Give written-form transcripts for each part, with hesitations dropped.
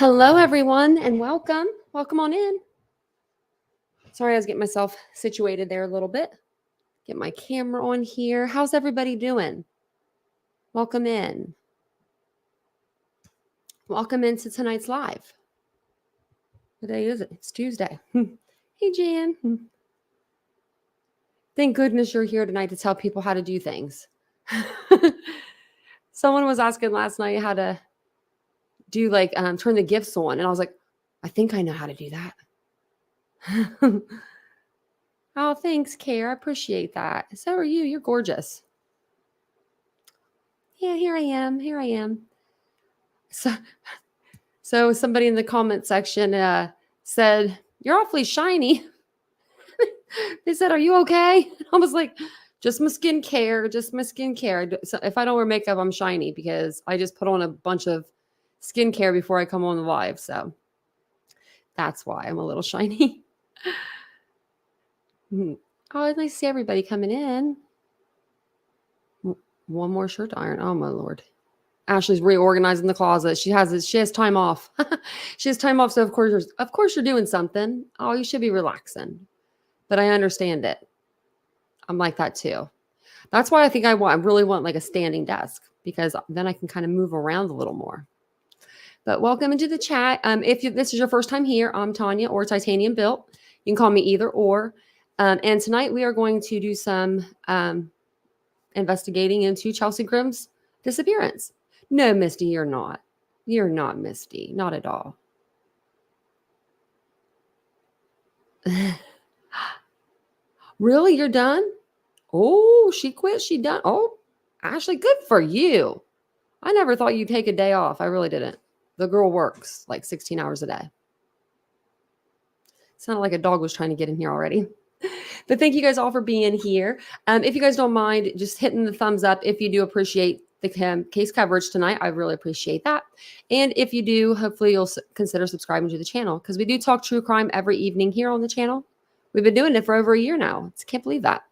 Hello, everyone, and welcome. Welcome on in. Sorry, I was getting myself situated there a little bit. Get my camera on here. How's everybody doing? Welcome in. Welcome into tonight's live. What day is it? It's Tuesday. Hey, Jan. Thank goodness you're here tonight to tell people how to do things. Someone was asking last night how to do turn the gifts on, and I was like, I think I know how to do that. Oh, thanks, Care. I appreciate that. So are you. You're gorgeous. Yeah, here I am. Here I am. So somebody in the comment section said, "You're awfully shiny." They said, "Are you okay?" I was like, "Just my skincare. Just my skincare. So if I don't wear makeup, I'm shiny because I just put on a bunch of skincare before I come on the live. So that's why I'm a little shiny." Oh, it's nice to see everybody coming in. One more shirt to iron. Oh my Lord. Ashley's reorganizing the closet. She has time off. She has time off. So of course you're doing something. Oh, you should be relaxing. But I understand it. I'm like that too. That's why I think I really want like a standing desk because then I can kind of move around a little more. But welcome into the chat. If this is your first time here, I'm Tanya or TitaniumBuilt. You can call me either or. And tonight we are going to do some investigating into Chelsea Grimm's disappearance. No, Misty, you're not. You're not Misty. Not at all. Really? You're done? Oh, she quit. She done. Oh, Ashley, good for you. I never thought you'd take a day off. I really didn't. The girl works like 16 hours a day. Sounded like a dog was trying to get in here already. But thank you guys all for being here. If you guys don't mind, just hitting the thumbs up if you do appreciate the case coverage tonight. I really appreciate that. And if you do, hopefully you'll consider subscribing to the channel because we do talk true crime every evening here on the channel. We've been doing it for over a year now. I can't believe that.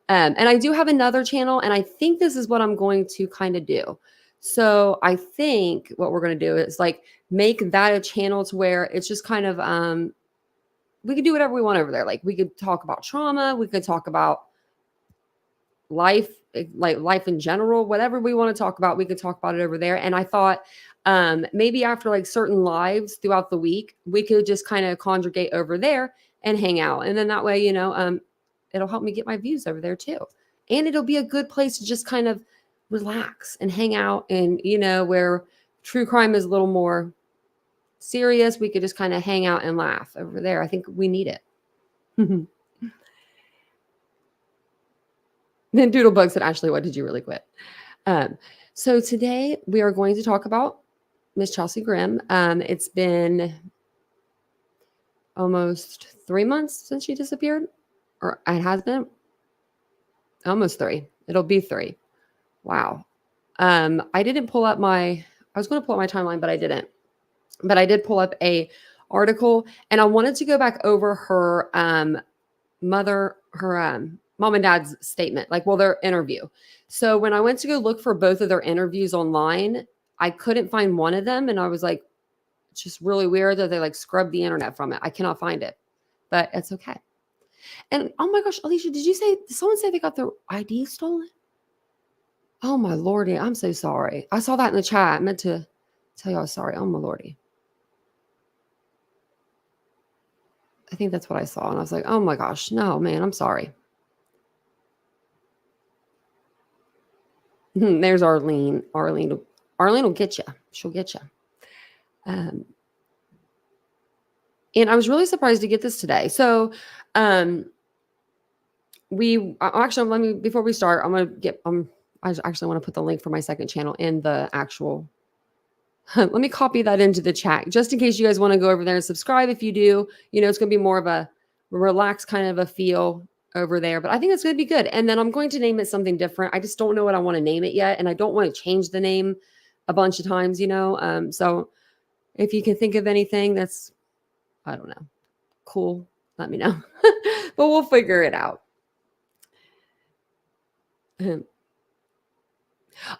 And I do have another channel, and I think this is what I'm going to kind of do. So I think what we're going to do is like make that a channel to where it's just kind of we could do whatever we want over there. Like we could talk about trauma, we could talk about life, like life in general, whatever we want to talk about, we could talk about it over there. And I thought maybe after like certain lives throughout the week, we could just kind of congregate over there and hang out. And then that way, it'll help me get my views over there too. And it'll be a good place to just kind of relax and hang out. And, where true crime is a little more serious, we could just kind of hang out and laugh over there. I think we need it. Then Doodlebug said, "Ashley, what did you really quit?" So today we are going to talk about Miss Chelsea Grimm. It's been almost 3 months since she disappeared, or it has been almost 3. It'll be 3. Wow. I didn't pull up I was going to pull up my timeline, but I didn't. But I did pull up a article, and I wanted to go back over her mom and dad's statement, their interview. So when I went to go look for both of their interviews online, I couldn't find one of them. And I was like, it's just really weird that they scrubbed the internet from it. I cannot find it, but it's okay. And oh my gosh, Alicia, did someone say they got their ID stolen? Oh my Lordy, I'm so sorry. I saw that in the chat. I meant to tell you I was sorry. Oh my Lordy. I think that's what I saw. And I was like, oh my gosh, no, man, I'm sorry. There's Arlene. Arlene will get you. She'll get you. And I was really surprised to get this today. So before we start, I actually want to put the link for my second channel in the actual. Let me copy that into the chat just in case you guys want to go over there and subscribe. If you do, it's going to be more of a relaxed kind of a feel over there, but I think it's going to be good. And then I'm going to name it something different. I just don't know what I want to name it yet. And I don't want to change the name a bunch of times, so if you can think of anything that's, I don't know, cool, let me know, but we'll figure it out.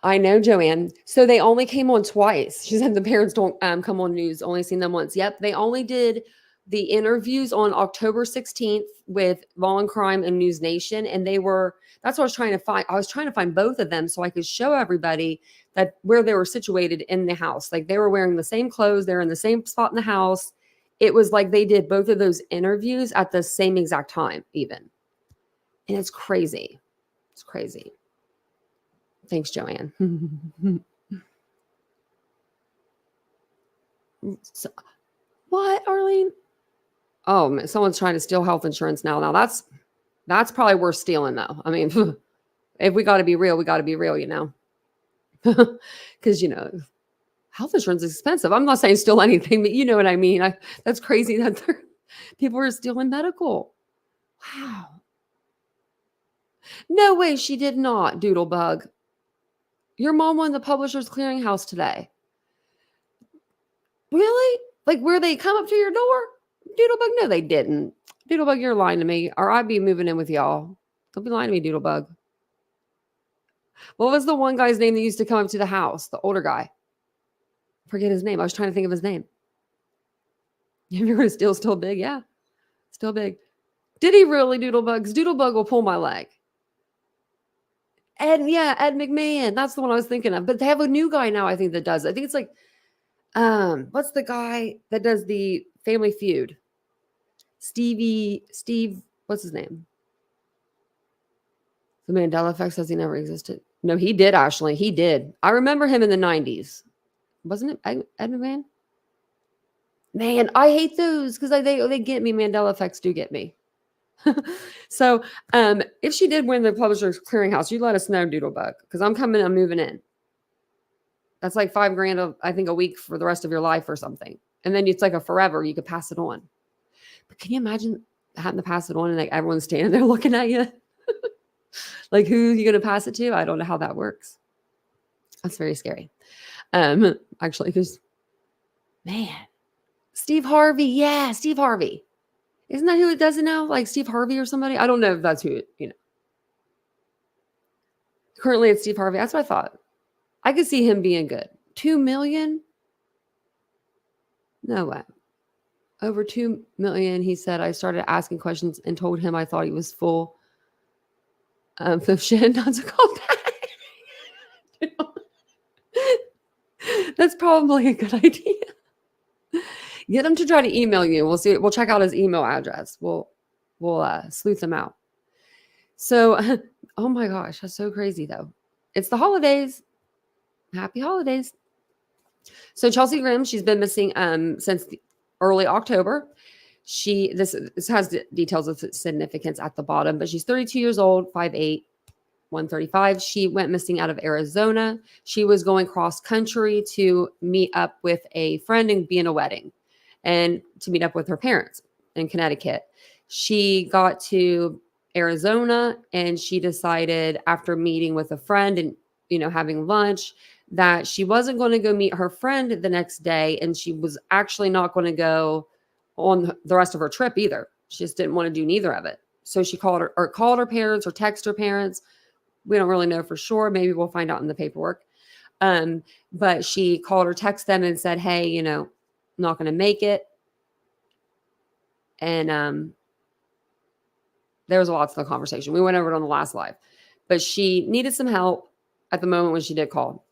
I know, Joanne. So they only came on twice. She said the parents don't come on news, only seen them once. Yep. They only did the interviews on October 16th with Law and Crime and News Nation. And that's what I was trying to find. I was trying to find both of them so I could show everybody that where they were situated in the house. Like they were wearing the same clothes. They're in the same spot in the house. It was like they did both of those interviews at the same exact time, even. And it's crazy. It's crazy. Thanks, Joanne. So, what, Arlene? Oh, man, someone's trying to steal health insurance now. Now that's probably worth stealing, though. I mean, if we got to be real, we got to be real, because health insurance is expensive. I'm not saying steal anything, but you know what I mean. That's crazy that people are stealing medical. Wow. No way, she did not, Doodlebug. Your mom won the Publishers Clearinghouse today. Really? Like where they come up to your door? Doodlebug, no, they didn't. Doodlebug, you're lying to me, or I'd be moving in with y'all. Don't be lying to me, Doodlebug. What was the one guy's name that used to come up to the house? The older guy. Forget his name. I was trying to think of his name. If you're going to still big, yeah. Still big. Did he really, Doodlebugs? Doodlebug will pull my leg. Ed McMahon. That's the one I was thinking of. But they have a new guy now, I think, that does it. I think it's like, what's the guy that does the Family Feud? Steve, what's his name? The Mandela Effect says he never existed. No, he did, Ashley. He did. I remember him in the 90s. Wasn't it Ed McMahon? Man, I hate those because they get me. Mandela Effects do get me. So if she did win the Publishers Clearinghouse, you let us know, Doodlebug, because I'm moving in. That's like $5,000, I think, a week for the rest of your life or something. And then it's like a forever, you could pass it on. But can you imagine having to pass it on and like everyone's standing there looking at you? Like, who are you going to pass it to? I don't know how that works. That's very scary. Actually, because, man, Steve Harvey. Yeah, Steve Harvey. Isn't that who it does it now? Like Steve Harvey or somebody? I don't know if that's who it. Currently, it's Steve Harvey. That's what I thought. I could see him being good. 2 million? No way. Over 2 million, he said. I started asking questions and told him I thought he was full of shit not to call back. That's probably a good idea. Get him to try to email you. We'll see. We'll check out his email address. We'll sleuth him out. So, oh my gosh, that's so crazy though. It's the holidays. Happy holidays. So Chelsea Grimm, she's been missing since early October. This has the details of significance at the bottom, but she's 32 years old, 5'8", 135. She went missing out of Arizona. She was going cross country to meet up with a friend and be in a wedding and to meet up with her parents in Connecticut. She got to Arizona and she decided after meeting with a friend and, having lunch that she wasn't going to go meet her friend the next day. And she was actually not going to go on the rest of her trip either. She just didn't want to do neither of it. So she called her parents or texted her parents. We don't really know for sure. Maybe we'll find out in the paperwork. But she called or texted them and said, hey, not going to make it. And there was lots of the conversation. We went over it on the last live. But she needed some help at the moment when she did call.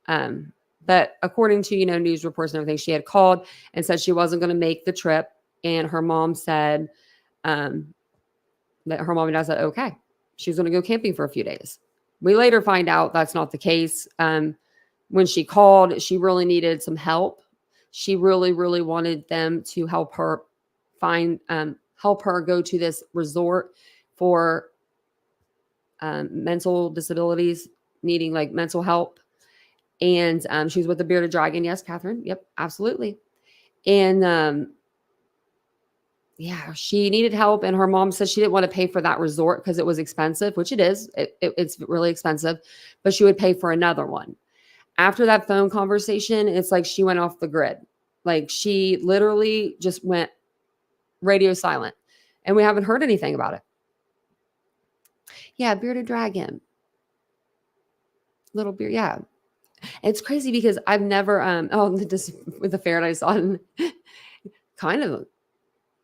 But according to, news reports and everything, she had called and said she wasn't going to make the trip. And her mom said that her mom and dad said, okay, she was going to go camping for a few days. We later find out that's not the case. When she called, she really needed some help. She really, really wanted them to help her help her go to this resort for mental disabilities, needing like mental help. And she was with the Bearded Dragon. Yes, Catherine. Yep, absolutely. And she needed help. And her mom said she didn't want to pay for that resort because it was expensive, which it is. It's really expensive, but she would pay for another one. After that phone conversation, it's like she went off the grid. Like she literally just went radio silent. And we haven't heard anything about it. Yeah, Bearded Dragon. little beard. Yeah. It's crazy because I've never, just with the ferret I saw, and kind of,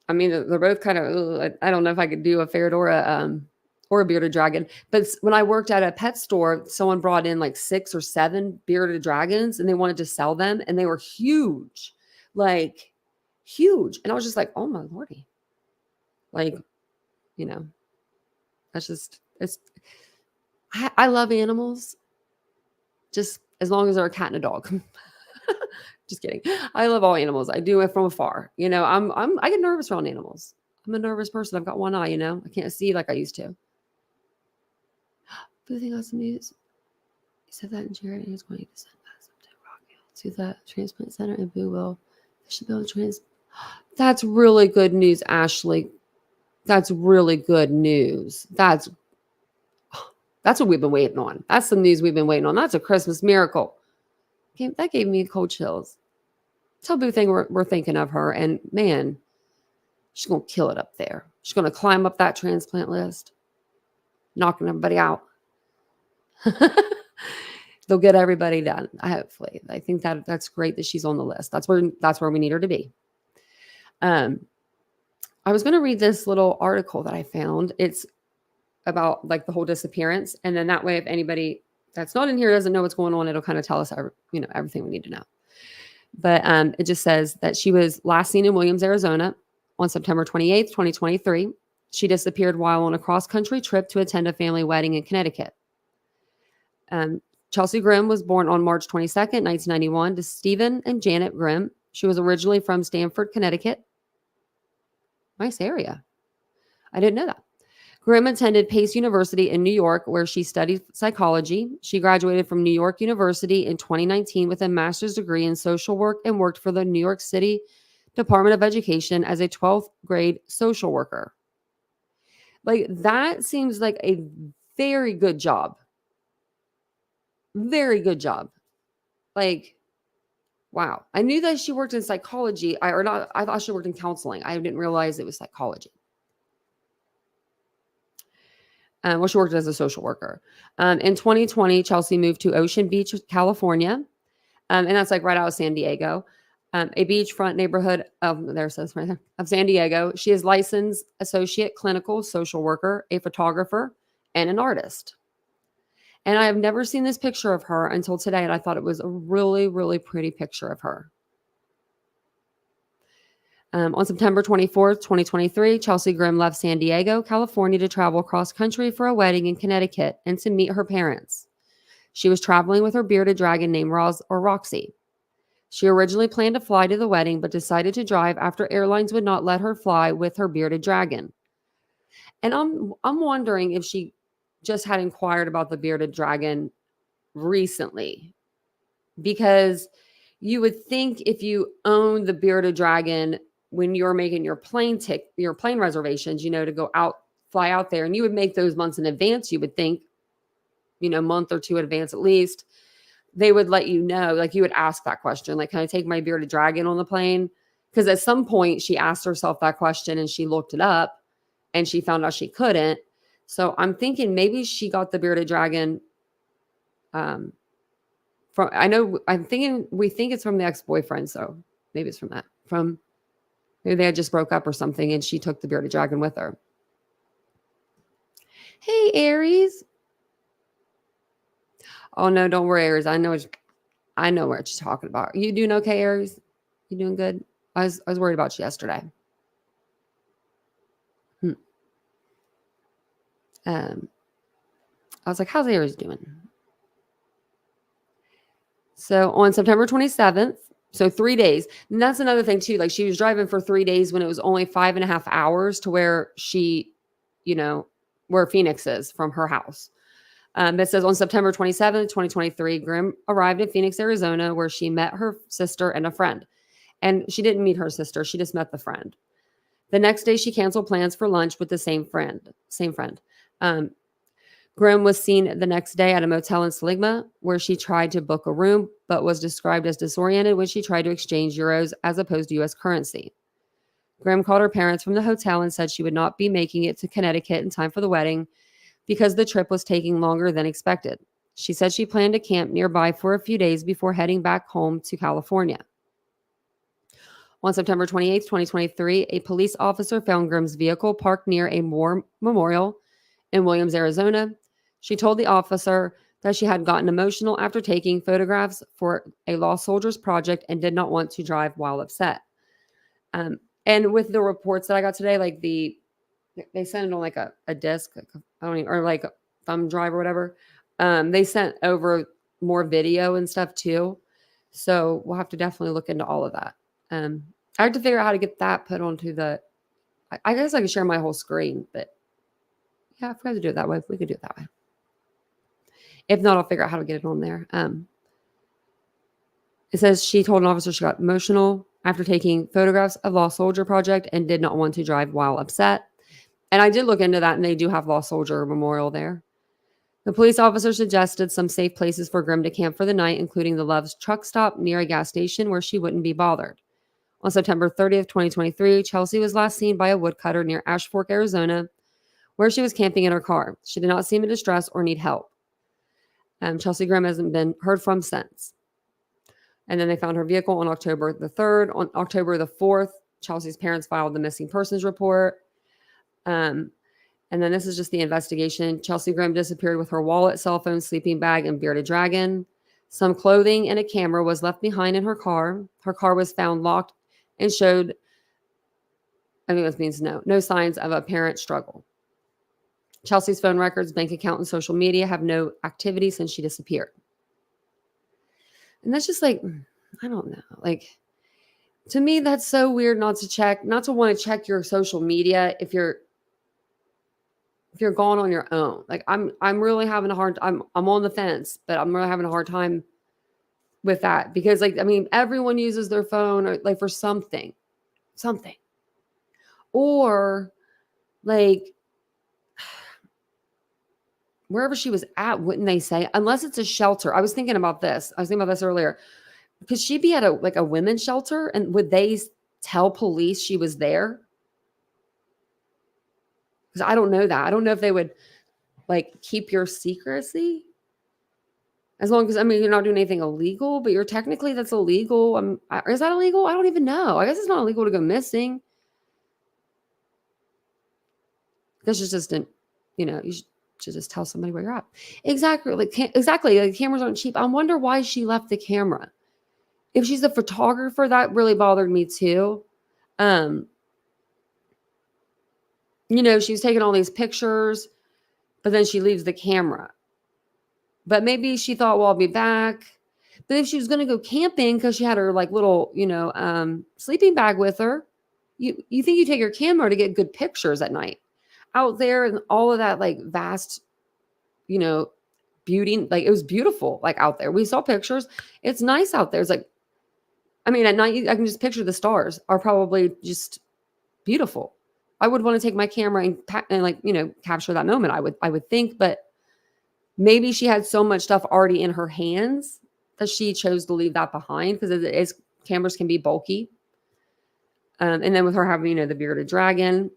I mean, they're both kind of, I don't know if I could do a ferret or a bearded dragon. But when I worked at a pet store, someone brought in like 6 or 7 bearded dragons and they wanted to sell them and they were huge, like huge. And I was just like, oh my Lordy. Like, you know, that's just, I love animals just as long as they're a cat and a dog. Just kidding. I love all animals. I do it from afar. You know, I get nervous around animals. I'm a nervous person. I've got one eye, you know, I can't see like I used to. Boo thing got some news. He said that in Jared is going to send us to the transplant center and Boo will. They should be able to That's really good news, Ashley. That's really good news. That's what we've been waiting on. That's the news we've been waiting on. That's a Christmas miracle. That gave me cold chills. Tell Boo thing we're thinking of her. And man, she's going to kill it up there. She's going to climb up that transplant list, knocking everybody out. They'll get everybody done. Hopefully. I think that's great that she's on the list. That's where we need her to be. I was going to read this little article that I found. It's about like the whole disappearance. And then that way, if anybody that's not in here doesn't know what's going on, it'll kind of tell us, everything we need to know. But it just says that she was last seen in Williams, Arizona on September 28th, 2023. She disappeared while on a cross-country trip to attend a family wedding in Connecticut. Chelsea Grimm was born on March 22nd, 1991 to Stephen and Janet Grimm. She was originally from Stamford, Connecticut. Nice area. I didn't know that. Grimm attended Pace University in New York, where she studied psychology. She graduated from New York University in 2019 with a master's degree in social work and worked for the New York City Department of Education as a 12th grade social worker. Like, that seems like a very good job. Very good job. Like, wow. I knew that she worked in psychology. I thought she worked in counseling. I didn't realize it was psychology. She worked as a social worker. In 2020, Chelsea moved to Ocean Beach, California. And that's like right out of San Diego, a beachfront neighborhood of San Diego. She is licensed associate clinical social worker, a photographer, and an artist. And I have never seen this picture of her until today. And I thought it was a really, really pretty picture of her. On September 24th, 2023, Chelsea Grimm left San Diego, California to travel cross country for a wedding in Connecticut and to meet her parents. She was traveling with her bearded dragon named Roxy. She originally planned to fly to the wedding, but decided to drive after airlines would not let her fly with her bearded dragon. And I'm wondering if she just had inquired about the bearded dragon recently, because you would think if you own the bearded dragon when you're making your plane reservations, to fly out there, and you would make those months in advance, you would think, month or two in advance at least, they would let you know, like you would ask that question, like, can I take my bearded dragon on the plane? Because at some point she asked herself that question and she looked it up and she found out she couldn't. So I'm thinking maybe she got the bearded dragon we think it's from the ex-boyfriend. So maybe it's from that. Maybe they had just broke up or something and she took the bearded dragon with her. Hey, Aries. Oh, no, don't worry, Aries. I know what you're talking about. You doing okay, Aries? You doing good? I was worried about you yesterday. I was like, how's Aries doing? So on September 27th, so 3 days. And that's another thing too. Like, she was driving for 3 days when it was only 5.5 hours to where she, where Phoenix is from her house. It says on September 27th, 2023, Grimm arrived in Phoenix, Arizona, where she met her sister and a friend. And she didn't meet her sister. She just met the friend. The next day, she canceled plans for lunch with the same friend. Grimm was seen the next day at a motel in Seligma, where she tried to book a room, but was described as disoriented when she tried to exchange euros as opposed to U.S. currency. Grimm called her parents from the hotel and said she would not be making it to Connecticut in time for the wedding because the trip was taking longer than expected. She said she planned to camp nearby for a few days before heading back home to California. On September 28, 2023, a police officer found Grimm's vehicle parked near a war memorial in Williams, Arizona. She told the officer that she had gotten emotional after taking photographs for a lost soldiers project and did not want to drive while upset. And with the reports that I got today, like they sent it on like a disc, I don't even, or like a thumb drive or whatever. They sent over more video and stuff too. So we'll have to definitely look into all of that. I have to figure out how to get that put onto I guess I could share my whole screen, but yeah, if we have to do it that way, we could do it that way. If not, I'll figure out how to get it on there. It says she told an officer she got emotional after taking photographs of Lost Soldier Project and did not want to drive while upset. And I did look into that, and they do have Lost Soldier Memorial there. The police officer suggested some safe places for Grimm to camp for the night, including the Love's truck stop near a gas station where she wouldn't be bothered. On September 30th, 2023, Chelsea was last seen by a woodcutter near Ash Fork, Arizona, where she was camping in her car. She did not seem in distress or need help. Chelsea Grimm hasn't been heard from since. And then they found her vehicle on October the 3rd. On October the 4th, Chelsea's parents filed the missing persons report. And then this is just the investigation. Chelsea Grimm disappeared with her wallet, cell phone, sleeping bag, and bearded dragon. Some clothing and a camera was left behind in her car. Her car was found locked and showed, I think this means no signs of apparent struggle. Chelsea's phone records, bank account, and social media have no activity since she disappeared. And that's just like, I don't know. Like, to me, that's so weird not to want to check your social media if you're gone on your own. Like, I'm really having a hard, I'm on the fence, but I'm really having a hard time with that because, like, I mean, everyone uses their phone or like for something, or like wherever she was at, wouldn't they say? Unless it's a shelter. I was thinking about this earlier. Could she be at a women's shelter, and would they tell police she was there? Because I don't know that. I don't know if they would like keep your secrecy. As long as, I mean, you're not doing anything illegal, but you're technically that's illegal. Is that illegal? I don't even know. I guess it's not illegal to go missing. This is just you should just tell somebody where you're at. Exactly. Like cameras aren't cheap. I wonder why she left the camera. If she's a photographer, that really bothered me too. She was taking all these pictures, but then she leaves the camera. But maybe she thought, well, I'll be back. But if she was going to go camping because she had her like little, sleeping bag with her, you think you take your camera to get good pictures at night out there and all of that like vast, beauty. Like it was beautiful, like out there. We saw pictures. It's nice out there. It's like, I mean, at night I can just picture the stars are probably just beautiful. I would want to take my camera and capture that moment. I would think, but maybe she had so much stuff already in her hands that she chose to leave that behind because cameras can be bulky. And then with her having, the bearded dragon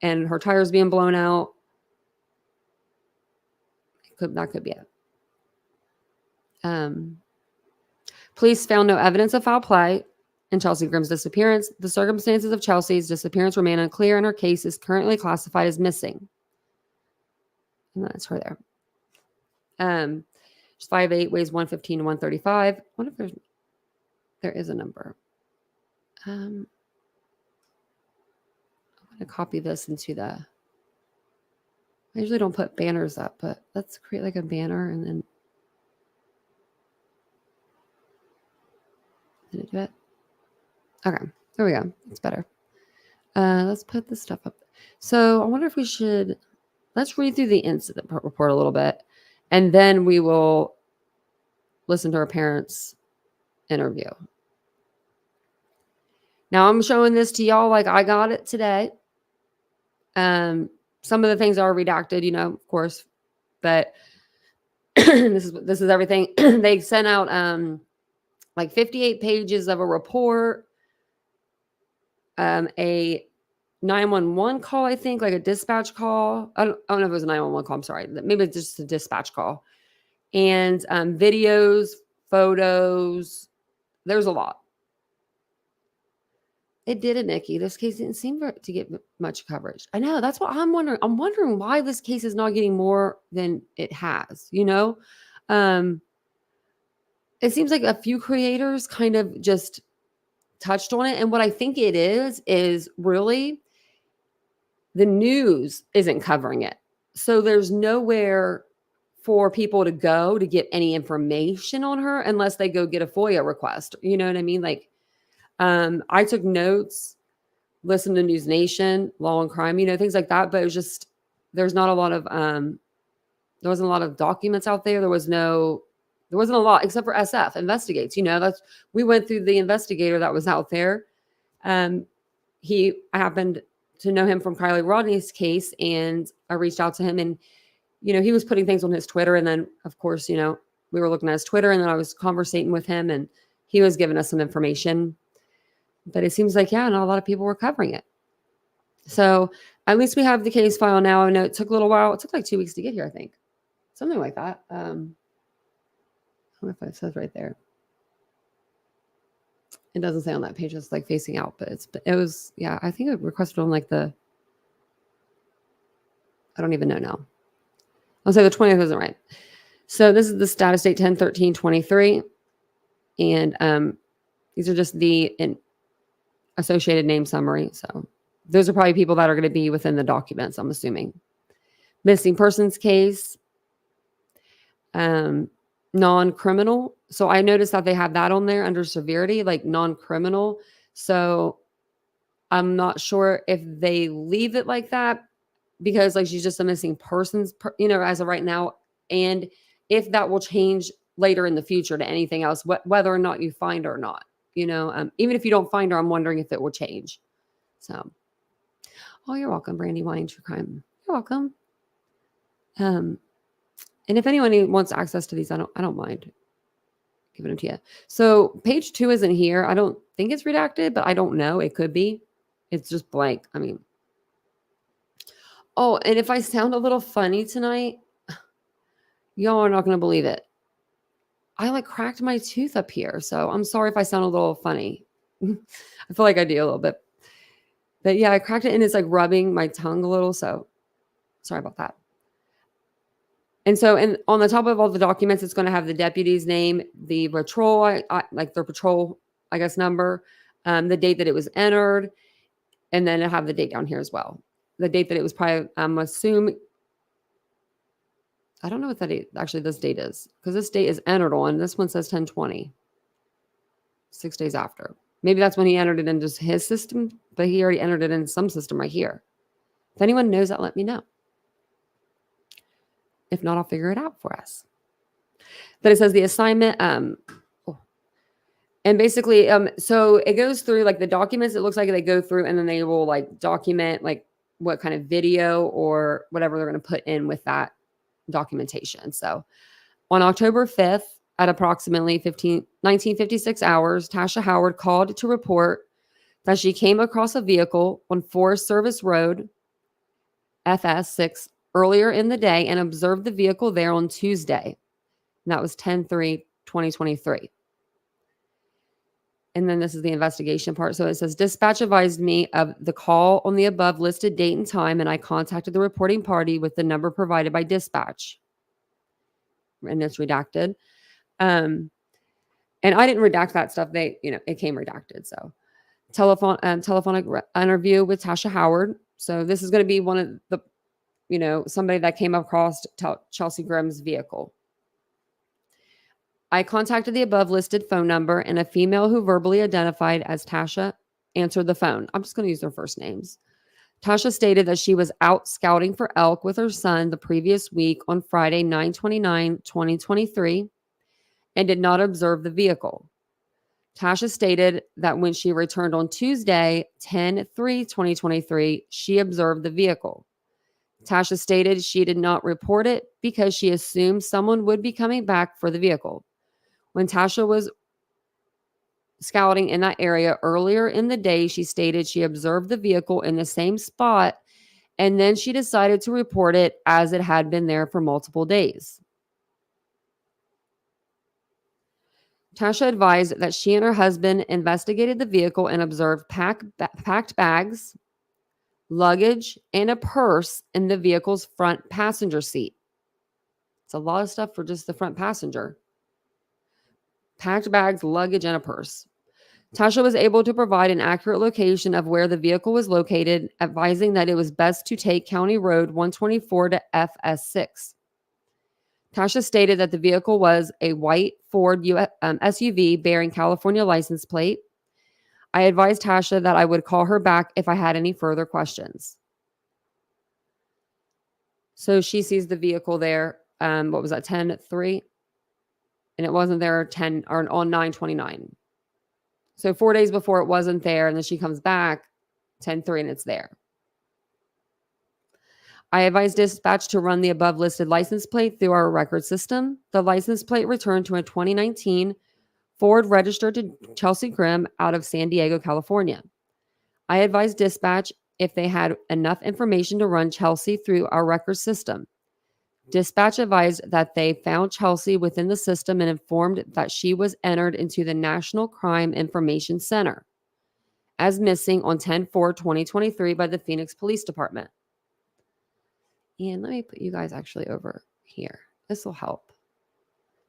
and her tires being blown out, that could be it. Police found no evidence of foul play in Chelsea Grimm's disappearance. The circumstances of Chelsea's disappearance remain unclear, and her case is currently classified as missing. And that's her there. She's 5'8", weighs 115 to 135. I wonder if there is a number. I'm going to copy this into I usually don't put banners up, but let's create like a banner and then. Did it do it? Okay, there we go. It's better. Let's put this stuff up. So I wonder if let's read through the incident report a little bit, and then we will listen to her parents' interview. Now I'm showing this to y'all like I got it today. Some of the things are redacted, of course, but this is everything. They sent out like 58 pages of a report, a 911 call, I think, like a dispatch call. I don't know if it was a 911 call. I'm sorry. Maybe it's just a dispatch call. and videos, photos. There's a lot. It didn't, Nikki. This case didn't seem to get much coverage. I know. That's what I'm wondering. I'm wondering why this case is not getting more than it has, you know? It seems like a few creators kind of just touched on it. And what I think it is really the news isn't covering it. So there's nowhere for people to go to get any information on her unless they go get a FOIA request. You know what I mean? Like, I took notes, listened to News Nation, Law and Crime, you know, things like that. But it was just, there's not a lot of, there wasn't a lot of documents out there. There wasn't a lot except for SF Investigates. You know, we went through the investigator that was out there. I happened to know him from Kylie Rodney's case, and I reached out to him, and, you know, he was putting things on his Twitter. And then, of course, you know, we were looking at his Twitter, and then I was conversating with him, and he was giving us some information. But it seems like, yeah, not a lot of people were covering it. So at least we have the case file now. I know it took a little while. It took like 2 weeks to get here, I think. Something like that. I don't know if it says right there. It doesn't say on that page. It's like facing out, but it was, yeah, I think it requested on like I don't even know now. I'll say the 20th isn't right. So this is the status date 10/13/23. And these are just the associated name summary. So those are probably people that are going to be within the documents, I'm assuming. Missing persons case, non-criminal. So I noticed that they have that on there under severity, like non-criminal. So I'm not sure if they leave it like that because like she's just a missing persons, you know, as of right now. And if that will change later in the future to anything else, whether or not you find her or not, you know, even if you don't find her, I'm wondering if it will change. So, oh, you're welcome, Brandy Wine True Crime. You're welcome. And if anyone wants access to these, I don't mind giving them to you. So page 2 isn't here. I don't think it's redacted, but I don't know. It could be. It's just blank. I mean, oh, and if I sound a little funny tonight, y'all are not going to believe it. I like cracked my tooth up here. So I'm sorry if I sound a little funny. I feel like I do a little bit. But yeah, I cracked it and it's like rubbing my tongue a little. So sorry about that. And so, and on the top of all the documents, it's going to have the deputy's name, the patrol, like their patrol, I guess, number, the date that it was entered, and then it'll have the date down here as well. The date that it was probably, I'm assuming, I don't know what that date, actually this date is, because this date is entered on. This one says 10/20, 6 days after. Maybe that's when he entered it in just his system, but he already entered it in some system right here. If anyone knows that, let me know. If not, I'll figure it out for us. But it says the assignment, and basically, so it goes through like the documents. It looks like they go through and then they will like document like what kind of video or whatever they're going to put in with that documentation. So on October 5th at approximately 1956 hours, Tasha Howard called to report that she came across a vehicle on Forest Service Road, FS 6, earlier in the day and observed the vehicle there on Tuesday. And that was 10/3/2023. And then this is the investigation part. So it says, dispatch advised me of the call on the above listed date and time, and I contacted the reporting party with the number provided by dispatch. And it's redacted. And I didn't redact that stuff. It came redacted. So telephonic interview with Tasha Howard. So this is going to be one of the, somebody that came across Chelsea Grimm's vehicle. I contacted the above listed phone number, and a female who verbally identified as Tasha answered the phone. I'm just going to use their first names. Tasha stated that she was out scouting for elk with her son the previous week on Friday, 9/29/2023, and did not observe the vehicle. Tasha stated that when she returned on Tuesday, 10/3/2023, she observed the vehicle. Tasha stated she did not report it because she assumed someone would be coming back for the vehicle. When Tasha was scouting in that area earlier in the day, she stated she observed the vehicle in the same spot, and then she decided to report it as it had been there for multiple days. Tasha advised that she and her husband investigated the vehicle and observed packed bags, luggage, and a purse in the vehicle's front passenger seat. It's a lot of stuff for just the front passenger. Packed bags, luggage, and a purse. Tasha was able to provide an accurate location of where the vehicle was located, advising that it was best to take County Road 124 to FS6. Tasha stated that the vehicle was a white Ford SUV bearing California license plate. I advised Tasha that I would call her back if I had any further questions. So she sees the vehicle there. What was that, 10:03? And it wasn't there 10 or on 9:29. So 4 days before it wasn't there, and then she comes back 10:03 and it's there. I advised dispatch to run the above listed license plate through our record system. The license plate returned to a 2019 Ford registered to Chelsea Grimm out of San Diego, California. I advised dispatch if they had enough information to run Chelsea through our record system. Dispatch advised that they found Chelsea within the system and informed that she was entered into the National Crime Information Center as missing on 10/4/2023 by the Phoenix Police Department. And let me put you guys actually over here. This will help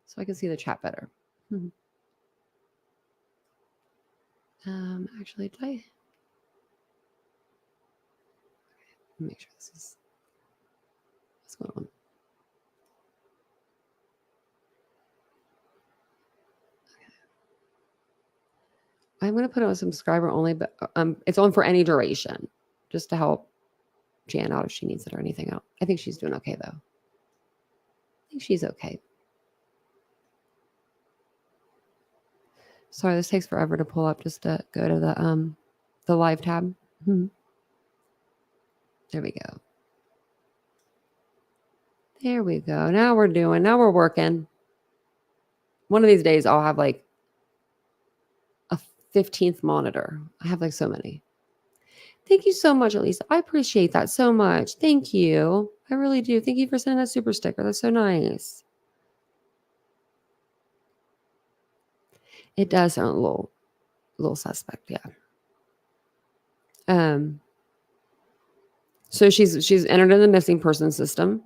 so I can see the chat better. Actually, did I? Make sure this is what's going on. Okay. I'm going to put it on subscriber only, but it's on for any duration, just to help Jan out if she needs it or anything else. I think she's doing okay though. I think she's okay. Sorry, this takes forever to pull up. Just to go to the live tab. There we go. There we go. Now we're working. One of these days I'll have like a 15th monitor. I have like so many. Thank you so much, Elisa. I appreciate that so much. Thank you. I really do. Thank you for sending that super sticker. That's so nice. It does sound a little suspect, yeah. So she's entered in the missing person system.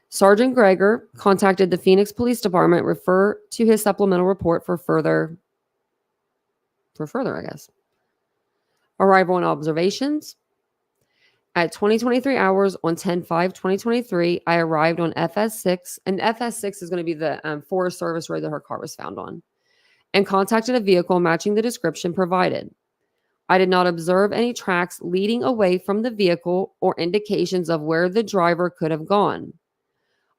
Sergeant Greger contacted the Phoenix Police Department, refer to his supplemental report for further, I guess. Arrival and observations. At 2023 hours on 10/5/2023, I arrived on FS6, and FS6 is going to be the Forest Service road that her car was found on, and contacted a vehicle matching the description provided. I did not observe any tracks leading away from the vehicle or indications of where the driver could have gone.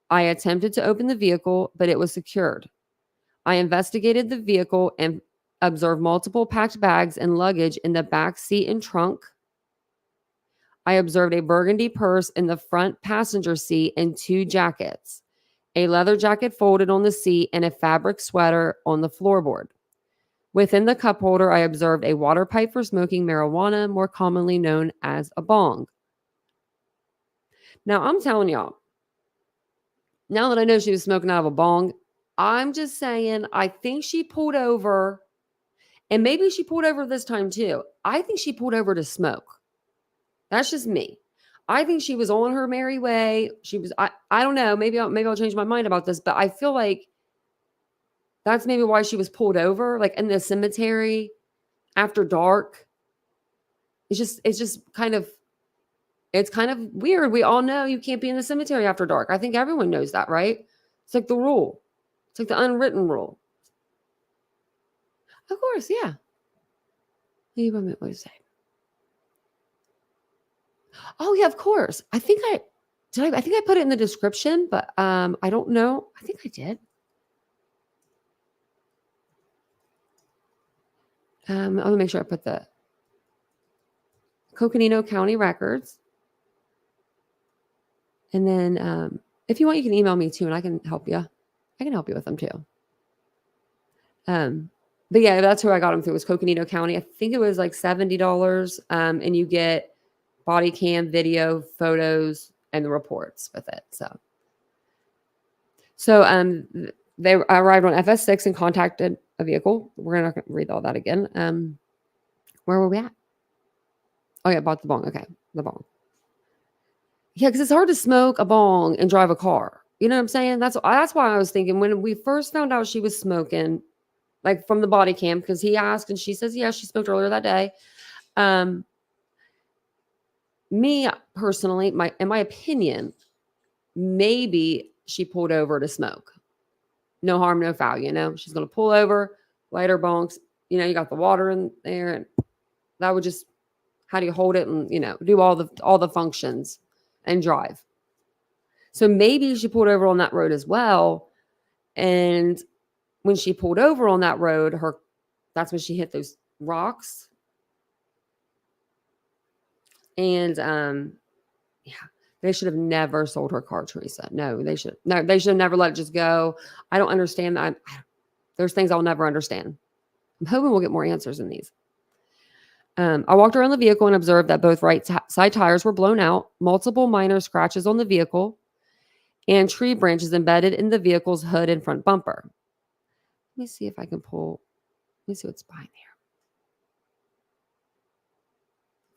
I attempted to open the vehicle, but it was secured. I investigated the vehicle and observed multiple packed bags and luggage in the back seat and trunk. I observed a burgundy purse in the front passenger seat and 2 jackets, a leather jacket folded on the seat, and a fabric sweater on the floorboard. Within the cup holder, I observed a water pipe for smoking marijuana, more commonly known as a bong. Now, I'm telling y'all, now that I know she was smoking out of a bong, I'm just saying, I think she pulled over, and maybe she pulled over this time too. I think she pulled over to smoke. That's just me. I think she was on her merry way. She was, I don't know, maybe I'll change my mind about this, but I feel like that's maybe why she was pulled over, like in the cemetery after dark. It's kind of weird. We all know you can't be in the cemetery after dark. I think everyone knows that, right? It's like the rule. It's like the unwritten rule. Of course, yeah. Leave a minute, what do you say? Oh yeah, of course. I think I put it in the description, but I don't know. I think I did. I'm gonna make sure I put the Coconino County records. And then if you want, you can email me too, and I can help you. I can help you with them too. But yeah, that's who I got them through, was Coconino County. I think it was like $70. And you get body cam, video, photos, and the reports with it. So They arrived on FS6 and contacted a vehicle. We're not going to read all that again. Where were we at? Oh, yeah, bought the bong. Okay, the bong. Yeah, because it's hard to smoke a bong and drive a car. You know what I'm saying? That's why I was thinking when we first found out she was smoking, like from the body cam, because he asked and she says, yeah, she smoked earlier that day. Me personally, in my opinion, maybe she pulled over to smoke. No harm, no foul, you know? She's going to pull over, light her bonks. You know, you got the water in there, and that would just, how do you hold it and, you know, do all the functions and drive. So maybe she pulled over on that road as well. And when she pulled over on that road, that's when she hit those rocks. And yeah, they should have never sold her car, Teresa. No, they should have never let it just go. I don't understand that. There's things I'll never understand. I'm hoping we'll get more answers in these. I walked around the vehicle and observed that both right side tires were blown out, multiple minor scratches on the vehicle, and tree branches embedded in the vehicle's hood and front bumper. Let me see if I can let me see what's behind there.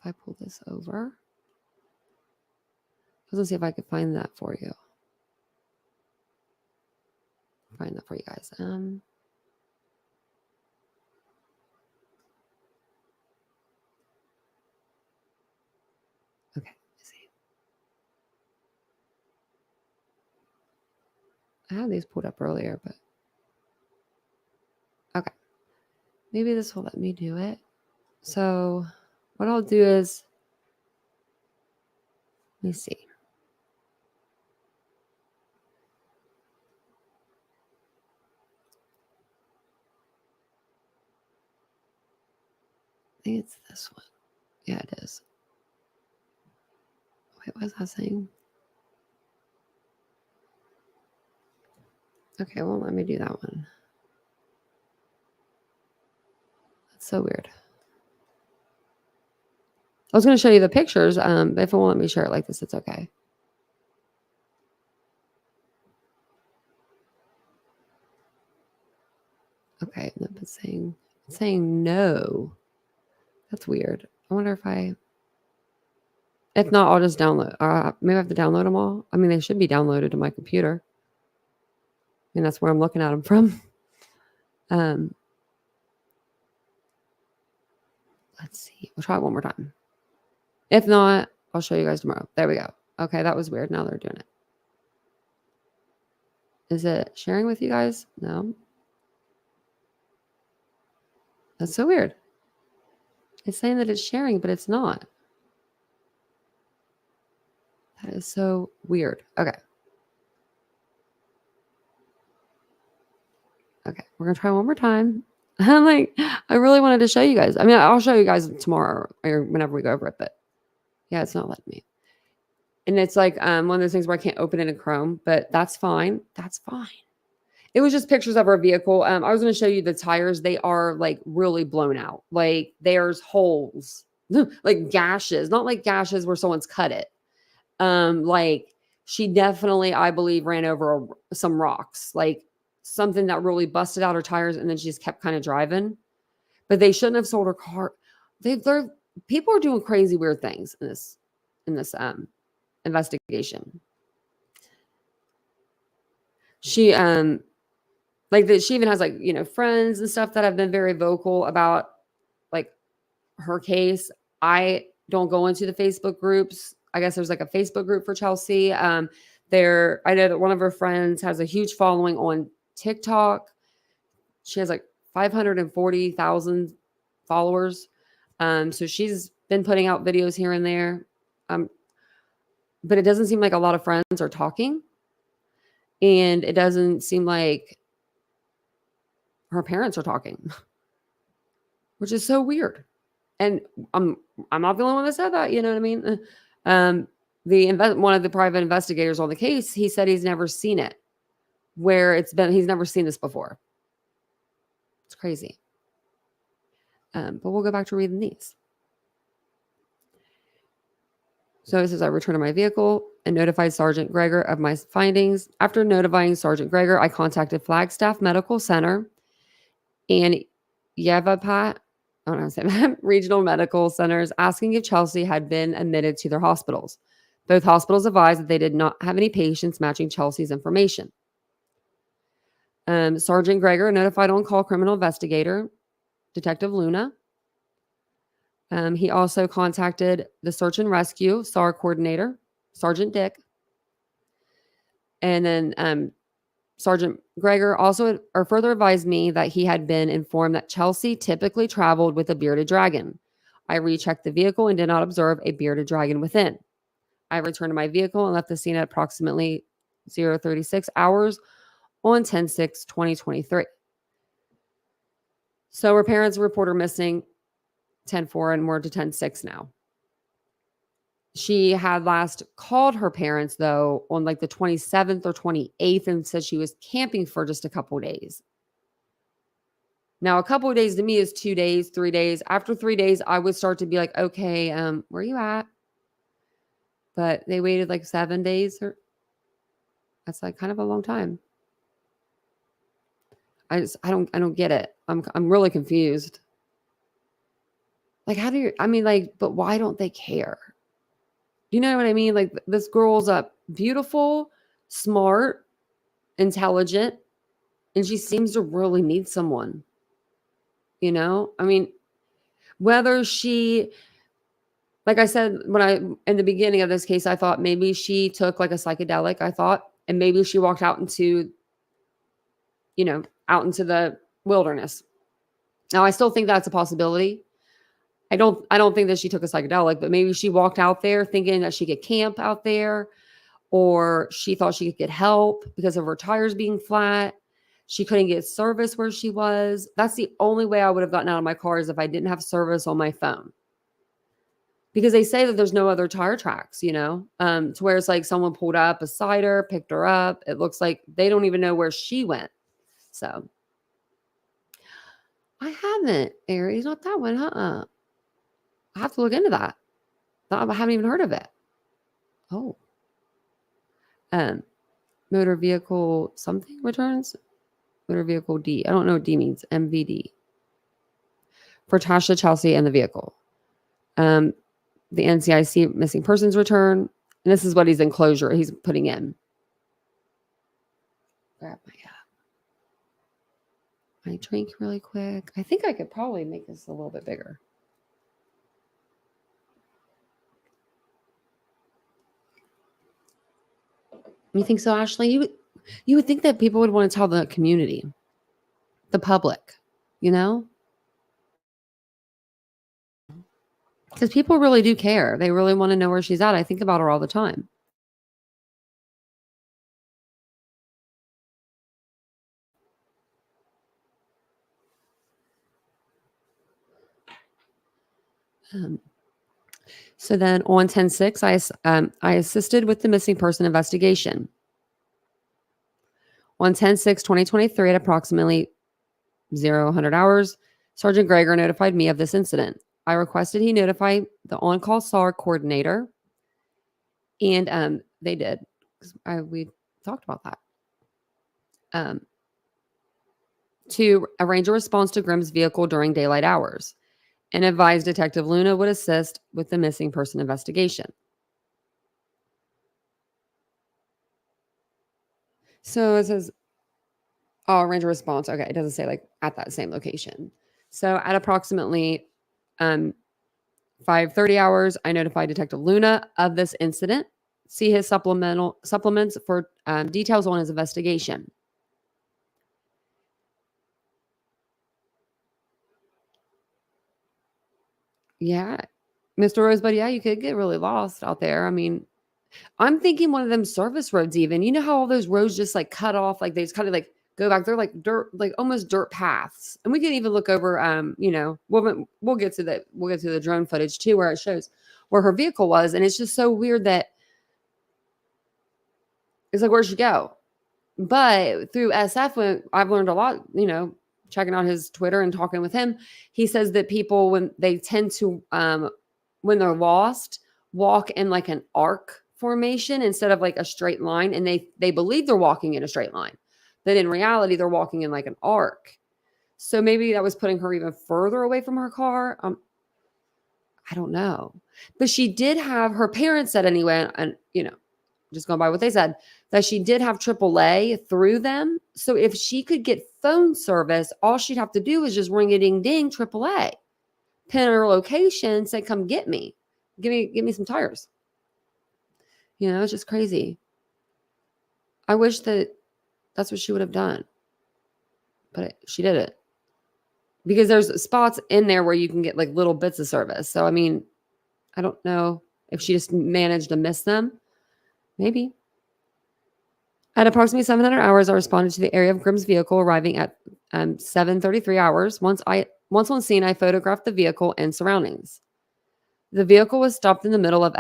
If I pull this over, let's see if I can find that for you. Find that for you guys. Okay, let's see. I had these pulled up earlier, but okay. Maybe this will let me do it. So what I'll do is, let me see. I think it's this one. Yeah, it is. Wait, what was I saying? Okay, well, let me do that one. That's so weird. I was going to show you the pictures. But if it won't let me share it like this, it's okay. Okay, it's saying no. That's weird. I wonder if not, I'll just download. Maybe I have to download them all. I mean, they should be downloaded to my computer. I mean, that's where I'm looking at them from. Let's see. We'll try it one more time. If not, I'll show you guys tomorrow. There we go. Okay, that was weird. Now they're doing it. Is it sharing with you guys? No. That's so weird. It's saying that it's sharing, but it's not. That is so weird. Okay. Okay, we're gonna try one more time. I'm like, I really wanted to show you guys. I mean, I'll show you guys tomorrow or whenever we go over it, but yeah, it's not letting me. And it's like one of those things where I can't open it in Chrome, but that's fine. That's fine. It was just pictures of our vehicle. I was going to show you the tires. They are like really blown out. Like there's holes, like gashes, not like gashes where someone's cut it. Like she definitely, I believe, ran over some rocks, like something that really busted out her tires, and then she just kept kind of driving. But they shouldn't have sold her car. They're people are doing crazy weird things in this investigation. She she even has like, you know, friends and stuff that have been very vocal about like her case. I don't go into the Facebook groups. I guess there's like a Facebook group for Chelsea. I know that one of her friends has a huge following on TikTok. She has like 540,000 followers. So she's been putting out videos here and there. But it doesn't seem like a lot of friends are talking. And it doesn't seem like her parents are talking, which is so weird. And I'm not the only one that said that, you know what I mean? One of the private investigators on the case, he said he's never seen it he's never seen this before. It's crazy. But we'll go back to reading these. So it says, I returned to my vehicle. and notified Sergeant Greger of my findings. After notifying Sergeant Greger, I contacted Flagstaff Medical Center and Yavapat, I don't know how to say that, regional medical centers, asking if Chelsea had been admitted to their hospitals. Both hospitals advised that they did not have any patients matching Chelsea's information. Sergeant Greger notified on-call criminal investigator, Detective Luna. He also contacted the search and rescue SAR coordinator, Sergeant Dick. And then Sergeant Greger also further advised me that he had been informed that Chelsea typically traveled with a bearded dragon. I rechecked the vehicle and did not observe a bearded dragon within. I returned to my vehicle and left the scene at approximately 0:36 hours on 10/6/2023. So her parents report her missing 10/4 and we're to 10/6 now. She had last called her parents, though, on like the 27th or 28th and said she was camping for just a couple days. Now, a couple of days to me is 2 days, 3 days. After 3 days, I would start to be like, okay, where are you at? But they waited like 7 days. That's like kind of a long time. I don't get it. I'm really confused. Like, but why don't they care? You know what I mean? Like, this girl's up beautiful, smart, intelligent, and she seems to really need someone. You know? I mean, whether she, like I said, in the beginning of this case, I thought maybe she took like a psychedelic, and maybe she walked out into the wilderness. Now, I still think that's a possibility. I don't think that she took a psychedelic, but maybe she walked out there thinking that she could camp out there, or she thought she could get help because of her tires being flat. She couldn't get service where she was. That's the only way I would have gotten out of my car is if I didn't have service on my phone. Because they say that there's no other tire tracks, to where it's like someone pulled up beside her, picked her up. It looks like they don't even know where she went. So I haven't, Aries, not that one, I have to look into that. I haven't even heard of it. Oh. Motor vehicle something returns? Motor vehicle D. I don't know what D means. MVD. For Tasha, Chelsea, and the vehicle. The NCIC missing persons return. And this is what he's putting in. Grab my drink really quick. I think I could probably make this a little bit bigger. You think so, Ashley? You would think that people would want to tell the community, the public, because people really do care. They really want to know where she's at. I think about her all the time. So then on 10/6, I assisted with the missing person investigation. On 10/6/2023 at approximately 00:00 hours, Sergeant Greger notified me of this incident. I requested he notify the on-call SAR coordinator, and they did. We talked about that. To arrange a response to Grimm's vehicle during daylight hours, and advised Detective Luna would assist with the missing person investigation. So it says, arrange a response. Okay, it doesn't say like at that same location. So at approximately 5:30 hours, I notified Detective Luna of this incident. See his supplements for details on his investigation. Yeah, Mr. Rosebud, yeah, you could get really lost out there. I mean, I'm thinking one of them service roads even. You know how all those roads just like cut off, like they just kind of like go back. They're like dirt, like almost dirt paths. And we can even look over we'll get to the drone footage too where it shows where her vehicle was, and it's just so weird that it's like where'd she go? But through SF, when I've learned a lot, checking out his Twitter and talking with him, he says that people, when they tend to when they're lost, walk in like an arc formation instead of like a straight line. And they believe they're walking in a straight line, but in reality, they're walking in like an arc. So maybe that was putting her even further away from her car. I don't know. But she did have, her parents said anyway, and just going by what they said, that she did have AAA through them. So if she could get phone service, all she'd have to do is just ring a ding ding AAA, pin her location, say, come get me. Give me some tires. It's just crazy. I wish that's what she would have done. But she did it. Because there's spots in there where you can get like little bits of service. So, I mean, I don't know if she just managed to miss them. Maybe. At approximately 700 hours, I responded to the area of Grimm's vehicle, arriving at 7:33 hours. Once on scene, I photographed the vehicle and surroundings. The vehicle was stopped in the middle of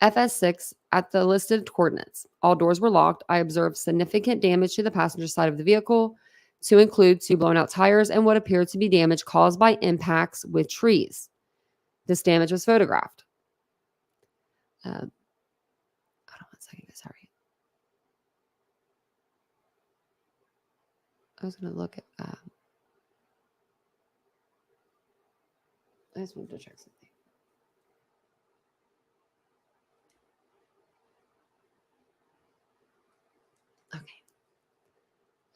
FS6 at the listed coordinates. All doors were locked. I observed significant damage to the passenger side of the vehicle, to include 2 blown out tires and what appeared to be damage caused by impacts with trees. This damage was photographed. Hold on one second, sorry. I was going to look at I just wanted to check something.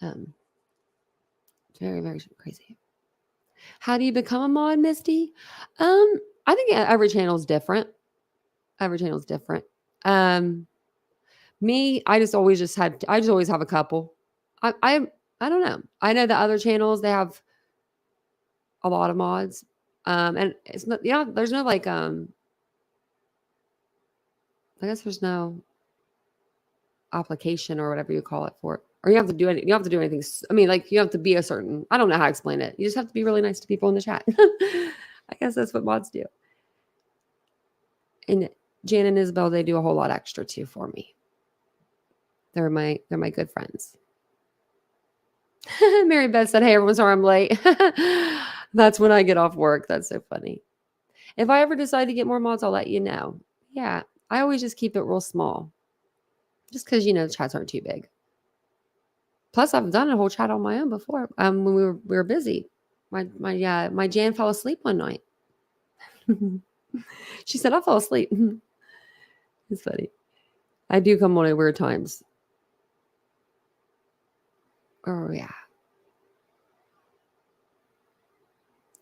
Okay. Very, very crazy. How do you become a mod, Misty? I think every channel is different. Me, I just always have a couple. I don't know. I know the other channels, they have a lot of mods. And it's not, there's no like, I guess there's no application or whatever you call it for it. Or you don't have to do anything. You don't have to do anything. I mean, like you have to be a certain, I don't know how to explain it. You just have to be really nice to people in the chat. I guess that's what mods do. And Jan and Isabel, they do a whole lot extra too for me. They're my good friends. Mary Beth said, hey, everyone, sorry I'm late. That's when I get off work. That's so funny. If I ever decide to get more mods, I'll let you know. Yeah, I always just keep it real small. Just because, the chats aren't too big. Plus, I've done a whole chat on my own before when we were busy. My Jan fell asleep one night. She said, I fell asleep. It's funny. I do come on at weird times. Oh, yeah.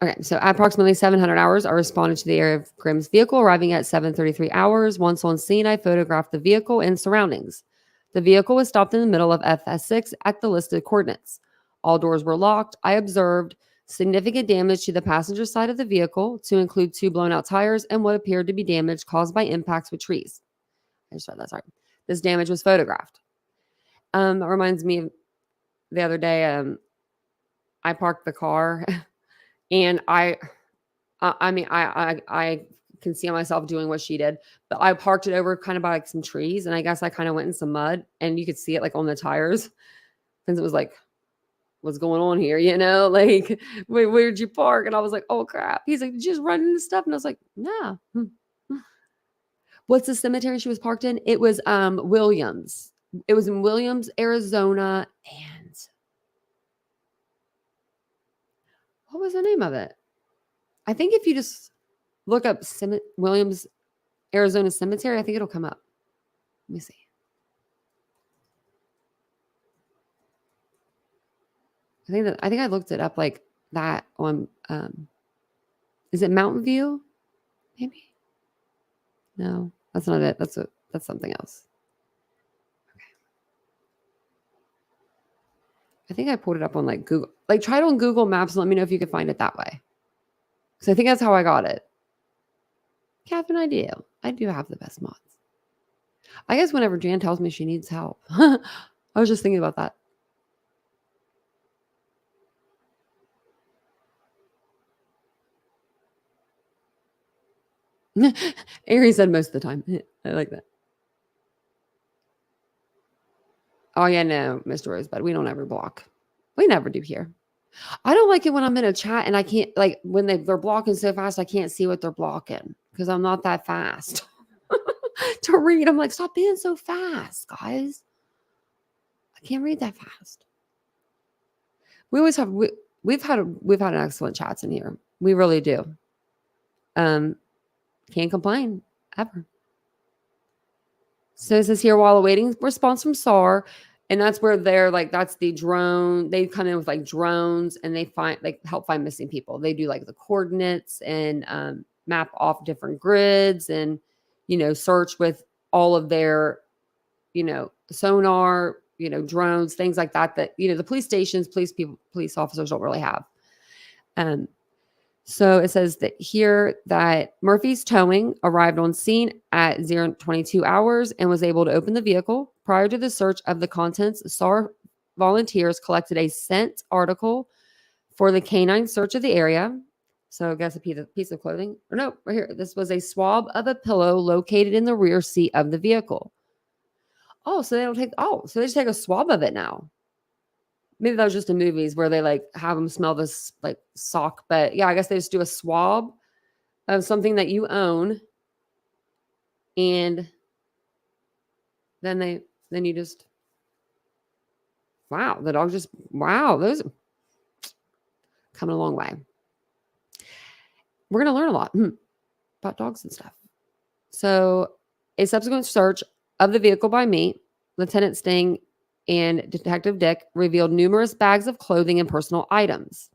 Okay, so at approximately 700 hours, I responded to the area of Grimm's vehicle, arriving at 7:33 hours. Once on scene, I photographed the vehicle and surroundings. The vehicle was stopped in the middle of FS6 at the listed coordinates. All doors were locked. I observed significant damage to the passenger side of the vehicle, to include 2 blown out tires and what appeared to be damage caused by impacts with trees. I just read that, sorry. This damage was photographed. It reminds me of the other day, I parked the car and I can see myself doing what she did, but I parked it over kind of by like some trees, and I guess I kind of went in some mud, and you could see it like on the tires, because it was like, what's going on here? Like, wait, where'd you park? And I was like, oh crap. He's like, did you just run into stuff? And I was like, nah. What's the cemetery she was parked in? It was Williams. It was in Williams, Arizona, and what was the name of it? I think if you just look up Williams, Arizona Cemetery, I think it'll come up. Let me see. I think I looked it up like that on is it Mountain View? Maybe. No, that's not it. That's something else. Okay. I think I pulled it up on like Google. Like try it on Google Maps and let me know if you can find it that way. Because I think that's how I got it. Catherine, I do have the best mods. I guess whenever Jan tells me she needs help. I was just thinking about that. Ari said most of the time. I like that. Oh, yeah, no, Mr. Rosebud. We don't ever block. We never do here. I don't like it when I'm in a chat and I can't, like, when they're blocking so fast, I can't see what they're blocking because I'm not that fast. to read. I'm like, stop being so fast, guys. I can't read that fast. We always have we've had an excellent chats in here. We really do. Can't complain ever. So it says here, while awaiting response from SAR, and that's where they're like, that's the drone. They come in with like drones and they help find missing people. They do like the coordinates and map off different grids and, search with all of their, sonar, drones, things like that, the police stations, police officers don't really have. So it says that here that Murphy's Towing arrived on scene at 0:22 hours and was able to open the vehicle. Prior to the search of the contents, SAR volunteers collected a scent article for the canine search of the area. So I guess a piece of clothing. Or no, right here. This was a swab of a pillow located in the rear seat of the vehicle. So they just take a swab of it now. Maybe that was just in movies where they like have them smell this like sock. But yeah, I guess they just do a swab of something that you own. And then you just, wow, the dog those are coming a long way. We're going to learn a lot about dogs and stuff. So a subsequent search of the vehicle by me, Lieutenant Sting, and Detective Dick revealed numerous bags of clothing and personal items.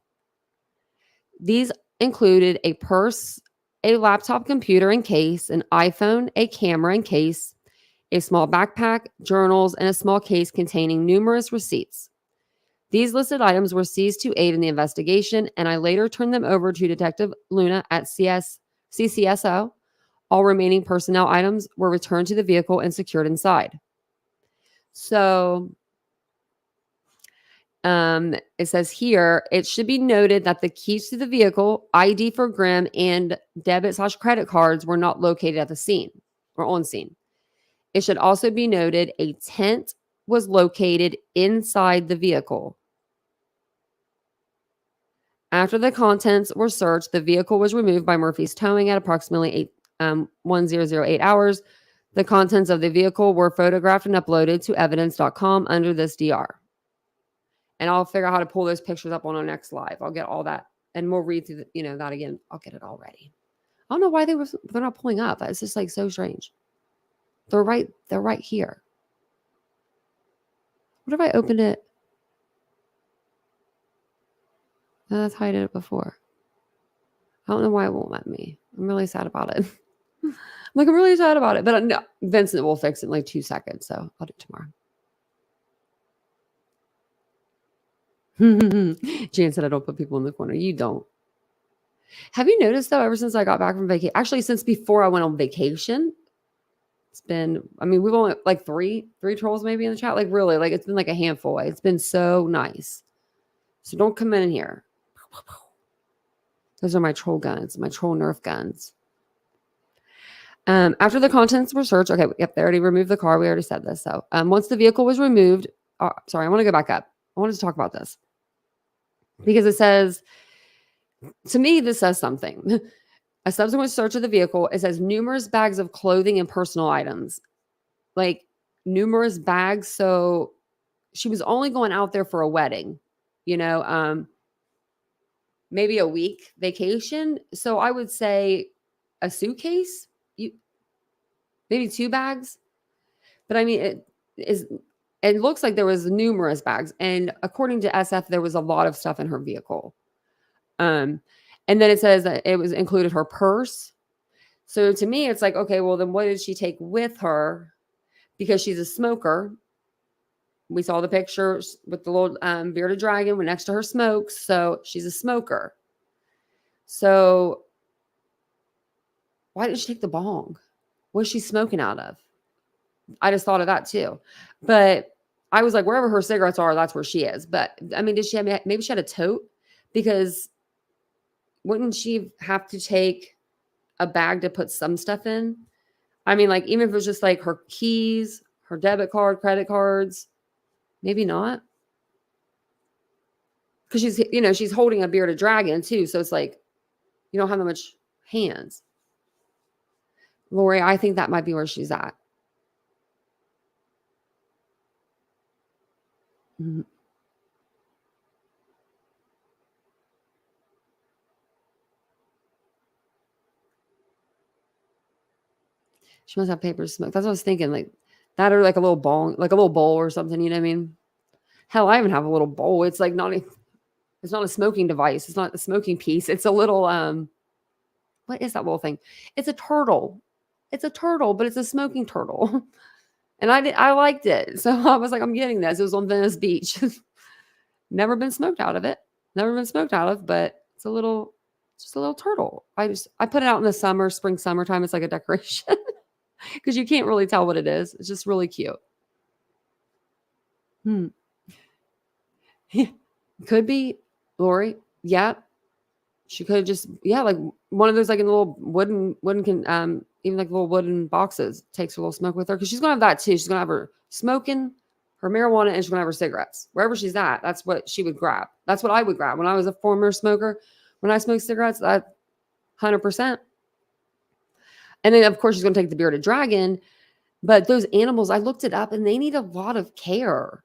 These included a purse, a laptop computer and case, an iPhone, a camera and case, a small backpack, journals, and a small case containing numerous receipts. These listed items were seized to aid in the investigation, and I later turned them over to Detective Luna at CCSO. All remaining personnel items were returned to the vehicle and secured inside. So it says here, it should be noted that the keys to the vehicle, ID for Grimm, and debit/credit cards were not located at the scene or on scene. It should also be noted a tent was located inside the vehicle. After the contents were searched, the vehicle was removed by Murphy's Towing at approximately 1008 hours. The contents of the vehicle were photographed and uploaded to evidence.com under this DR. And I'll figure out how to pull those pictures up on our next live. I'll get all that, and we'll read through that again. I'll get it all ready. I don't know why they're not pulling up. It's just like so strange. They're right here. What if I opened it? No, that's how I did it before. I don't know why it won't let me. I'm really sad about it. I'm really sad about it. But no, Vincent will fix it in like 2 seconds. So I'll do it tomorrow. Jan said I don't put people in the corner. You don't. Have you noticed though, ever since I got back from vacation, actually since before I went on vacation, it's been, we've only like three trolls maybe in the chat. Like really, like it's been like a handful. It's been so nice. So don't come in here. Those are my troll guns, my troll Nerf guns. After the contents were searched, okay, yep, they already removed the car. We already said this. So once the vehicle was removed, sorry, I want to go back up. I wanted to talk about this because it says, to me, this says something. A subsequent search of the vehicle, it says numerous bags of clothing and personal items. Like numerous bags. So she was only going out there for a wedding, maybe a week vacation. So I would say a suitcase, maybe 2 bags. But it looks like there was numerous bags. And according to SF, there was a lot of stuff in her vehicle. And then it says that it was included her purse. So to me, it's like, okay, well, then what did she take with her? Because she's a smoker. We saw the pictures with the little bearded dragon next to her smokes. So she's a smoker. So why didn't she take the bong? What is she smoking out of? I just thought of that too. But I was like, wherever her cigarettes are, that's where she is. But did she have, maybe she had a tote? Because wouldn't she have to take a bag to put some stuff in? Like even if it was just like her keys, her debit card, credit cards, maybe not. Because she's holding a bearded dragon too. So it's like, you don't have that much hands. Lori, I think that might be where she's at. Mhm. She must have paper smoke. That's what I was thinking. Like that or like a little bong, like a little bowl or something. You know what I mean? Hell, I even have a little bowl. It's like it's not a smoking device. It's not a smoking piece. It's a little what is that little thing? It's a turtle. It's a turtle, but it's a smoking turtle. And I liked it. So I was like, I'm getting this. It was on Venice Beach. Never been smoked out of it. Never been smoked out of, but it's just a little turtle. I put it out in the summer, spring, summertime. It's like a decoration because you can't really tell what it is. It's just really cute. Hmm. Could be Lori. Yeah. She could have just, yeah, like one of those, like in little wooden can, even like little wooden boxes, takes a little smoke with her. Cause she's going to have that too. She's going to have her smoking, her marijuana, and she's going to have her cigarettes. Wherever she's at, that's what she would grab. That's what I would grab. When I was a former smoker, when I smoked cigarettes, that 100%. And then of course she's going to take the bearded dragon. But those animals, I looked it up and they need a lot of care.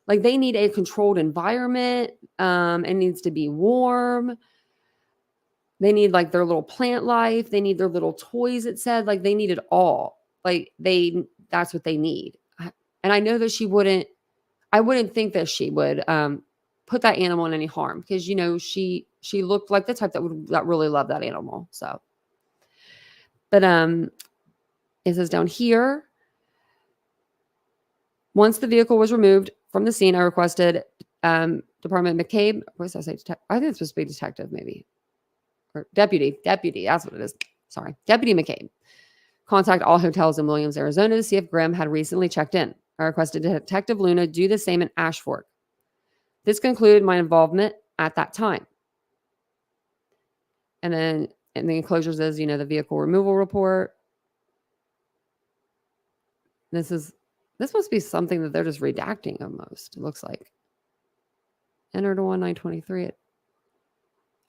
Like they need a controlled environment. It needs to be warm. They need like their little plant life. They need their little toys. It said like they need it all. Like that's what they need. And I know that I wouldn't think that she would put that animal in any harm because, you know, she looked like the type that really loved that animal. So, but it says down here, once the vehicle was removed from the scene, I requested Department McCabe. What does I say? I think it's supposed to be detective, maybe. Or deputy, that's what it is. Sorry, Deputy McCabe. Contact all hotels in Williams, Arizona to see if Grimm had recently checked in. I requested Detective Luna do the same in Ashford. This concluded my involvement at that time. And then in the enclosures is, you know, the vehicle removal report. This must be something that they're just redacting almost, it looks like. Entered on 9/23. I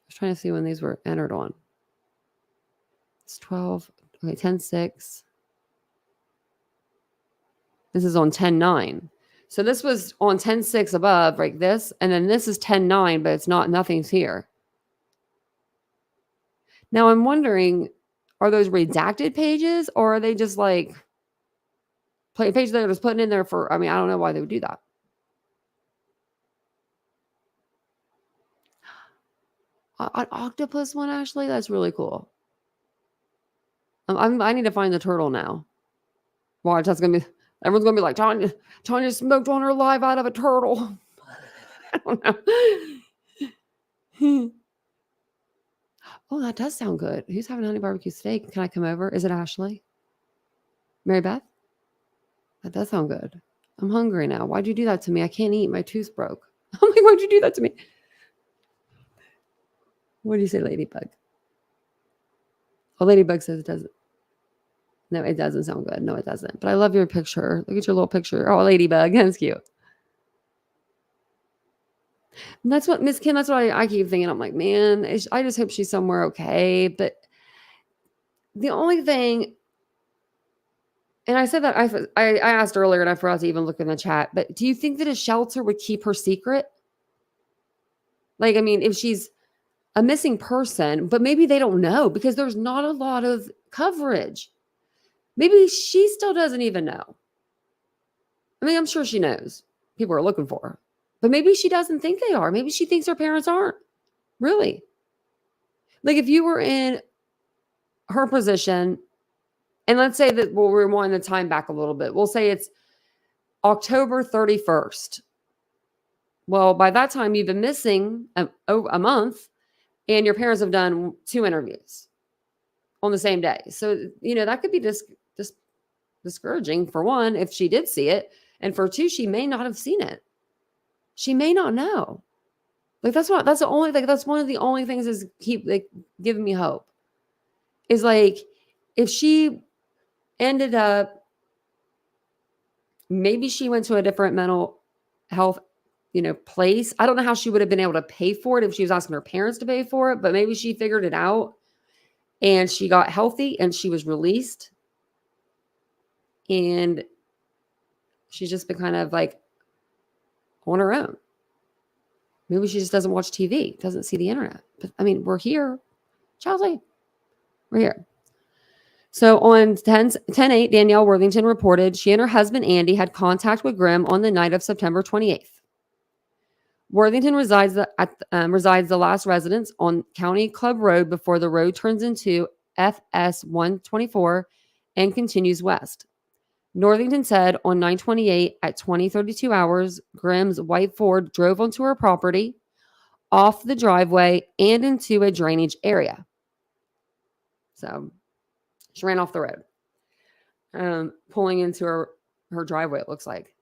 was trying to see when these were entered on. It's 12. Okay, 10/6. This is on 10/9. So this was on 10/6 above, like this, and then this is 10/9, but it's not, nothing's here. Now I'm wondering, are those redacted pages or are they just like pages they're just putting in there for, I mean, I don't know why they would do that. An octopus one, Ashley? That's really cool. I need to find the turtle now. Watch, that's gonna be, everyone's gonna be like, Tanya smoked on her live out of a turtle. I don't know. Oh, that does sound good. Who's having honey barbecue steak? Can I come over? Is it Ashley? Mary Beth? That does sound good. I'm hungry now. Why'd you do that to me? I can't eat. My tooth broke. I'm like, why'd you do that to me? What do you say, Ladybug? Oh, Ladybug says it doesn't. No, it doesn't sound good. No, it doesn't. But I love your picture. Look at your little picture. Oh, Ladybug. That's cute. And that's what, Miss Kim, that's what I keep thinking. I'm like, man, I just hope she's somewhere okay. But the only thing, and I said that I asked earlier and I forgot to even look in the chat, but do you think that a shelter would keep her secret? Like, I mean, if she's a missing person, but maybe they don't know because there's not a lot of coverage. Maybe she still doesn't even know. I mean, I'm sure she knows people are looking for her, but maybe she doesn't think they are. Maybe she thinks her parents aren't. Really? Like if you were in her position, and let's say that we'll rewind the time back a little bit. We'll say it's October 31st. Well, by that time, you've been missing a month, and your parents have done 2 interviews on the same day. So, you know, that could be just discouraging for one, if she did see it. And for two, she may not have seen it. She may not know. Like that's one of the only things is keep like giving me hope. Is like if she ended up, maybe she went to a different mental health, you know, place. I don't know how she would have been able to pay for it if she was asking her parents to pay for it, but maybe she figured it out and she got healthy and she was released And she's just been kind of like on her own. Maybe she just doesn't watch TV, doesn't see the internet. But I mean, we're here. Chelsea, we're here. So on 10/8, Danielle Worthington reported she and her husband, Andy, had contact with Grimm on the night of September 28th. Worthington resides the last residence on County Club Road before the road turns into FS 124 and continues west. Northington said on 9/28 at 20:32 hours, Grimm's white Ford drove onto her property, off the driveway, and into a drainage area. So she ran off the road, pulling into her driveway, it looks like.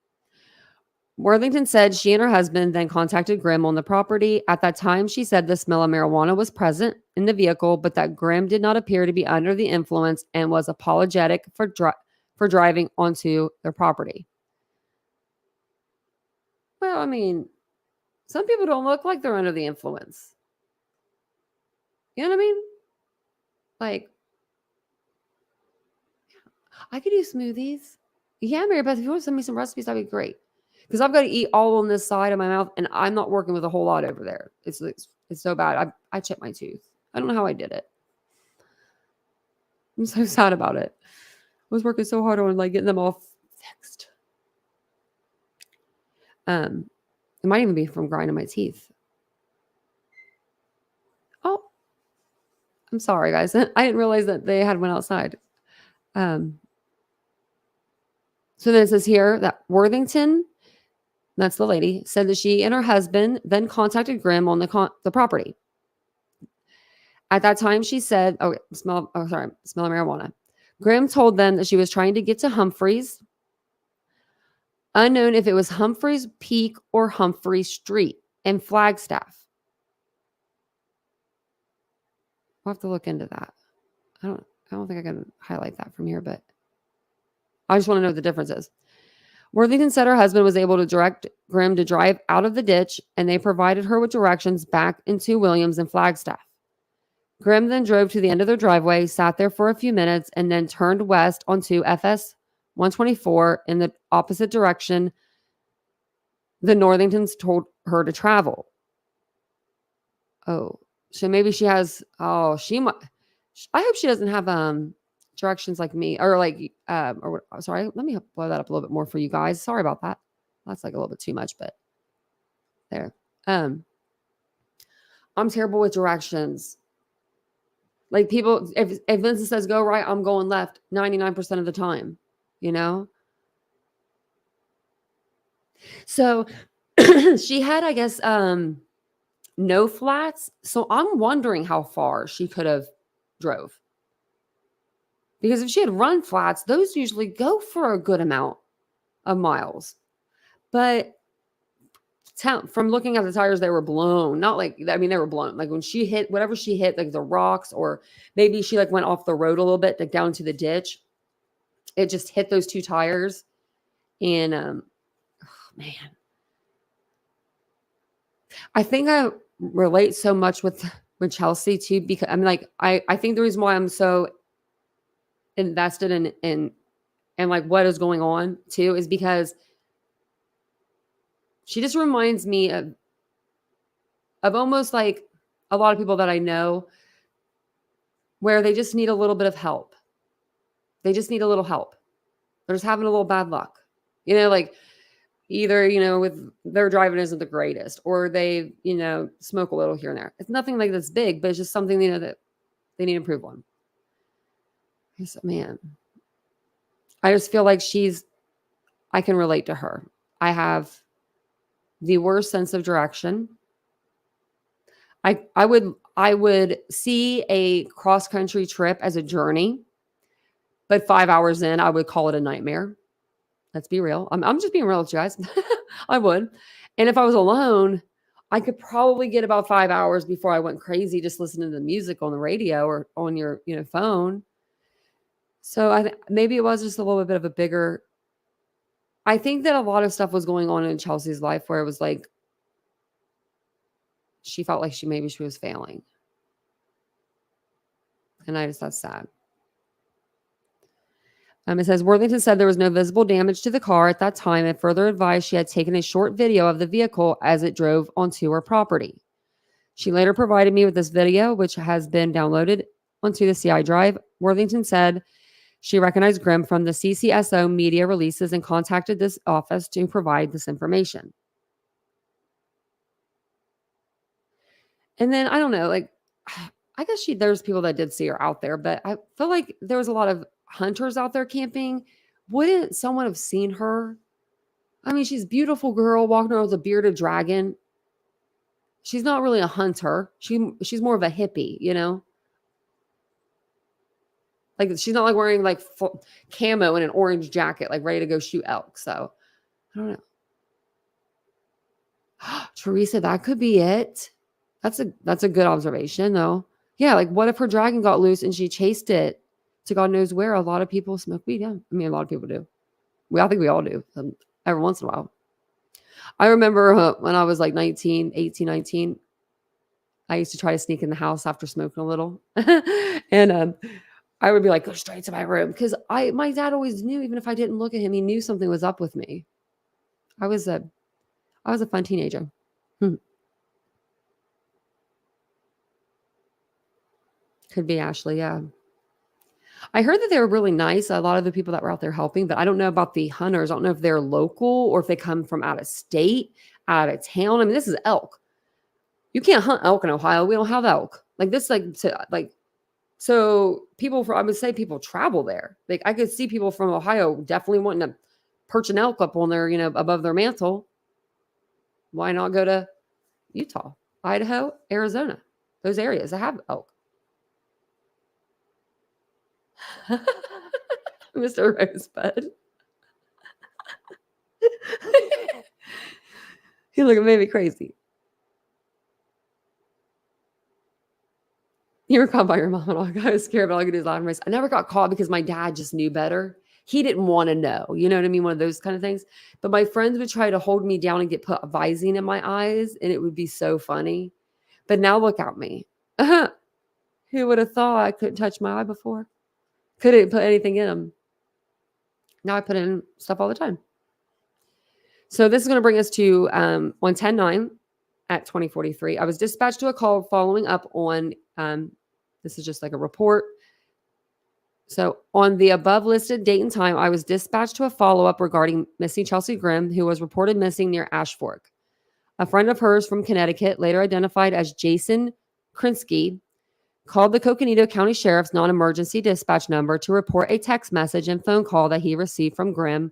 Worthington said she and her husband then contacted Grimm on the property. At that time, she said the smell of marijuana was present in the vehicle, but that Grimm did not appear to be under the influence and was apologetic for driving onto their property. Well, I mean, some people don't look like they're under the influence. You know what I mean? Like, I could do smoothies. Yeah, Mary Beth, if you want to send me some recipes, that'd be great. Because I've got to eat all on this side of my mouth, and I'm not working with a whole lot over there. It's so bad. I chipped my tooth. I don't know how I did it. I'm so sad about it. I was working so hard on like getting them all fixed. It might even be from grinding my teeth. Oh, I'm sorry, guys. I didn't realize that they had one outside. So then it says here that Worthington, that's the lady, said that she and her husband then contacted Grimm on the property. At that time, she said, smell of marijuana. Grimm told them that she was trying to get to Humphreys, unknown if it was Humphreys Peak or Humphreys Street, and Flagstaff. I'll have to look into that. I don't think I can highlight that from here, but I just want to know what the difference is. Worthington said her husband was able to direct Grimm to drive out of the ditch, and they provided her with directions back into Williams and Flagstaff. Grimm then drove to the end of their driveway, sat there for a few minutes, and then turned west onto FS 124 in the opposite direction the Northingtons told her to travel. Oh, so maybe she has, she might, I hope she doesn't have directions like me, or like, sorry, let me blow that up a little bit more for you guys. Sorry about that. That's like a little bit too much, but there. I'm terrible with directions. Like people, if Vincent says go right, I'm going left 99% of the time, you know? So she had, I guess, no flats. So I'm wondering how far she could have drove. Because if she had run flats, those usually go for a good amount of miles. But from looking at the tires, they were blown. Not like, I mean, they were blown. Like when she hit, whatever she hit, like the rocks, or maybe she like went off the road a little bit, like down to the ditch. It just hit those two tires. And, oh, man. I think I relate so much with Chelsea too, because I mean, like, I think the reason why I'm so invested in like what is going on too is because she just reminds me of almost like a lot of people that I know where they just need a little bit of help. They just need a little help. They're just having a little bad luck. You know, like either, you know, with their driving isn't the greatest, or they, you know, smoke a little here and there. It's nothing like this big, but it's just something, you know, that they need to improve on. Man, I just feel like I can relate to her. I have the worst sense of direction. I would see a cross-country trip as a journey, but 5 hours in, I would call it a nightmare. Let's be real. I'm just being real with you guys. I would. And if I was alone, I could probably get about 5 hours before I went crazy just listening to the music on the radio or on your, you know, phone. So maybe it was just a little bit of a bigger. I think that a lot of stuff was going on in Chelsea's life where it was like she felt like she was failing. And that's sad. It says Worthington said there was no visible damage to the car at that time and further advised she had taken a short video of the vehicle as it drove onto her property. She later provided me with this video, which has been downloaded onto the CI drive. Worthington said she recognized Grimm from the CCSO media releases and contacted this office to provide this information. And then I don't know, like, I guess there's people that did see her out there, but I feel like there was a lot of hunters out there camping. Wouldn't someone have seen her? I mean, she's a beautiful girl walking around with a bearded dragon. She's not really a hunter. She's more of a hippie, you know? Like she's not like wearing like camo and an orange jacket, like ready to go shoot elk. So I don't know. Teresa, that could be it. That's a good observation though. Yeah, like what if her dragon got loose and she chased it to God knows where? A lot of people smoke weed. Yeah, I mean a lot of people do. I think we all do every once in a while. I remember when I was like 18, 19, I used to try to sneak in the house after smoking a little. And I would be like, go straight to my room. Because my dad always knew, even if I didn't look at him, he knew something was up with me. I was a fun teenager. Could be Ashley, yeah. I heard that they were really nice, a lot of the people that were out there helping, but I don't know about the hunters. I don't know if they're local or if they come from out of state, out of town. I mean, this is elk. You can't hunt elk in Ohio. We don't have elk. Like this, so people I would say people travel there. Like I could see people from Ohio definitely wanting to perch an elk up on their, above their mantle. Why not go to Utah, Idaho, Arizona? Those areas that have elk. Mr. Rosebud. He looked maybe crazy. You were caught by your mom and all. I was scared, but all I could do is laugh at myself. I never got caught because my dad just knew better. He didn't want to know. You know what I mean? One of those kind of things. But my friends would try to hold me down and put Visine in my eyes, and it would be so funny. But now look at me. Who would have thought I couldn't touch my eye before? Couldn't put anything in them. Now I put in stuff all the time. So this is going to bring us to 110.9 at 2043. I was dispatched to a call following up on, this is just like a report. So on the above listed date and time, I was dispatched to a follow-up regarding missing Chelsea Grimm, who was reported missing near Ash Fork. A friend of hers from Connecticut, later identified as Jason Krinsky, called the Coconino County Sheriff's non-emergency dispatch number to report a text message and phone call that he received from Grimm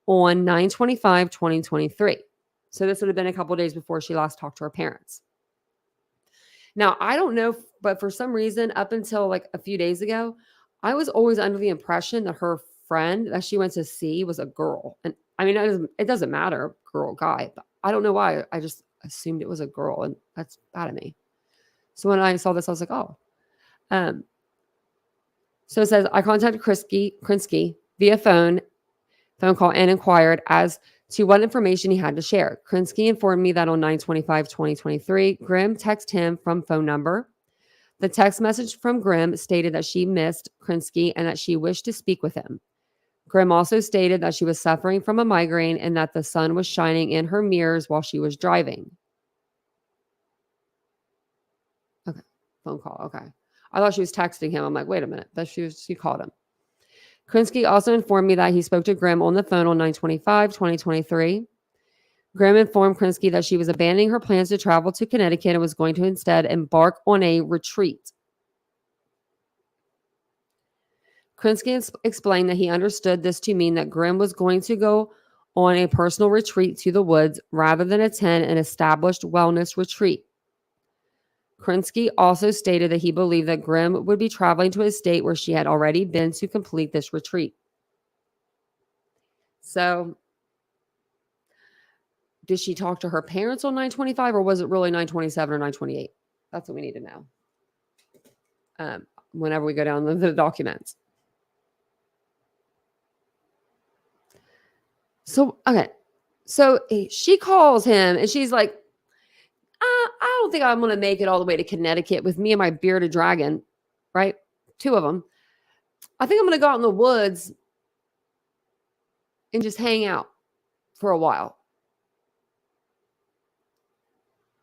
on 9/25/2023. So this would have been a couple of days before she last talked to her parents. Now, I don't know, but for some reason, up until like a few days ago, I was always under the impression that her friend that she went to see was a girl. And I mean, it doesn't matter, girl, guy, but I don't know why. I just assumed it was a girl, and that's bad of me. So when I saw this, I was like, oh. So it says, I contacted Krinsky via phone call and inquired as to what information he had to share. Krinsky informed me that on 9/25/2023, Grimm texted him from phone number. The text message from Grimm stated that she missed Krinsky and that she wished to speak with him. Grimm also stated that she was suffering from a migraine and that the sun was shining in her mirrors while she was driving. Okay, phone call. Okay. I thought she was texting him. I'm like, wait a minute. But she called him. Krinsky also informed me that he spoke to Grimm on the phone on 9/25/2023. Grimm informed Krinsky that she was abandoning her plans to travel to Connecticut and was going to instead embark on a retreat. Krinsky explained that he understood this to mean that Grimm was going to go on a personal retreat to the woods rather than attend an established wellness retreat. Krinsky also stated that he believed that Grimm would be traveling to a state where she had already been to complete this retreat. So, did she talk to her parents on 9/25 or was it really 9/27 or 9/28? That's what we need to know. Whenever we go down the documents. So, okay. So she calls him and she's like, I don't think I'm going to make it all the way to Connecticut with me and my bearded dragon, right? 2 of them. I think I'm going to go out in the woods and just hang out for a while.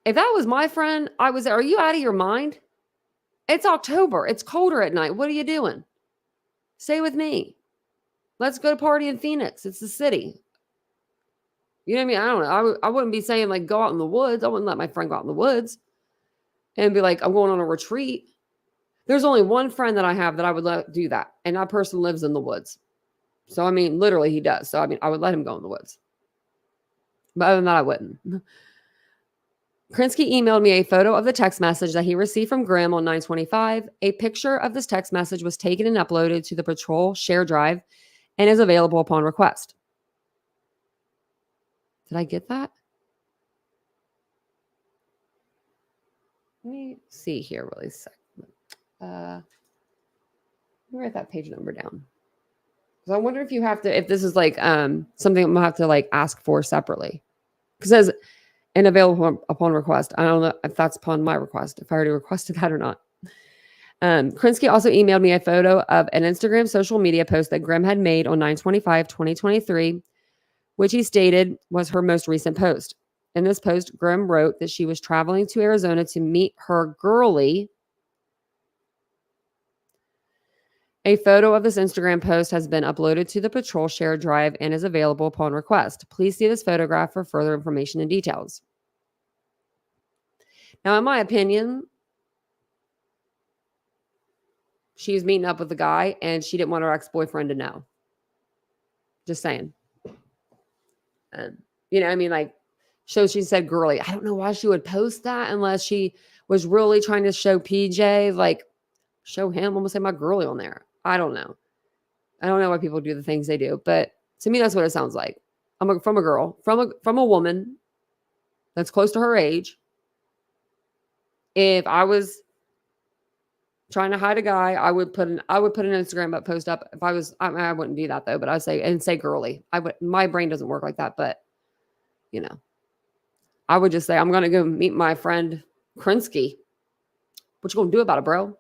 If that was my friend, I was, are you out of your mind? It's October. It's colder at night. What are you doing? Stay with me. Let's go to party in Phoenix. It's the city. You know what I mean? I don't know. I wouldn't be saying like go out in the woods. I wouldn't let my friend go out in the woods and be like, I'm going on a retreat. There's only one friend that I have that I would let do that. And that person lives in the woods. So, I mean, literally he does. So, I mean, I would let him go in the woods. But other than that, I wouldn't. Krinsky emailed me a photo of the text message that he received from Grimm on 9/25. A picture of this text message was taken and uploaded to the patrol share drive and is available upon request. Did I get that? Let me see here really quick. Let me write that page number down. So I wonder if you have to, if this is like something I'm gonna have to like ask for separately. Because it says and available upon request. I don't know if that's upon my request, if I already requested that or not. Krinsky also emailed me a photo of an Instagram social media post that Grimm had made on 9/25/2023, which he stated was her most recent post. In this post, Grimm wrote that she was traveling to Arizona to meet her girlie. A photo of this Instagram post has been uploaded to the patrol share drive and is available upon request. Please see this photograph for further information and details. Now, in my opinion, she was meeting up with the guy and she didn't want her ex-boyfriend to know. Just saying. You know, I mean, like, so she said girly. I don't know why she would post that unless she was really trying to show PJ, like, show him. I'm going to say my girly on there. I don't know. I don't know why people do the things they do, but to me, that's what it sounds like. From a girl, from a woman that's close to her age. If I was trying to hide a guy, I would put an Instagram post up. If I was, I wouldn't do that though, but I'd say girly. My brain doesn't work like that, but you know, I would just say, I'm going to go meet my friend Krinsky. What you going to do about it, bro?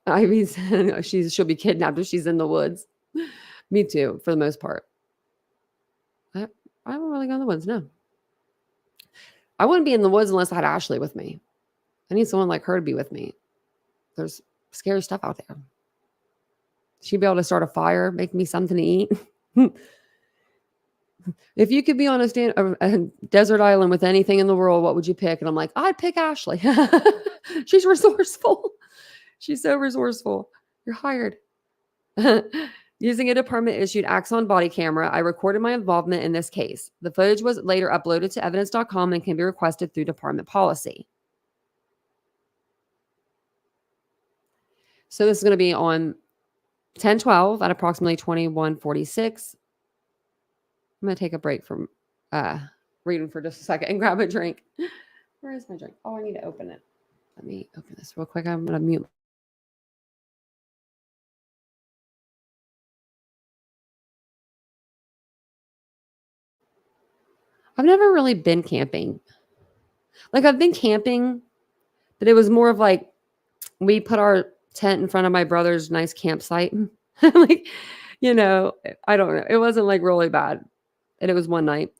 Ivy said she'll be kidnapped if she's in the woods. Me too, for the most part. I don't really go in the woods, no. I wouldn't be in the woods unless I had Ashley with me. I need someone like her to be with me. There's scary stuff out there. She'd be able to start a fire, make me something to eat. If you could be on a desert island with anything in the world, what would you pick? And I'm like, I'd pick Ashley. She's resourceful. She's so resourceful. You're hired. Using a department-issued Axon body camera, I recorded my involvement in this case. The footage was later uploaded to evidence.com and can be requested through department policy. So this is going to be on 10/12 at approximately 21:46. I'm going to take a break from reading for just a second and grab a drink. Where is my drink? Oh, I need to open it. Let me open this real quick. I'm going to mute. I've never really been camping. Like, I've been camping, but it was more of like we put our tent in front of my brother's nice campsite. Like, you know, I don't know. It wasn't like really bad. And it was one night.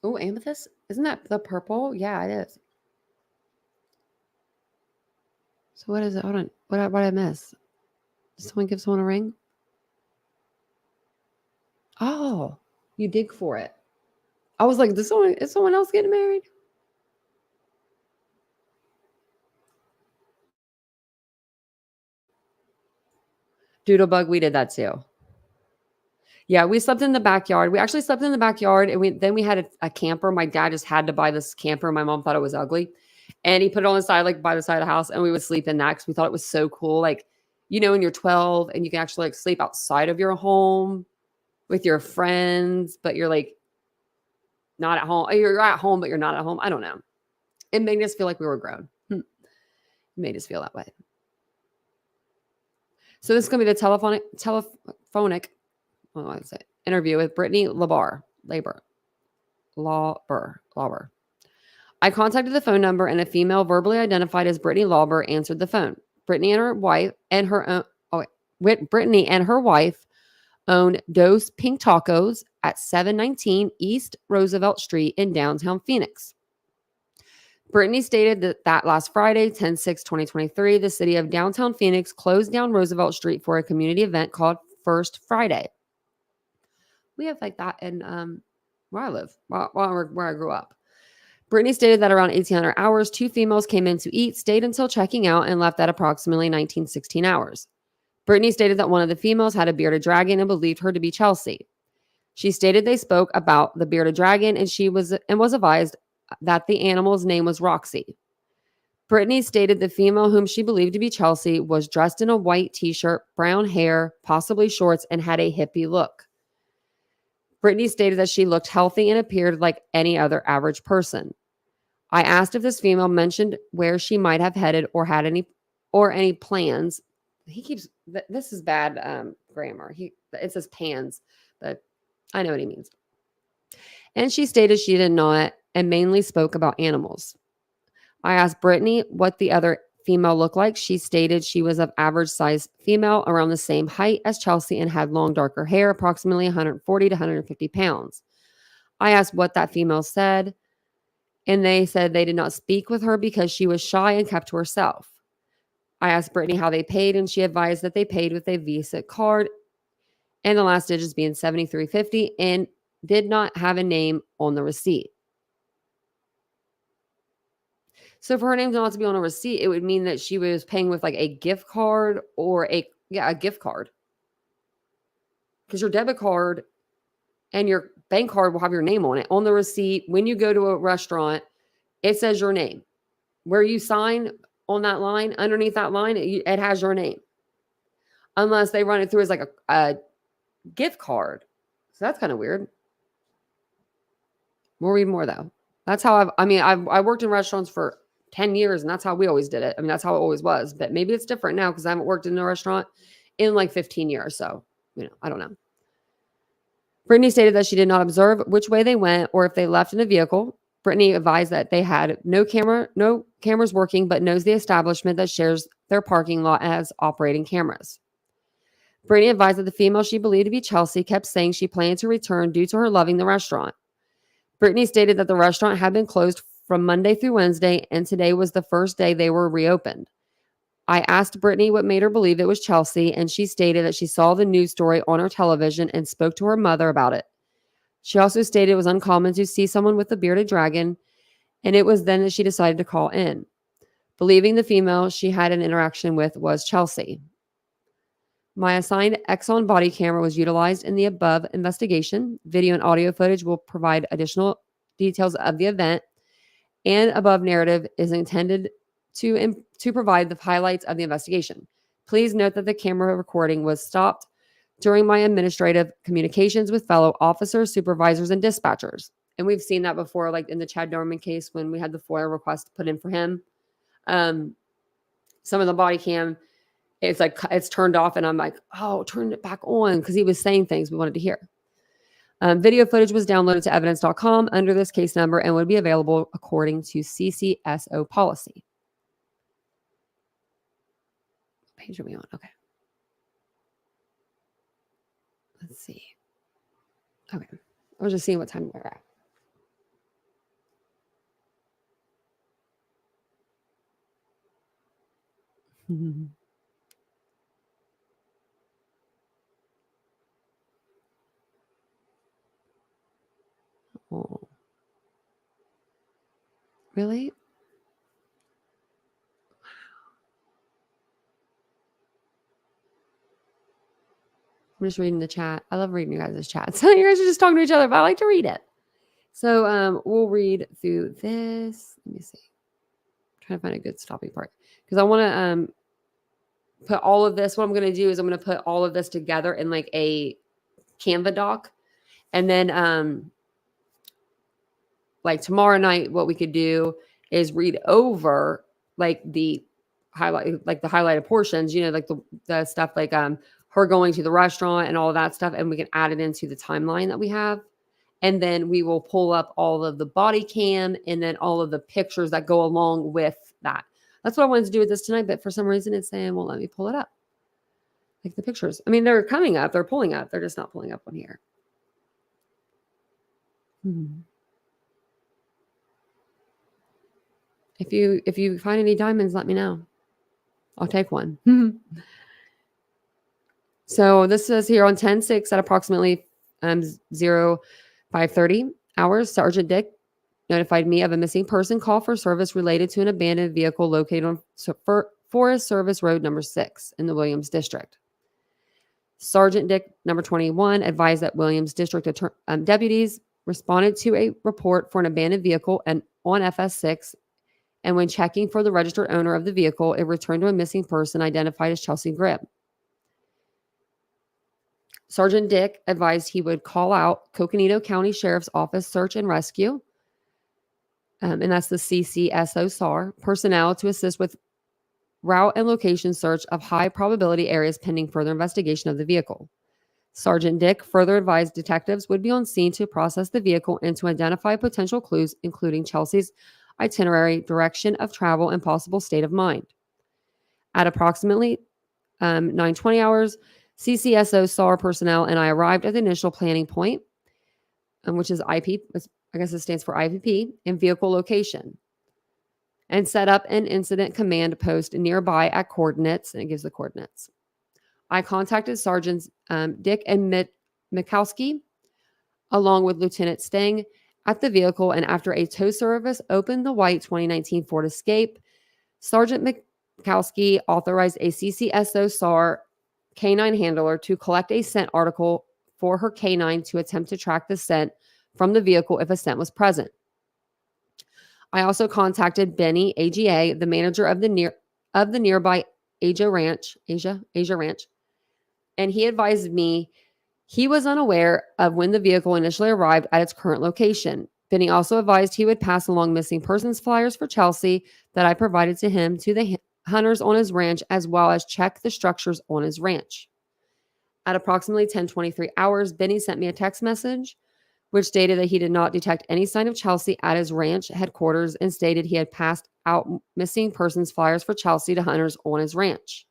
Oh, amethyst? Isn't that the purple? Yeah, it is. So what is it? Hold on. What did I miss? Did someone give someone a ring? Oh, you dig for it. I was like, is someone else getting married? Doodlebug, we did that too. Yeah, we slept in the backyard. We actually slept in the backyard, and then we had a camper. My dad just had to buy this camper. My mom thought it was ugly, and he put it on the side, like by the side of the house, and we would sleep in that because we thought it was so cool. Like, you know, when you're 12 and you can actually like sleep outside of your home with your friends, but you're like not at home. You're at home, but you're not at home. I don't know. It made us feel like we were grown. It made us feel that way. So this is going to be the telephonic interview with Brittany Lauber. I contacted the phone number and a female verbally identified as Brittany Lauber answered the phone. Brittany and her wife Brittany and her wife owned Dos Pink Tacos at 719 East Roosevelt Street in downtown Phoenix. Brittany stated that last Friday, 10/6/2023, the city of downtown Phoenix closed down Roosevelt Street for a community event called First Friday. We have like that in where I live, where I grew up. Brittany stated that around 1800 hours, two females came in to eat, stayed until checking out, and left at approximately 1916 hours. Brittany stated that one of the females had a bearded dragon and believed her to be Chelsea. She stated they spoke about the bearded dragon and was advised that the animal's name was Roxy. Brittany stated the female whom she believed to be Chelsea was dressed in a white t-shirt, brown hair, possibly shorts, and had a hippie look. Brittany stated that she looked healthy and appeared like any other average person. I asked if this female mentioned where she might have headed or had any plans. This is bad grammar. It says pans, but I know what he means. And she stated she did not and mainly spoke about animals. I asked Brittany what the other female looked like. She stated she was of average size female, around the same height as Chelsea, and had long darker hair, approximately 140 to 150 pounds. I asked what that female said, and they said they did not speak with her because she was shy and kept to herself. I asked Brittany how they paid, and she advised that they paid with a Visa card and the last digits being 7350 and did not have a name on the receipt. So for her name not to be on a receipt, it would mean that she was paying with like a gift card or a gift card. Because your debit card and your bank card will have your name on it. On the receipt, when you go to a restaurant, it says your name. Where you sign on that line, underneath that line, it has your name. Unless they run it through as like a gift card. So that's kind of weird. We'll read more though. That's how I worked in restaurants for 10 years and that's how we always did it. I mean, that's how it always was, but maybe it's different now because I haven't worked in a restaurant in like 15 years. So, I don't know. Brittany stated that she did not observe which way they went or if they left in a vehicle. Brittany advised that they had no cameras working, but knows the establishment that shares their parking lot has operating cameras. Brittany advised that the female she believed to be Chelsea kept saying she planned to return due to her loving the restaurant. Brittany stated that the restaurant had been closed from Monday through Wednesday, and today was the first day they were reopened. I asked Brittany what made her believe it was Chelsea, and she stated that she saw the news story on her television and spoke to her mother about it. She also stated it was uncommon to see someone with a bearded dragon, and it was then that she decided to call in, believing the female she had an interaction with was Chelsea. My assigned Exxon body camera was utilized in the above investigation. Video and audio footage will provide additional details of the event, and above narrative is intended to provide the highlights of the investigation. Please note that the camera recording was stopped during my administrative communications with fellow officers, supervisors, and dispatchers. And we've seen that before, like in the Chad Norman case when we had the FOIA request put in for him. Some of the body cam, it's like it's turned off, and I'm like, oh, turn it back on because he was saying things we wanted to hear. Video footage was downloaded to evidence.com under this case number and would be available according to CCSO policy. What page are we on? Okay. Let's see. Okay. I was just seeing what time we're at. Oh. Really? I'm just reading the chat. I love reading you guys' chat. So you guys are just talking to each other, but I like to read it. So we'll read through this. Let me see. I'm trying to find a good stopping part because I want to put all of this. What I'm going to do is I'm going to put all of this together in like a Canva doc, and then like tomorrow night, what we could do is read over like the highlighted portions. Like the stuff like her going to the restaurant and all of that stuff, and we can add it into the timeline that we have. And then we will pull up all of the body cam and then all of the pictures that go along with that. That's what I wanted to do with this tonight, but for some reason it's saying, well, let me pull it up. Like the pictures. I mean, they're coming up, they're pulling up. They're just not pulling up on here. If you find any diamonds, let me know. I'll take one. So this says here on 10/6 at approximately 05:30 hours, Sergeant Dick notified me of a missing person call for service related to an abandoned vehicle located on Forest Service Road number 6 in the Williams District. Sergeant Dick number 21 advised that Williams District deputies responded to a report for an abandoned vehicle and on FS6, and when checking for the registered owner of the vehicle, it returned to a missing person identified as Chelsea Grimm. Sergeant Dick advised he would call out Coconino County Sheriff's Office Search and Rescue, and that's the CCSO SAR, personnel to assist with route and location search of high probability areas pending further investigation of the vehicle. Sergeant Dick further advised detectives would be on scene to process the vehicle and to identify potential clues, including Chelsea's itinerary, direction of travel, and possible state of mind. At approximately 9:20 hours, CCSO SAR personnel and I arrived at the initial planning point, which is IP, I guess it stands for IPP, and vehicle location, and set up an incident command post nearby at coordinates, and it gives the coordinates. I contacted Sergeants Dick and Mikowski, along with Lieutenant Steng, at the vehicle, and after a tow service opened the white 2019 Ford Escape, Sergeant Mikowski authorized a CCSO SAR K9 handler to collect a scent article for her K9 to attempt to track the scent from the vehicle if a scent was present. I also contacted Benny, AGA, the manager of the nearby Asia Ranch, and he advised me he was unaware of when the vehicle initially arrived at its current location. Benny also advised he would pass along missing persons flyers for Chelsea that I provided to him to the hunters on his ranch, as well as check the structures on his ranch. At approximately 10:23 hours, Benny sent me a text message which stated that he did not detect any sign of Chelsea at his ranch headquarters and stated he had passed out missing persons flyers for Chelsea to hunters on his ranch.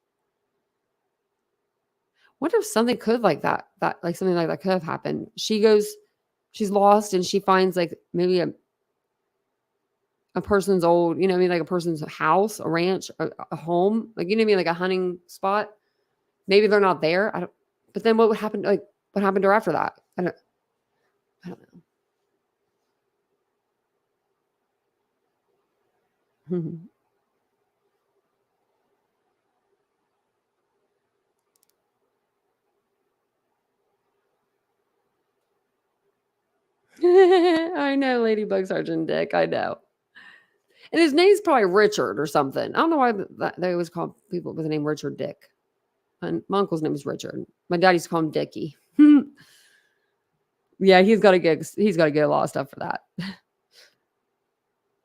Wonder if something could like that something like that could have happened. She's lost and she finds like maybe a person's old, like a person's house, a ranch, a home, like, like a hunting spot. Maybe they're not there. But then what happened to her after that? I don't know. I know, Ladybug Sergeant Dick. I know. And his name's probably Richard or something. I don't know why they always call people with the name Richard Dick. And my uncle's name is Richard. My dad used to call him Dickie. Yeah, he's got to get a lot of stuff for that.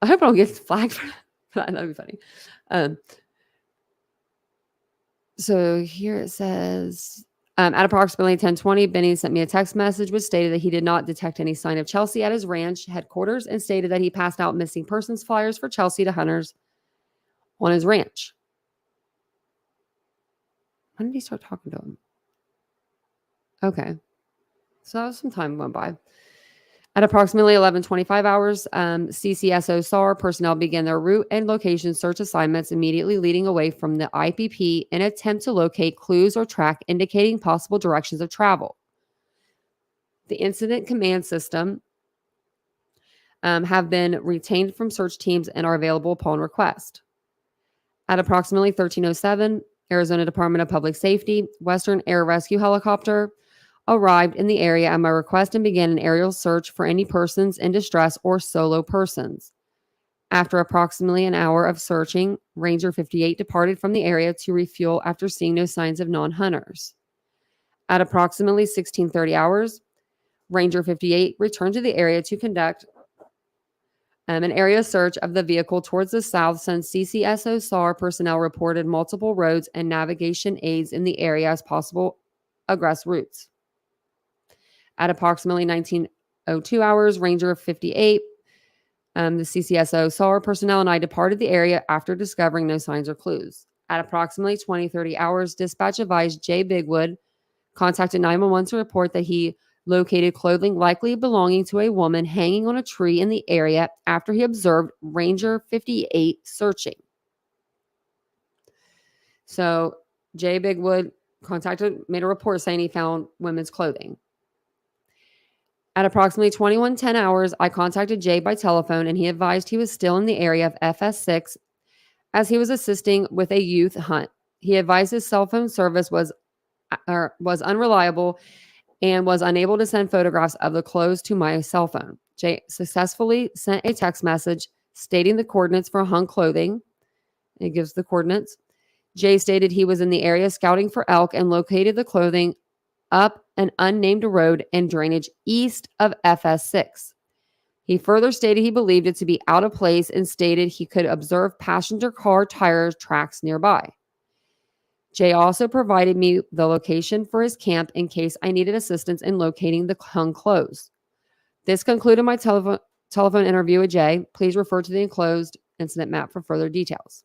I hope I don't get flagged for that. That'd be funny. So here it says, at approximately 10:20, Benny sent me a text message which stated that he did not detect any sign of Chelsea at his ranch headquarters and stated that he passed out missing persons flyers for Chelsea to hunters on his ranch. When did he start talking to him? Okay. So some time went by. At approximately 11:25 hours, CCSO SAR personnel began their route and location search assignments, immediately leading away from the IPP in an attempt to locate clues or track indicating possible directions of travel. The incident command system have been retained from search teams and are available upon request. At approximately 13:07, Arizona Department of Public Safety, Western Air Rescue Helicopter arrived in the area at my request and began an aerial search for any persons in distress or solo persons. After approximately an hour of searching, Ranger 58 departed from the area to refuel after seeing no signs of non-hunters. At approximately 16:30 hours, Ranger 58 returned to the area to conduct an area search of the vehicle towards the south, since CCSO SAR personnel reported multiple roads and navigation aids in the area as possible egress routes. At approximately 19:06 21:02 hours, Ranger 58, the CCSO, saw our personnel and I departed the area after discovering no signs or clues. At approximately 20:30 hours, dispatch advised Jay Bigwood contacted 911 to report that he located clothing likely belonging to a woman hanging on a tree in the area after he observed Ranger 58 searching. So Jay Bigwood made a report saying he found women's clothing. At approximately 21:10 hours, I contacted Jay by telephone and he advised he was still in the area of FS6 as he was assisting with a youth hunt. He advised his cell phone service was unreliable and was unable to send photographs of the clothes to my cell phone. Jay successfully sent a text message stating the coordinates for hung clothing. It gives the coordinates. Jay stated he was in the area scouting for elk and located the clothing up an unnamed road and drainage east of FS6. He further stated he believed it to be out of place and stated he could observe passenger car tire tracks nearby. Jay also provided me the location for his camp in case I needed assistance in locating the hung clothes. This concluded my telephone interview with Jay. Please refer to the enclosed incident map for further details.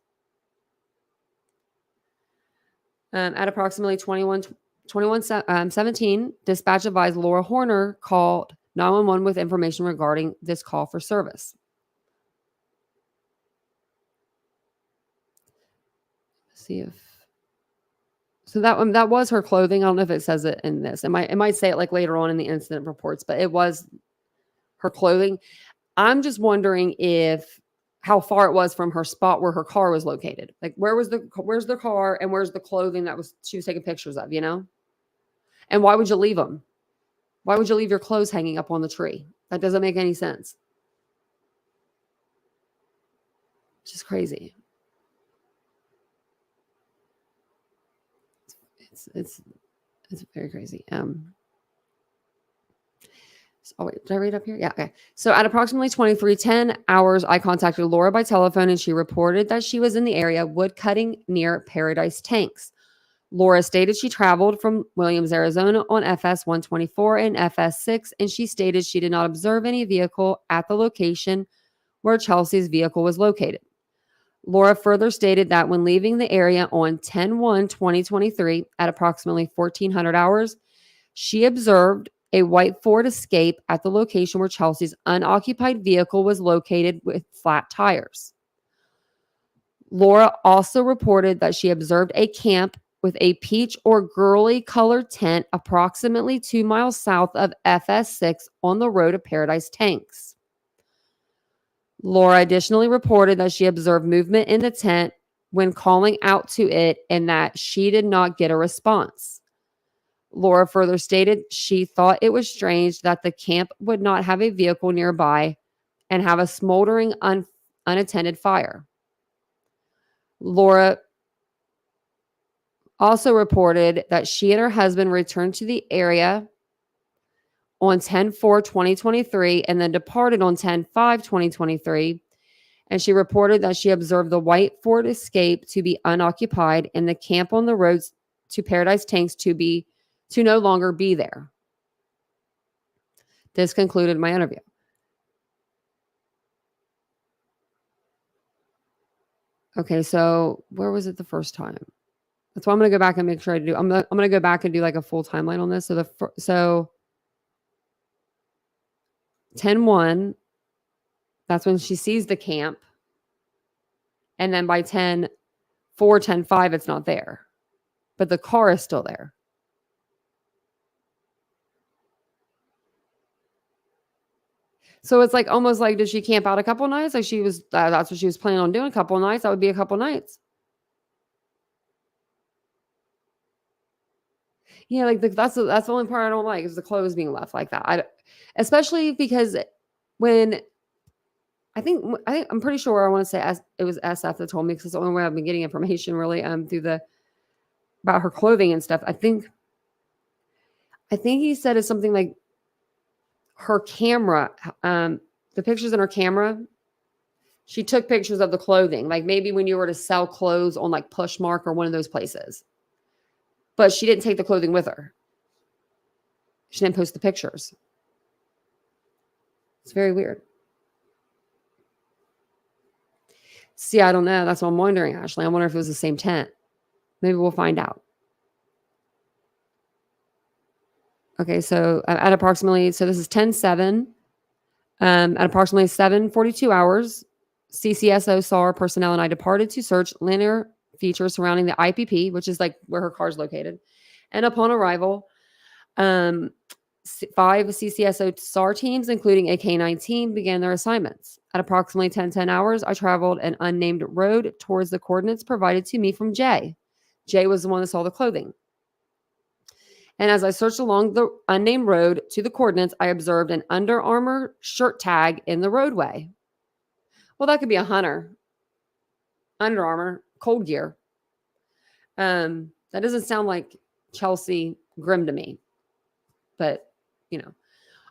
At approximately 21:17, dispatch advised Laura Horner called 911 with information regarding this call for service. Let's see if so that was her clothing. I don't know if it says it in this. It might say it like later on in the incident reports, but it was her clothing. I'm just wondering how far it was from her spot where her car was located. Like where's the car and where's the clothing she was taking pictures of, And why would you leave them? Why would you leave your clothes hanging up on the tree? That doesn't make any sense. It's just crazy. It's very crazy. Oh wait, did I read up here? Yeah, okay. So at approximately 23:10 hours, I contacted Laura by telephone and she reported that she was in the area wood cutting near Paradise Tanks. Laura stated she traveled from Williams, Arizona on FS 124 and FS 6, and she stated she did not observe any vehicle at the location where Chelsea's vehicle was located. Laura further stated that when leaving the area on 10/1/2023 at approximately 1400 hours, she observed a white Ford Escape at the location where Chelsea's unoccupied vehicle was located with flat tires. Laura also reported that she observed a camp with a peach or girly colored tent approximately 2 miles south of FS6 on the road to Paradise Tanks. Laura additionally reported that she observed movement in the tent when calling out to it and that she did not get a response. Laura further stated she thought it was strange that the camp would not have a vehicle nearby and have a smoldering unattended fire. Laura also reported that she and her husband returned to the area on 10/4/2023 and then departed on 10/5/2023. And she reported that she observed the white Ford Escape to be unoccupied and the camp on the roads to Paradise Tanks to no longer be there. This concluded my interview. Okay, so where was it the first time? That's why I'm going to go back and make sure I do. I'm going to go back and do like a full timeline on this. So 10/1, that's when she sees the camp. And then by 10/4, 10/5, it's not there. But the car is still there. So it's like almost like, did she camp out a couple nights? Like that's what she was planning on doing, a couple nights. That would be a couple nights. Yeah, like that's the only part I don't like is the clothes being left like that. Especially because when I'm pretty sure I want to say it was SF that told me because it's the only way I've been getting information really through about her clothing and stuff. I think he said it's something like her camera, the pictures in her camera. She took pictures of the clothing, like maybe when you were to sell clothes on like Pushmark or one of those places. But she didn't take the clothing with her. She didn't post the pictures. It's very weird. See, I don't know. That's what I'm wondering, Ashley. I wonder if it was the same tent. Maybe we'll find out. Okay, so at approximately, so this is 10/7. At approximately 7:42 hours, CCSO SAR personnel and I departed to search linear features surrounding the IPP, which is like where her car is located. And upon arrival, um, 5 CCSO SAR teams, including a K9 team, began their assignments. At approximately 10:10 hours, I traveled an unnamed road towards the coordinates provided to me from Jay. Jay was the one that saw the clothing. And as I searched along the unnamed road to the coordinates, I observed an Under Armour shirt tag in the roadway. Well, that could be a hunter. Under Armour, cold gear. That doesn't sound like Chelsea Grimm to me. But, you know.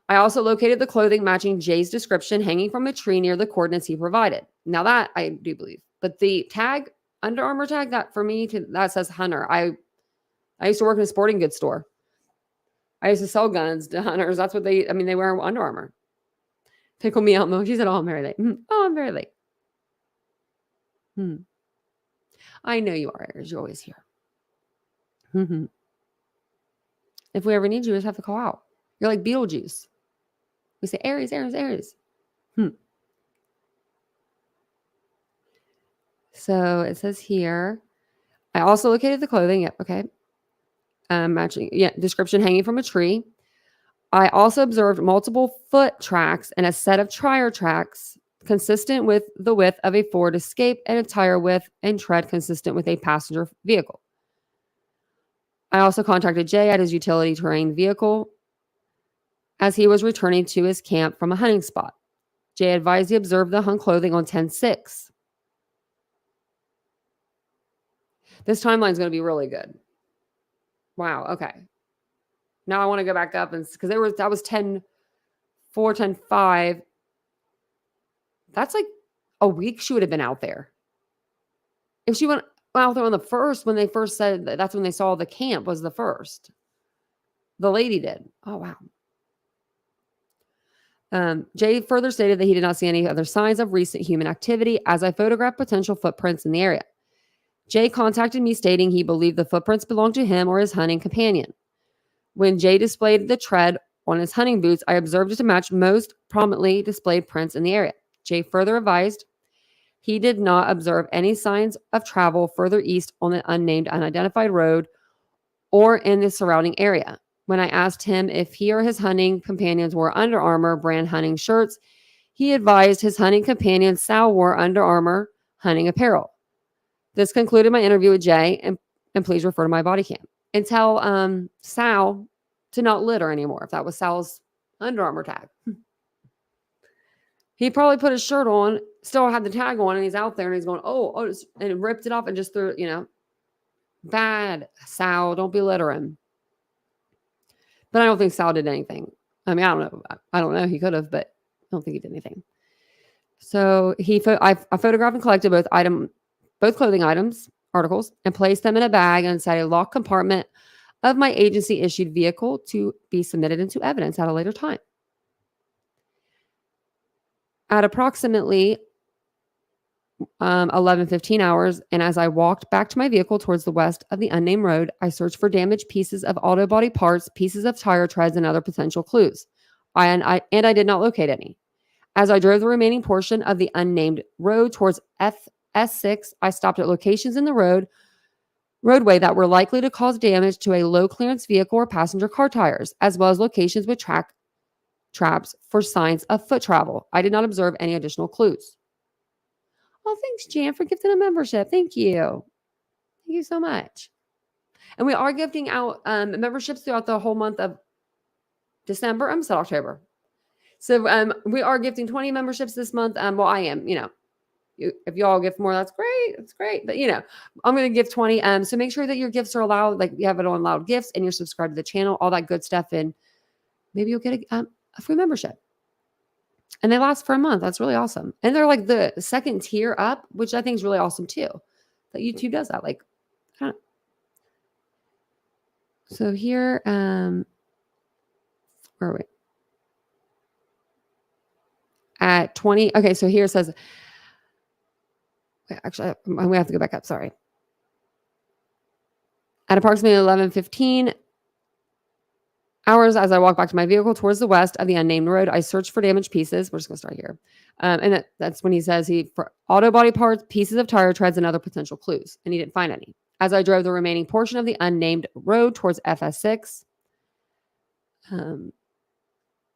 I also located the clothing matching Jay's description hanging from a tree near the coordinates he provided. Now that I do believe. But the tag, Under Armour tag, that for me, that says hunter. I used to work in a sporting goods store. I used to sell guns to hunters. That's what they wear Under Armour. Pickle me out, Mo. She said, oh, I'm very late. Oh, I'm very late. I know you are, Aries. You're always here. If we ever need you, we just have to call out. You're like Beetlejuice. We say, Aries, Aries, Aries. So it says here, I also located the clothing. Yep. Okay. Matching. Yeah. Description hanging from a tree. I also observed multiple foot tracks and a set of tire tracks consistent with the width of a Ford Escape and a tire width and tread consistent with a passenger vehicle. I also contacted Jay at his utility terrain vehicle as he was returning to his camp from a hunting spot. Jay advised he observed the hung clothing on 10/6. This timeline is going to be really good. Wow. Okay. Now I want to go back up and because that was 10/4, 10/5. That's like a week she would have been out there. If she went out there on the first, when they first said that's when they saw the camp was the first. The lady did. Oh, wow. Jay further stated that he did not see any other signs of recent human activity as I photographed potential footprints in the area. Jay contacted me stating he believed the footprints belonged to him or his hunting companion. When Jay displayed the tread on his hunting boots, I observed it to match most prominently displayed prints in the area. Jay further advised he did not observe any signs of travel further east on the unnamed, unidentified road or in the surrounding area. When I asked him if he or his hunting companions wore Under Armour brand hunting shirts, he advised his hunting companion Sal wore Under Armour hunting apparel. This concluded my interview with Jay, and please refer to my body cam. And tell Sal to not litter anymore if that was Sal's Under Armour tag. He probably put his shirt on, still had the tag on, and he's out there and he's going, oh, and ripped it off and just threw it, Bad, Sal, don't be littering. But I don't think Sal did anything. I mean, I don't know. I don't know. He could have, but I don't think he did anything. So I photographed and collected both clothing articles, and placed them in a bag inside a locked compartment of my agency-issued vehicle to be submitted into evidence at a later time. At approximately 11:15 hours, and as I walked back to my vehicle towards the west of the unnamed road, I searched for damaged pieces of auto body parts, pieces of tire treads, and other potential clues. I did not locate any. As I drove the remaining portion of the unnamed road towards S6, I stopped at locations in the roadway that were likely to cause damage to a low clearance vehicle or passenger car tires, as well as locations with traps for signs of foot travel. I did not observe any additional clues. Oh, thanks, Jan, for gifting a membership. Thank you. Thank you so much. And we are gifting out memberships throughout the whole month of December. I'm still October. So we are gifting 20 memberships this month. Well, I am, if you all gift more, that's great. That's great. But, I'm going to give 20. So make sure that your gifts are allowed. Like you have it on allowed gifts and you're subscribed to the channel, all that good stuff. And maybe you'll get a free membership. And they last for a month. That's really awesome. And they're like the second tier up, which I think is really awesome too. That YouTube does that. Like, I don't know. So here, where are we? at 20. Okay, so here it says, actually, we have to go back up. Sorry. At approximately 11:15 hours, as I walk back to my vehicle towards the west of the unnamed road, I searched for damaged pieces. We're just going to start here. And that's when he says for auto body parts, pieces of tire treads, and other potential clues. And he didn't find any. As I drove the remaining portion of the unnamed road towards FS6, it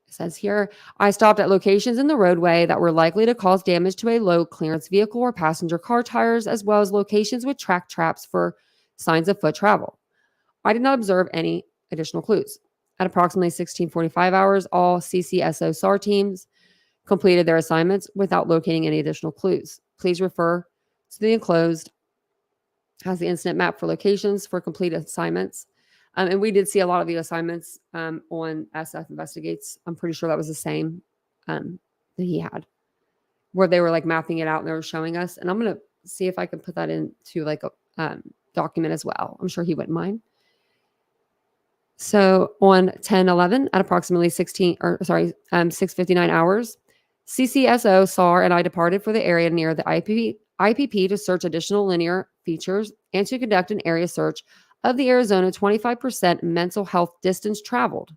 says here, I stopped at locations in the roadway that were likely to cause damage to a low clearance vehicle or passenger car tires, as well as locations with track traps for signs of foot travel. I did not observe any additional clues. At approximately 16:45 hours, all CCSO SAR teams completed their assignments without locating any additional clues. Please refer to the enclosed has the incident map for locations for complete assignments. And we did see a lot of the assignments on SF Investigates. I'm pretty sure that was the same that he had, where they were like mapping it out and they were showing us. And I'm going to see if I can put that into like a document as well. I'm sure he wouldn't mind. So on 10/11 at approximately 6:59 hours, CCSO, SAR, and I departed for the area near the IPP to search additional linear features and to conduct an area search of the Arizona 25% mental health distance traveled.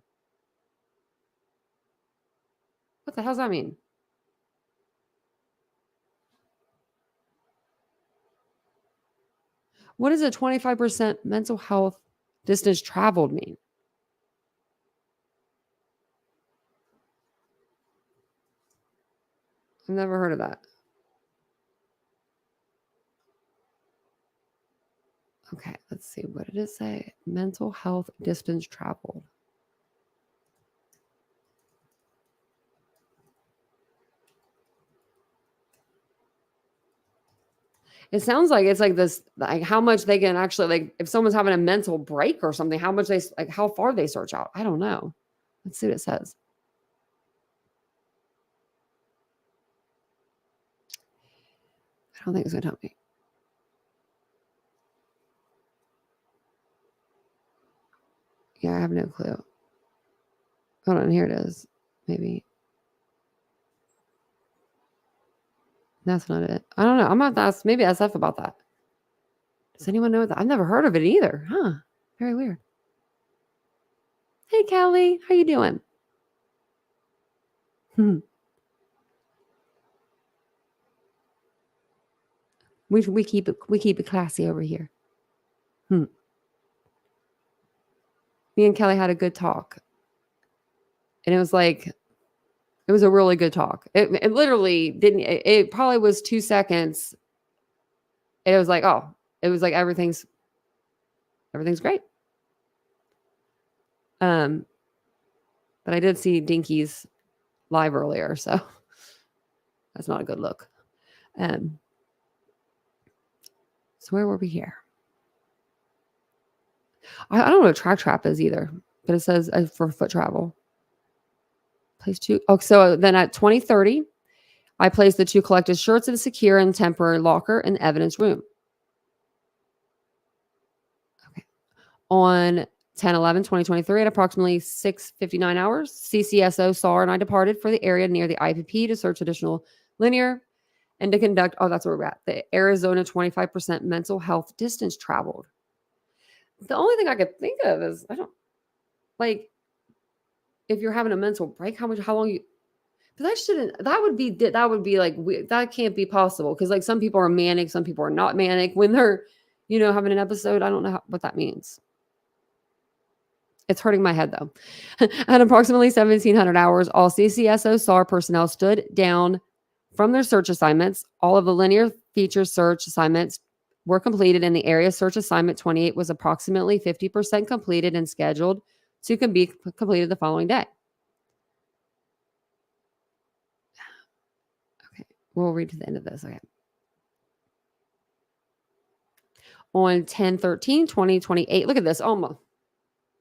What the hell does that mean? What does a 25% mental health distance traveled mean? I've never heard of that. Okay, let's see. What did it say? Mental health distance traveled. It sounds like it's like this, like how much they can actually, like if someone's having a mental break or something, how much they, like how far they search out. I don't know. Let's see what it says. I don't think it's going to tell me. Yeah, I have no clue. Hold on, here it is. Maybe. That's not it. I don't know. I'm going to ask maybe SF about that. Does anyone know that? I've never heard of it either. Huh. Very weird. Hey, Kelly. How you doing? We keep it classy over here. Me and Kelly had a good talk. And it was a really good talk. It literally didn't, it probably was 2 seconds. It was like, oh, it was like everything's great. But I did see Dinky's live earlier, so that's not a good look. So where were we here? I don't know what track trap is either, but it says for foot travel. Place 2. Oh, so then at 20:30, I placed the 2 collected shirts in a secure and temporary locker in the evidence room. Okay. On 10/11/2023 at approximately 6:59 hours, CCSO, SAR, and I departed for the area near the IPP to search additional linear and to conduct, oh, that's where we're at, the Arizona 25% mental health distance traveled. The only thing I could think of is, I don't, like, if you're having a mental break, how long you, but that would be like, that can't be possible. Cause like some people are manic, some people are not manic when they're, having an episode. I don't know what that means. It's hurting my head though. At approximately 1700 hours, all CCSO SAR personnel stood down from their search assignments. All of the linear feature search assignments were completed, and the area search assignment 28 was approximately 50% completed and scheduled to be completed the following day. Okay, we'll read to the end of this. Okay. On 10/13/2028, look at this. Almost.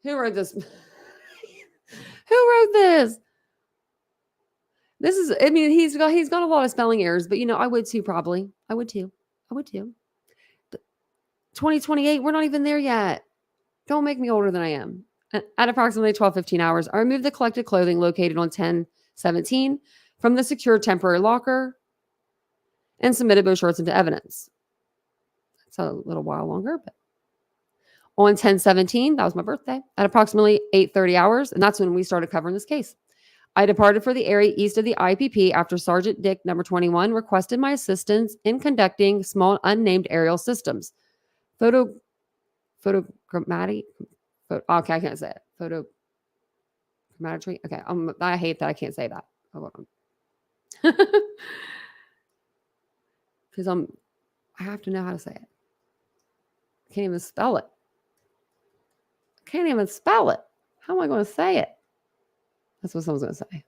Who wrote this? Who wrote this? This is, I mean, he's got a lot of spelling errors, but I would too, probably. I would too. But 2028, we're not even there yet. Don't make me older than I am. At approximately 12:15 hours, I removed the collected clothing located on 10/17 from the secure temporary locker and submitted both shirts into evidence. It's a little while longer, but on 10/17, that was my birthday, at approximately 8:30 hours, and that's when we started covering this case. I departed for the area east of the IPP after Sergeant Dick number 21 requested my assistance in conducting small unnamed aerial systems. Photogrammetry. Okay, I can't say it. Photogrammetry. Okay, I hate that I can't say that. Hold on. Because I have to know how to say it. I can't even spell it. How am I going to say it? That's what someone's going to say.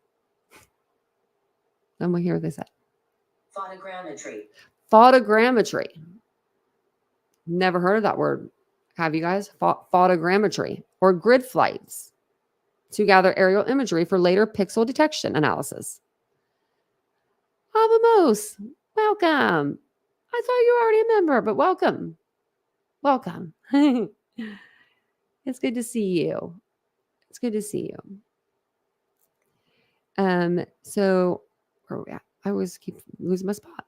I'm going to hear what they say. Photogrammetry. Never heard of that word. Have you guys? Photogrammetry or grid flights to gather aerial imagery for later pixel detection analysis. Avamos, welcome. I thought you were already a member, but welcome. Welcome. It's good to see you. It's good to see you. So where are we at? I always keep losing my spot.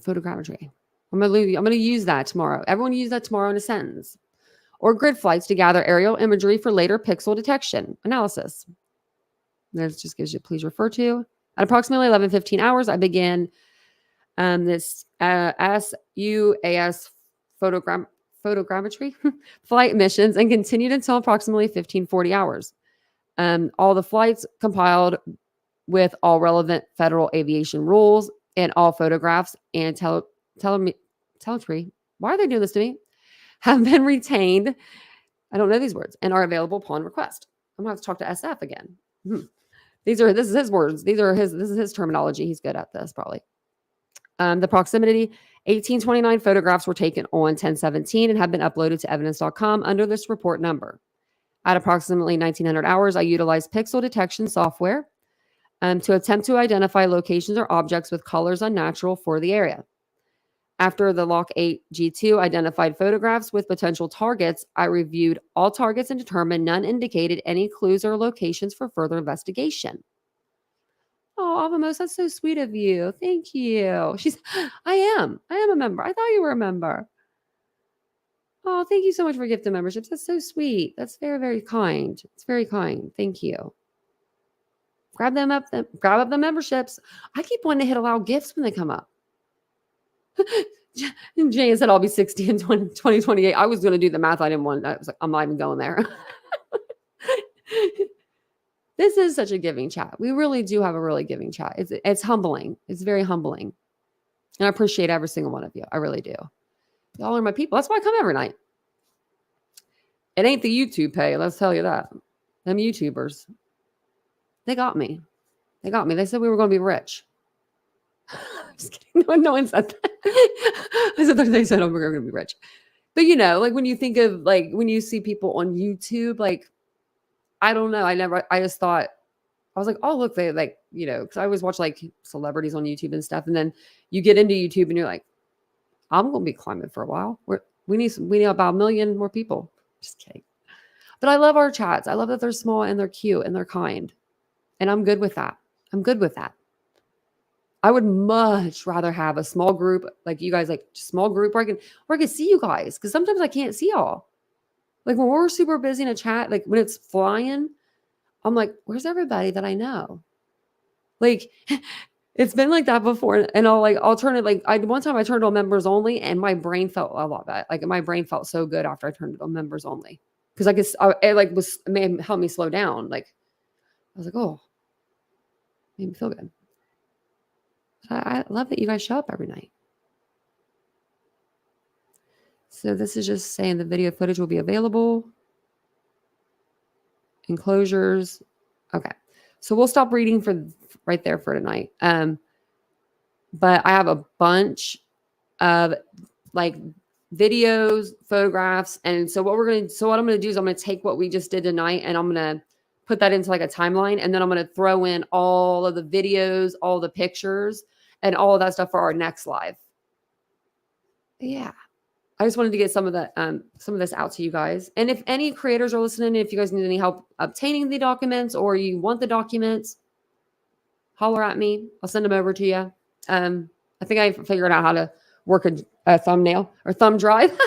Photogrammetry. I'm gonna use that tomorrow. Everyone use that tomorrow in a sentence. Or grid flights to gather aerial imagery for later pixel detection analysis. That just gives you please refer to. At approximately 11:15 hours, I began this SUAS photogrammetry flight missions and continued until approximately 15:40 hours. All the flights compiled with all relevant federal aviation rules and all photographs and telemetry. Why are they doing this to me? Have been retained. I don't know these words and are available upon request. I'm gonna have to talk to SF again. This is his words. This is his terminology. He's good at this probably. The proximity 1829 photographs were taken on 10/17 and have been uploaded to evidence.com under this report number. At approximately 1900 hours, I utilized pixel detection software to attempt to identify locations or objects with colors unnatural for the area. After the Lock 8 G2 identified photographs with potential targets, I reviewed all targets and determined none indicated any clues or locations for further investigation. Oh, Avamos, that's so sweet of you. Thank you. I am a member. I thought you were a member. Oh, thank you so much for gifting memberships. That's so sweet. That's very, very kind. It's very kind. Thank you. Grab up the memberships. I keep wanting to hit allow gifts when they come up. Jane said I'll be 60 in 2028. I was going to do the math. I didn't want. I was like, I'm not even going there. This is such a giving chat. We really do have a really giving chat. It's humbling. It's very humbling. And I appreciate every single one of you. I really do. Y'all are my people. That's why I come every night. It ain't the YouTube pay. Let's tell you that. Them YouTubers. They got me. They got me. They said we were going to be rich. Just kidding. No one said that. I said they said, oh, we're going to be rich. But like when you think of when you see people on YouTube, I don't know. I just thought, I was like, oh, look, they because I always watch celebrities on YouTube and stuff. And then you get into YouTube and you're like, I'm going to be climbing for a while. We need about 1 million more people. Just kidding. But I love our chats. I love that they're small and they're cute and they're kind. And I'm good with that. I would much rather have a small group like you guys, small group where I can see you guys. Because sometimes I can't see y'all. When we're super busy in a chat, when it's flying, I'm like, where's everybody that I know? It's been like that before. And I'll turn it, one time I turned on members only and my brain felt a lot better. My brain felt so good after I turned it on members only. Because it may have helped me slow down. I was like, oh, made me feel good. I love that you guys show up every night. So this is just saying the video footage will be available. Enclosures. Okay. So we'll stop reading for right there for tonight. But I have a bunch of videos, photographs. And so what I'm going to do is I'm going to take what we just did tonight and I'm going to put that into a timeline. And then I'm going to throw in all of the videos, all the pictures and all of that stuff for our next live. Yeah. I just wanted to get some of this out to you guys. And if any creators are listening, if you guys need any help obtaining the documents or you want the documents, holler at me. I'll send them over to you. I think I figured out how to work a thumbnail or thumb drive.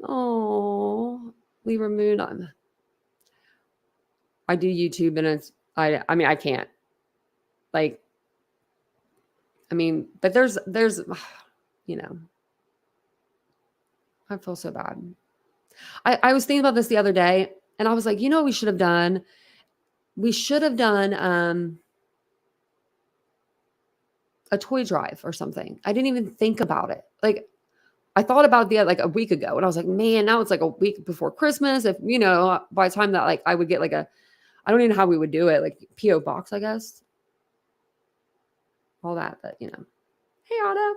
Oh, Libra Moon. I do YouTube and I mean, I can't. Like, I mean, but there's, you know, I feel so bad. I was thinking about this the other day and I was like, you know what we should have done? We should have done a toy drive or something. I didn't even think about it. Like, I thought about like a week ago and I was like, man, now it's like a week before Christmas. If, you know, by the time that like I would get like I don't even know how we would do it, like P.O. box, I guess. All that, but you know. Hey, Otto.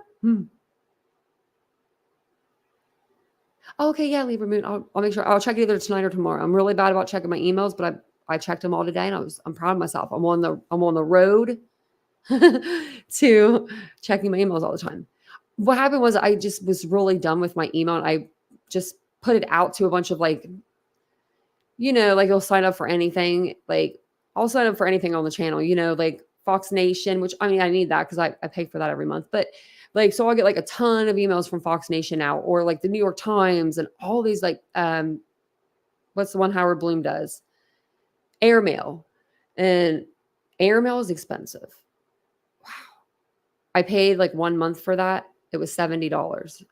Okay, yeah, Libra Moon. I'll make sure. I'll check it either tonight or tomorrow. I'm really bad about checking my emails, but I checked them all today, and I'm proud of myself. I'm on the road to checking my emails all the time. What happened was I just was really done with my email, and I just put it out to a bunch of like, you know, like you'll sign up for anything. Like I'll sign up for anything on the channel, you know, like Fox Nation, which I mean I need that because I pay for that every month, but. Like, so I'll get like a ton of emails from Fox Nation now, or like the New York Times and all these like, what's the one Howard Bloom does? Airmail. And airmail is expensive. Wow. I paid like 1 month for that. It was $70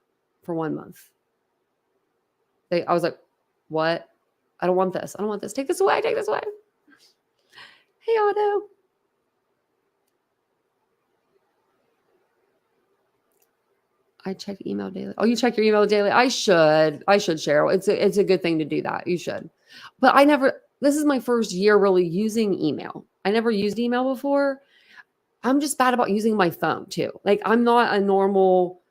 for 1 month. I was like, what? I don't want this. I don't want this. Take this away. Take this away. Hey, Otto. I check email daily. Oh, you check your email daily? I should, Cheryl. It's a good thing to do that. You should. But this is my first year really using email. I never used email before. I'm just bad about using my phone too. Like I'm not normal.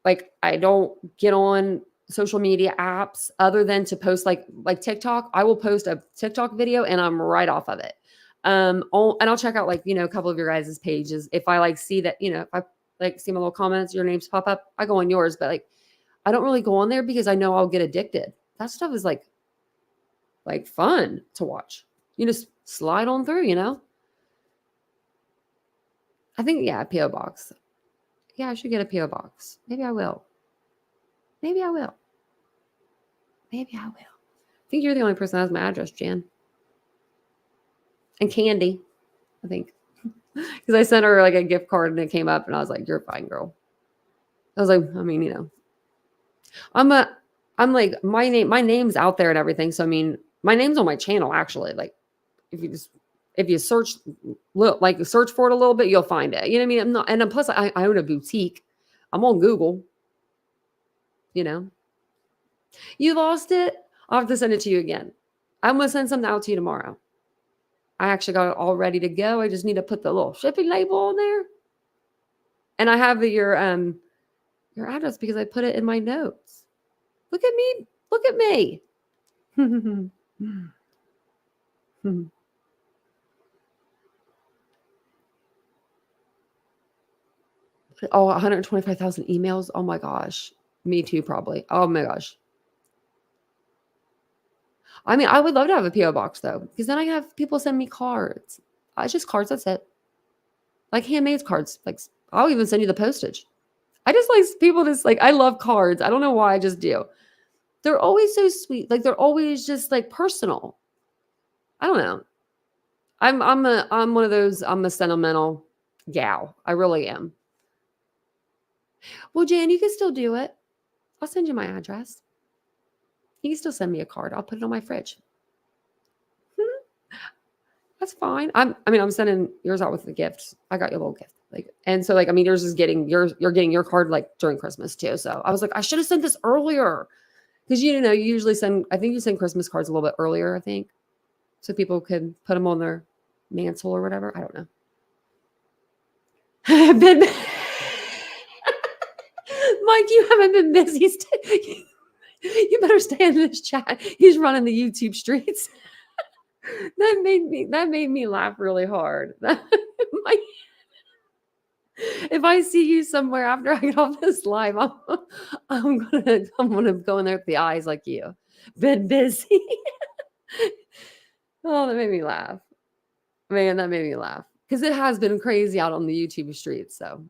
Like I don't get on social media apps other than to post like TikTok. I will post a TikTok video and I'm right off of it. And I'll check out like, you know, a couple of your guys' pages. If I like see that, you know, if I like see my little comments, your names pop up, I go on yours, but like, I don't really go on there because I know I'll get addicted. That stuff is like fun to watch. You just slide on through, you know? I think, yeah, P.O. box. Yeah, I should get a P.O. box. Maybe I will. I think you're the only person that has my address, Jan. And Candy, I think. Because I sent her like a gift card and it came up and I was like, you're fine, girl. I was like, I mean, you know, I'm like, my name's out there and everything. So, I mean, my name's on my channel, actually. Like, if you search for it a little bit, you'll find it. You know what I mean? And plus I own a boutique. I'm on Google, you know. You lost it? I'll have to send it to you again. I'm going to send something out to you tomorrow. I actually got it all ready to go. I just need to put the little shipping label on there. And I have your address because I put it in my notes. Look at me. Look at me. Oh, 125,000 emails. Oh my gosh. Me too, probably. Oh my gosh. I mean, I would love to have a P.O. box though, because then I have people send me cards. It's just cards. That's it. Like handmade cards. Like I'll even send you the postage. I just like people just like, I love cards. I don't know why, I just do. They're always so sweet. Like they're always just like personal. I don't know. I'm one of those, I'm a sentimental gal. I really am. Well, Jan, you can still do it. I'll send you my address. You can still send me a card. I'll put it on my fridge. That's fine. I'm sending yours out with the gift. I got you a little gift. Like, and so like, I mean, yours is you're getting your card like during Christmas too. So I was like, I should have sent this earlier. Because you know, you usually I think you send Christmas cards a little bit earlier, I think. So people could put them on their mantle or whatever. I don't know. Mike, you haven't been busy. You better stay in this chat. He's running the YouTube streets. That made me laugh really hard. If I see you somewhere after I get off this live, I'm gonna go in there with the eyes like you. Been busy. Oh, that made me laugh. Man, that made me laugh. Because it has been crazy out on the YouTube streets, so.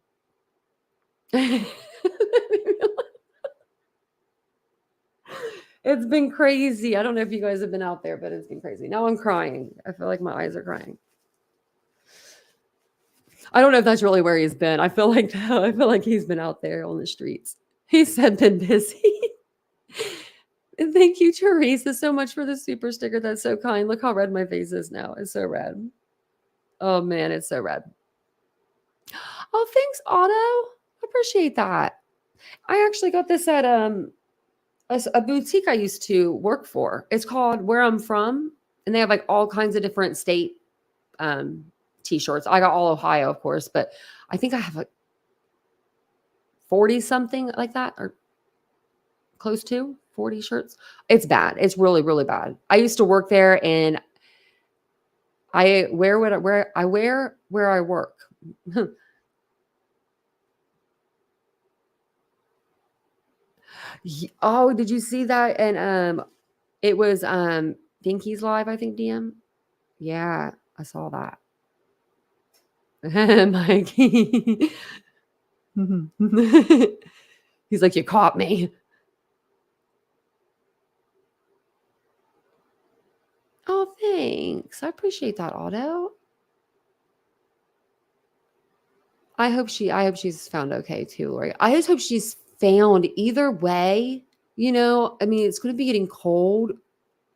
It's been crazy. I don't know if you guys have been out there, but it's been crazy. Now I'm crying. I feel like my eyes are crying. I don't know if that's really where he's been. I feel like he's been out there on the streets. He said been busy. And thank you, Teresa, so much for the super sticker. That's so kind. Look how red my face is now. It's so red. Oh man, it's so red. Oh, thanks, Otto. Appreciate that. I actually got this at a boutique I used to work for. It's called Where I'm From, and they have like all kinds of different state um t-shirts. I got all Ohio, of course, but I think I have like 40 something like that, or close to 40 shirts. It's bad. It's really, really bad. I used to work there, and I wear what I wear. I wear where I work. Oh, did you see that? And it was Dinky's live, I think, DM. Yeah, I saw that. Mikey. He's like, you caught me. Oh, thanks. I appreciate that, Otto. I hope she's found okay too, Lori. I just hope she's found either way. I mean, it's going to be getting cold.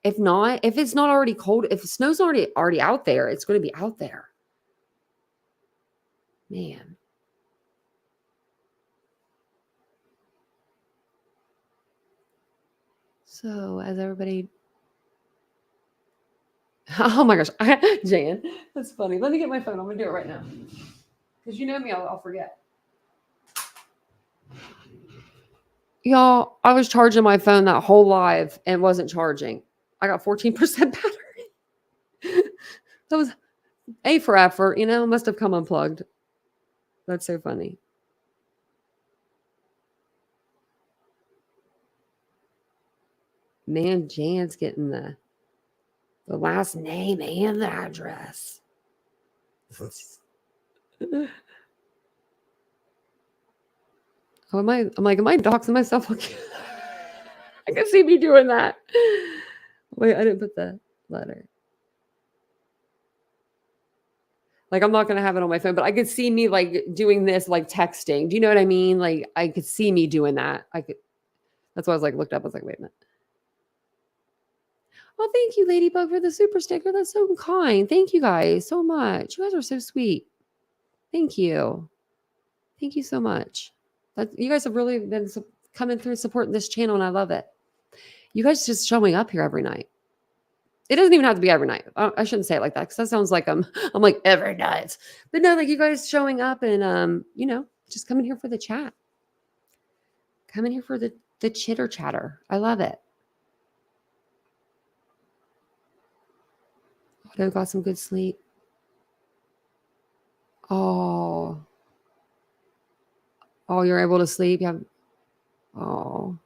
If it's not already cold, if the snow's already out there, it's going to be out there. Man. So, as everybody Oh my gosh. Jan, that's funny. Let me get my phone. I'm going to do it right now. Because you know me, I'll forget. Y'all, I was charging my phone that whole live and wasn't charging. I got 14% battery. That was A for effort, must have come unplugged. That's so funny. Man, Jan's getting the last name and the address. I'm like, am I doxing myself? I can see me doing that. Wait, I didn't put the letter. Like, I'm not going to have it on my phone, but I could see me like doing this, like texting. Do you know what I mean? Like, I could see me doing that. That's why I was like, looked up. I was like, wait a minute. Oh, thank you, Ladybug, for the super sticker. That's so kind. Thank you guys so much. You guys are so sweet. Thank you. Thank you so much. You guys have really been coming through supporting this channel, and I love it. You guys just showing up here every night. It doesn't even have to be every night. I shouldn't say it like that, because that sounds like I'm like every night. But no, like you guys showing up and just coming here for the chat. Coming here for the chitter chatter. I love it. Otto got some good sleep. Oh, you're able to sleep. Oh,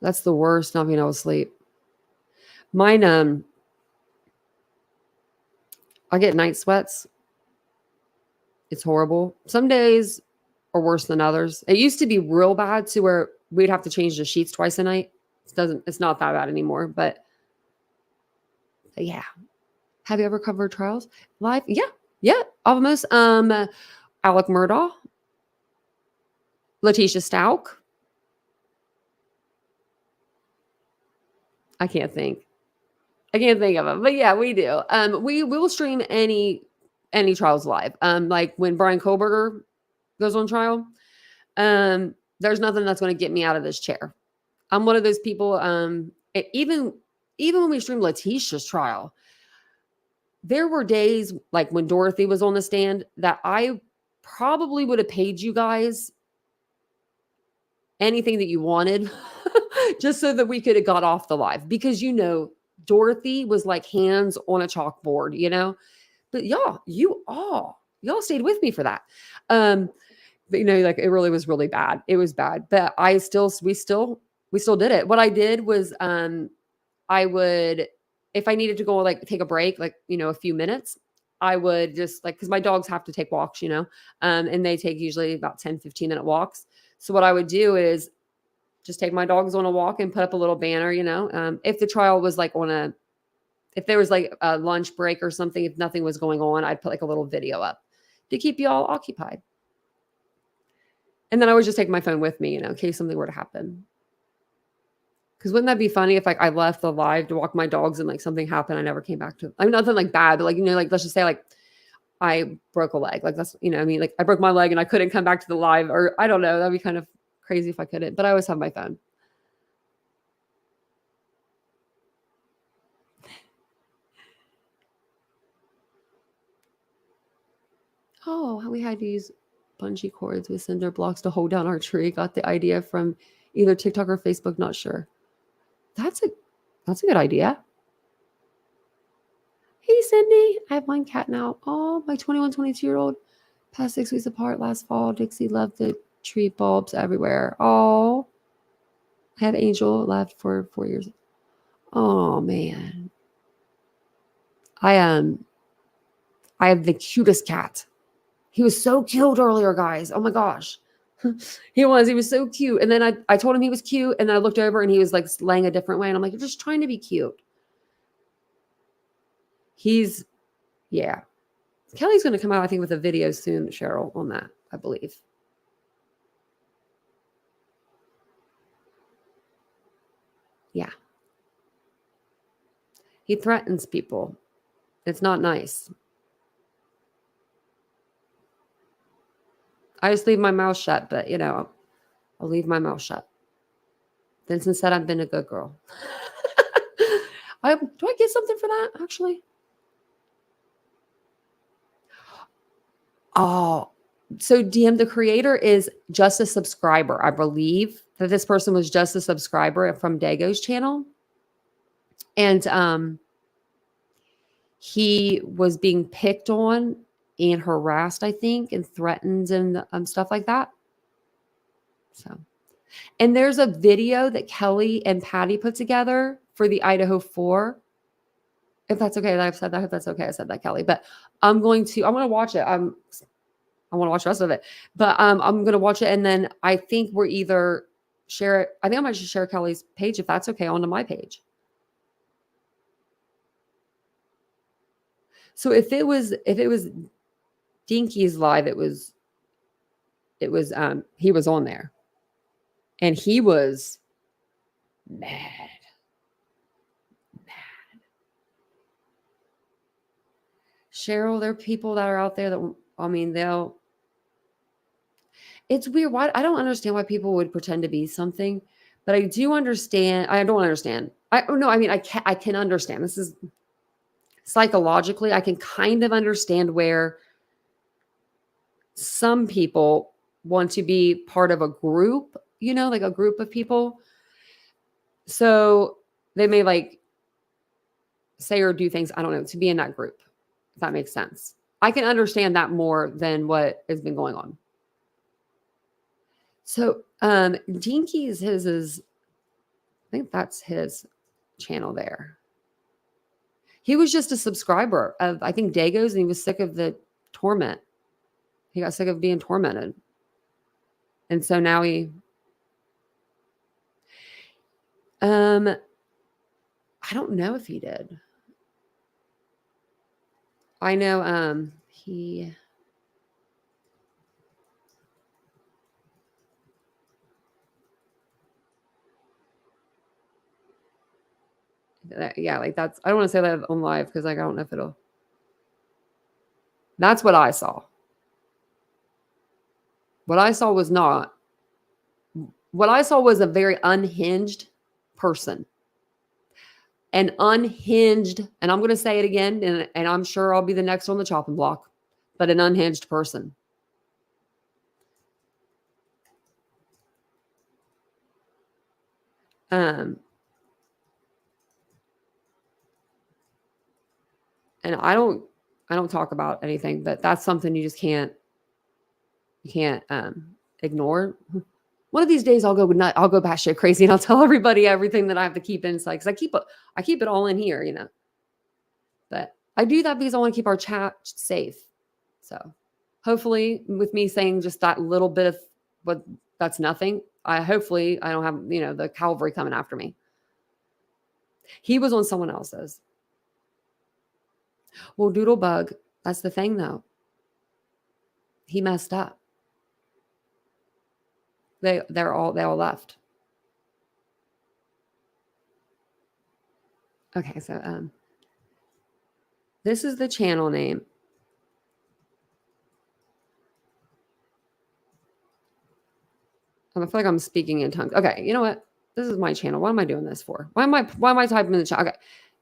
that's the worst, not being able to sleep. Mine, I get night sweats. It's horrible. Some days are worse than others. It used to be real bad to where we'd have to change the sheets twice a night. It's not that bad anymore, but yeah. Have you ever covered trials live? Yeah, almost. Alec Murdaugh, Letitia Stout. I can't think of them, but yeah, we do. We will stream any trials live. Like when Brian Kohlberger goes on trial, there's nothing that's going to get me out of this chair. I'm one of those people. Even when we streamed Letitia's trial, there were days like when Dorothy was on the stand that I probably would have paid you guys anything that you wanted just so that we could have got off the live, because Dorothy was like hands on a chalkboard, but y'all stayed with me for that. But like it really was really bad. It was bad, but we still did it. What I did was I would if I needed to go like take a break, like, a few minutes, I would just like, because my dogs have to take walks, and they take usually about 10-15 minute walks. So what I would do is just take my dogs on a walk and put up a little banner, if the trial was like if there was like a lunch break or something, if nothing was going on, I'd put like a little video up to keep you all occupied. And then I would just take my phone with me, in case something were to happen. Because wouldn't that be funny if like I left the live to walk my dogs and like something happened, I never came back to, I mean, nothing like bad, but like, like let's just say like I broke a leg. Like that's, like I broke my leg and I couldn't come back to the live, or I don't know. That'd be kind of crazy if I couldn't, but I always have my phone. Oh, we had to use bungee cords with cinder blocks to hold down our tree. Got the idea from either TikTok or Facebook, not sure. That's a good idea. Hey, Cindy, I have one cat now. Oh, my 22-year-old passed 6 weeks apart last fall. Dixie loved the tree bulbs everywhere. Oh, I had Angel left for 4 years. Oh, man. I have the cutest cat. He was so cute earlier, guys. Oh my gosh. He was so cute. And then I told him he was cute. And then I looked over and he was like laying a different way. And I'm like, you're just trying to be cute. Yeah. Kelly's going to come out, I think, with a video soon, Cheryl, on that, I believe. Yeah. He threatens people. It's not nice. I just leave my mouth shut, but I'll leave my mouth shut. Vincent said I've been a good girl. Do I get something for that, actually? Oh, so DM, the creator, is just a subscriber. I believe that this person was just a subscriber from Dago's channel. And he was being picked on and harassed, I think, and threatened and stuff like that. So, and there's a video that Kelly and Patty put together for the Idaho 4. If that's okay that I've said that, I hope that's okay I said that, Kelly. But I'm going to watch it. I want to watch the rest of it. But I'm going to watch it, and then I think we're either share it. I think I might just share Kelly's page, if that's okay, onto my page. So if it was Dinky's live, he was on there. And he was mad. Cheryl, there are people that are out there that, I mean, it's weird. Why? I don't understand why people would pretend to be something, but I do understand. I don't understand. I can understand. This is psychologically, I can kind of understand where some people want to be part of a group, like a group of people. So they may like say or do things, I don't know, to be in that group, if that makes sense. I can understand that more than what has been going on. So Dinky's, his is, I think that's his channel there. He was just a subscriber of, I think, Dago's, and he was sick of the torment. He got sick of being tormented. And so now I don't know if he did. I know yeah, like that's, I don't want to say that on live because like I don't know if it'll. That's what I saw. What I saw was a very unhinged person. An unhinged, and I'm going to say it again, and I'm sure I'll be the next on the chopping block, but an unhinged person. And I don't talk about anything, but that's something you just can't ignore. One of these days I'll go batshit crazy and I'll tell everybody everything that I have to keep inside, because I keep it all in here, But I do that because I want to keep our chat safe. So hopefully with me saying just that little bit of what that's nothing, hopefully I don't have, the cavalry coming after me. He was on someone else's. Well, Doodlebug, that's the thing though. He messed up. They all left. Okay, so this is the channel name. I feel like I'm speaking in tongues. Okay, you know what? This is my channel. What am I doing this for? Why am I typing in the chat? Okay,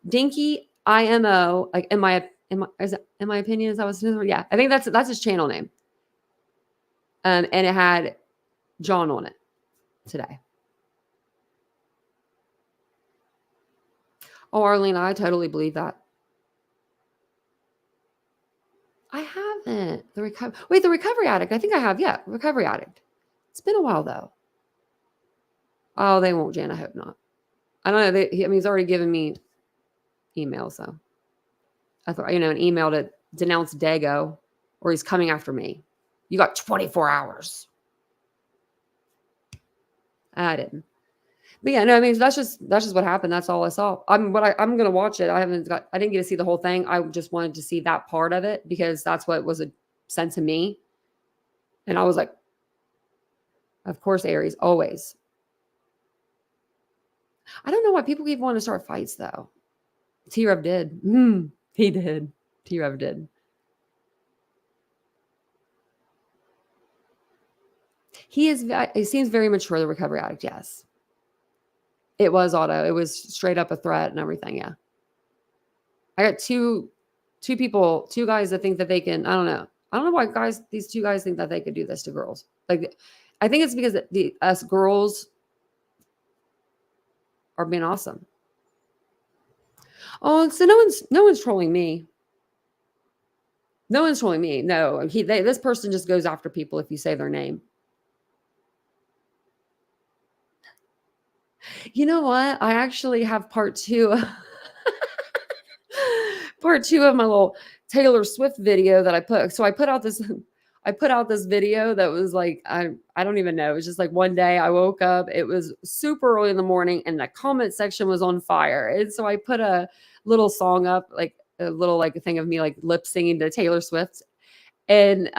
Dinky IMO. Like in my opinion, is that what's yeah? I think that's his channel name. And it had John on it today. Oh, Arlene, I totally believe that. I haven't. The recovery addict. I think I have. Yeah, recovery addict. It's been a while though. Oh, they won't, Jan. I hope not. I don't know. He's already given me emails, so I thought, an email to denounce Dago, or he's coming after me. You got 24 hours. I didn't. But yeah, no, I mean that's just what happened. That's all I saw. I'm gonna watch it. I didn't get to see the whole thing. I just wanted to see that part of it because that's what was sent to me. And I was like, of course, Aries, always. I don't know why people keep wanting to start fights though. T-Rev did. He did. T-Rev did. He seems very mature, the recovery addict, yes. It was auto. It was straight up a threat and everything, yeah. I got two guys that think that they can, I don't know why these two guys think that they could do this to girls. Like, I think it's because us girls are being awesome. Oh, so no one's trolling me. No one's trolling me. No, this person just goes after people if you say their name. You know what? I actually have part two of my little Taylor Swift video that I put. So I put out this video that was like, I don't even know. It was just like one day I woke up, it was super early in the morning and the comment section was on fire. And so I put a little song up, like a little like thing of me like lip singing to Taylor Swift. And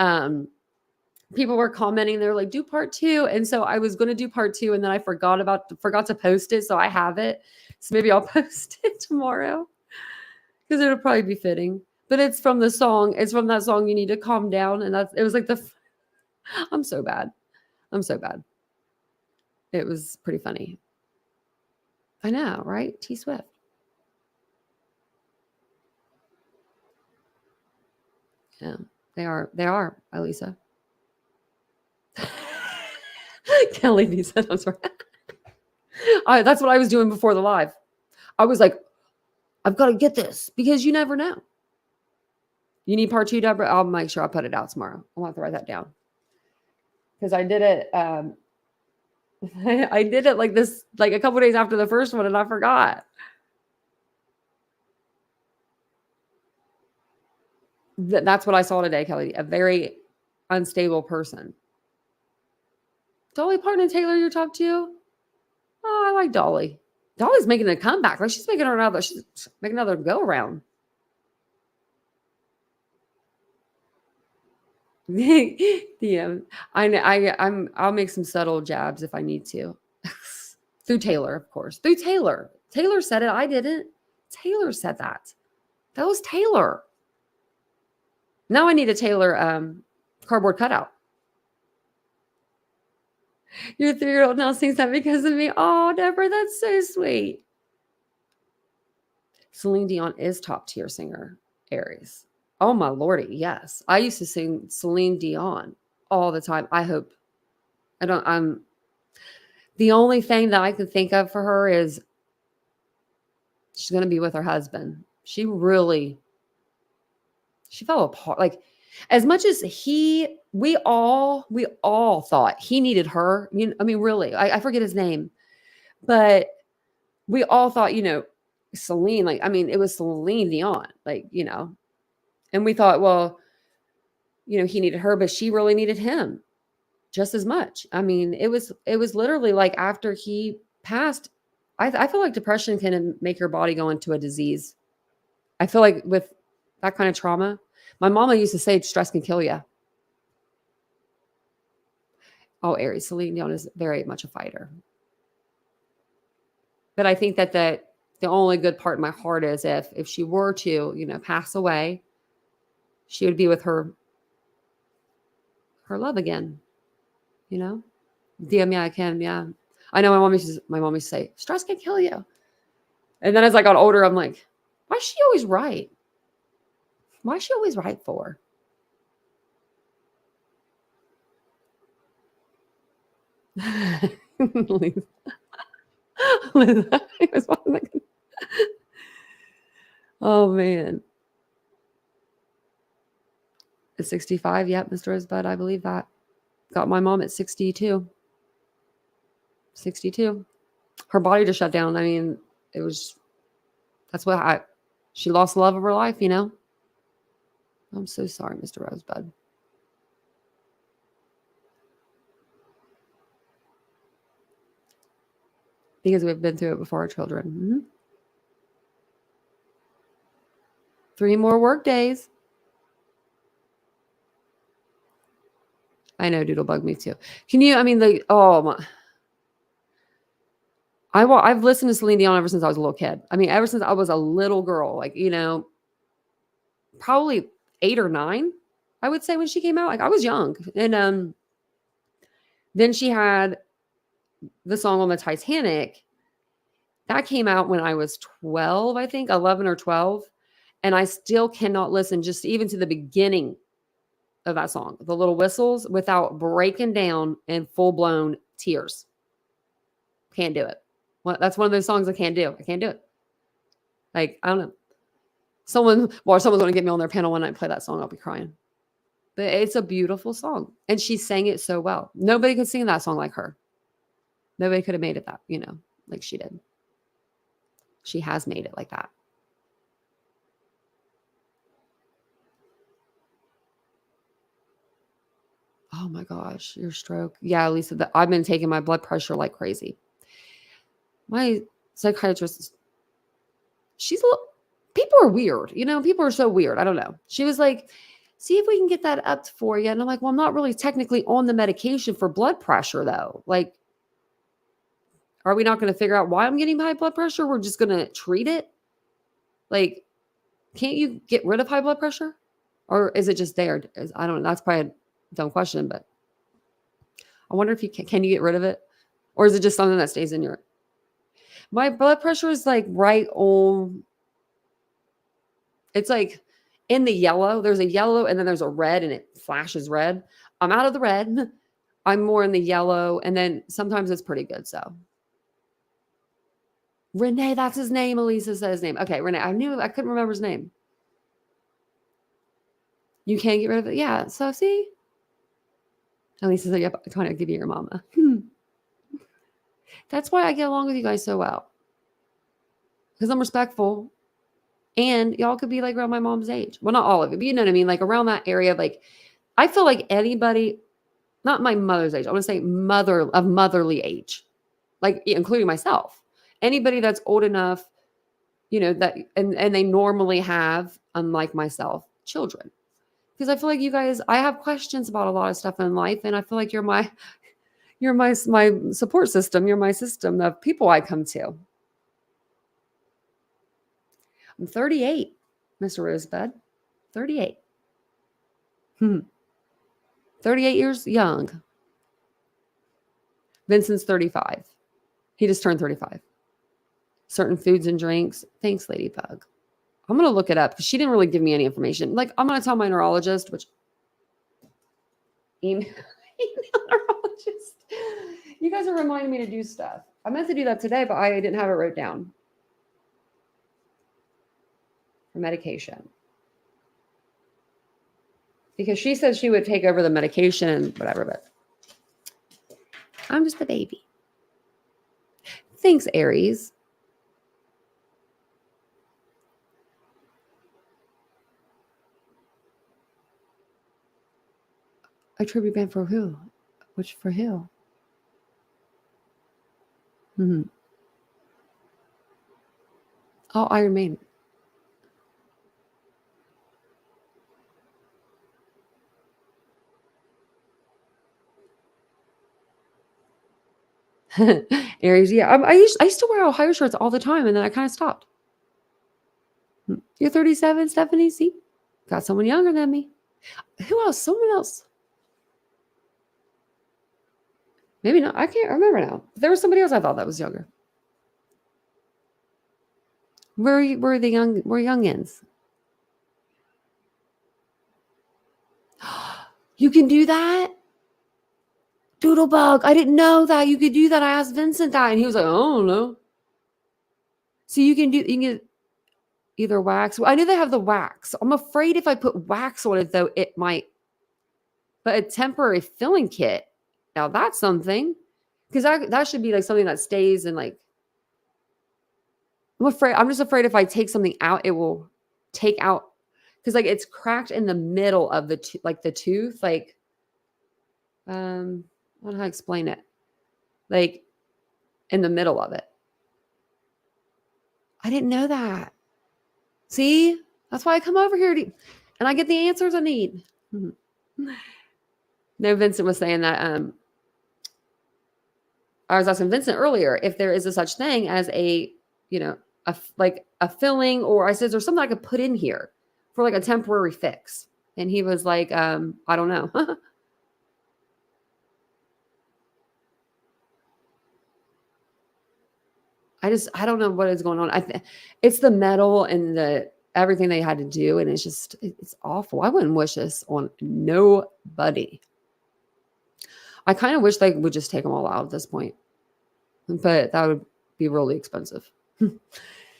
people were commenting, they're like, do part two. And so I was going to do part two and then I forgot to post it. So I have it. So maybe I'll post it tomorrow because it'll probably be fitting. But it's from the song. It's from that song, You Need to Calm Down. And it was like I'm so bad. It was pretty funny. I know, right? T Swift. Yeah, they are, Elisa. Kelly B said, I'm sorry. That's what I was doing before the live. I was like, I've got to get this because you never know. You need part two, Deborah? I'll make sure I put it out tomorrow. I want to write that down. Because I did it. I did it like this, like a couple days after the first one, and I forgot. That's what I saw today, Kelly. A very unstable person. Dolly Parton and Taylor, your top two? Oh, I like Dolly. Dolly's making a comeback. Like she's making another go around. Yeah, I'll make some subtle jabs if I need to. Through Taylor, of course. Through Taylor. Taylor said it. I didn't. Taylor said that. That was Taylor. Now I need a Taylor cardboard cutout. Your 3-year-old now sings that because of me. Oh, Deborah, that's so sweet. Celine Dion is top tier singer, Aries. Oh my lordy, yes. I used to sing Celine Dion all the time. The only thing that I can think of for her is she's going to be with her husband. She fell apart. Like as much as we all thought he needed her. Really, I forget his name, but we all thought, Celine, like, I mean, it was Celine Dion, like, you know, and we thought, well, you know, he needed her, but she really needed him just as much. I mean, it was literally like after he passed, I feel like depression can make your body go into a disease. I feel like with that kind of trauma, my mama used to say stress can kill you. Oh, Aries, Celine Dion is very much a fighter. But I think that the only good part in my heart is if she were to, you know, pass away, she would be with her love again, you know? DM, yeah, I can, yeah. I know my mom used to say, stress can kill you. And then as I got older, I'm like, why is she always right? Why is she always right for? Oh man. At 65, yep, Mr. Rosebud, I believe that. Got my mom at 62. 62. Her body just shut down. I mean, it was that's she lost the love of her life, you know? I'm so sorry, Mr. Rosebud. Because we've been through it before our children. 3 more work days. I know, Doodlebug, me too. Can you, I mean, like, oh my. I've listened to Celine Dion ever since I was a little kid. I mean, ever since I was a little girl, like, you know, probably 8 or 9, I would say when she came out. Like I was young. And then she had the song on the Titanic. That came out when I was 12, I think, 11 or 12. And I still cannot listen just even to the beginning of that song, the little whistles, without breaking down in full-blown tears. Can't do it. Well, that's one of those songs I can't do. I can't do it. Like, I don't know. Someone's going to get me on their panel one night and play that song. I'll be crying. But it's a beautiful song. And she sang it so well. Nobody could sing that song like her. Nobody could have made it that, you know, like she did. She has made it like that. Oh my gosh, your stroke. Yeah, Lisa, I've been taking my blood pressure like crazy. My psychiatrist, people are weird. You know, people are so weird. I don't know. She was like, see if we can get that up for you. And I'm like, well, I'm not really technically on the medication for blood pressure though. Like, are we not going to figure out why I'm getting high blood pressure? We're just going to treat it. Like, can't you get rid of high blood pressure? Or is it just there? I don't know. That's probably a dumb question, but I wonder if you can you get rid of it? Or is it just something that stays in my blood pressure is like right on, it's like in the yellow. There's a yellow and then there's a red and it flashes red. I'm out of the red. I'm more in the yellow. And then sometimes it's pretty good. So Renee, that's his name. Elisa said his name. Okay, Renee. I couldn't remember his name. You can't get rid of it. Yeah. So see, Elisa said, yep, I'm trying to give you your mama. That's why I get along with you guys so well. Because I'm respectful. And y'all could be like around my mom's age. Well, not all of it, but you know what I mean? Like around that area. Like, I feel like anybody, not my mother's age, I want to say motherly age, like including myself. Anybody that's old enough, you know, that and they normally have, unlike myself, children. Because I feel like you guys, I have questions about a lot of stuff in life, and I feel like you're my support system. You're my system of people I come to. I'm 38, Mr. Rosebud. 38. 38 years young. Vincent's 35. He just turned 35. Certain foods and drinks. Thanks, Ladybug. I'm going to look it up because she didn't really give me any information. Like, I'm going to tell my neurologist, which email neurologist. You guys are reminding me to do stuff. I meant to do that today, but I didn't have it wrote down. For medication. Because she said she would take over the medication and whatever, but I'm just a baby. Thanks, Aries. A tribute band for who? Which for who? Mm-hmm. Oh, Iron Maiden. Aries, yeah. I used to wear Ohio shirts all the time, and then I kind of stopped. You're 37, Stephanie. See, got someone younger than me. Who else? Someone else. Maybe not. I can't remember now. There was somebody else I thought that was younger. Where the young? We're youngins. You can do that, Doodlebug. I didn't know that you could do that. I asked Vincent that, and he was like, "I don't know." So you can get either wax. I knew they have the wax. I'm afraid if I put wax on it, though, it might. But a temporary filling kit. Now that's something, because that should be like something that stays and like. I'm just afraid if I take something out, it will take out, because like it's cracked in the middle of the the tooth. Like, I don't know how to explain it. Like in the middle of it. I didn't know that. See, that's why I come over here and I get the answers I need. No, Vincent was saying that. I was asking Vincent earlier if there is a such thing as a filling, or I said, there's something I could put in here for like a temporary fix. And he was like, I don't know. I don't know what is going on. It's the metal and everything they had to do. And it's awful. I wouldn't wish this on nobody. I kind of wish they would just take them all out at this point, but that would be really expensive.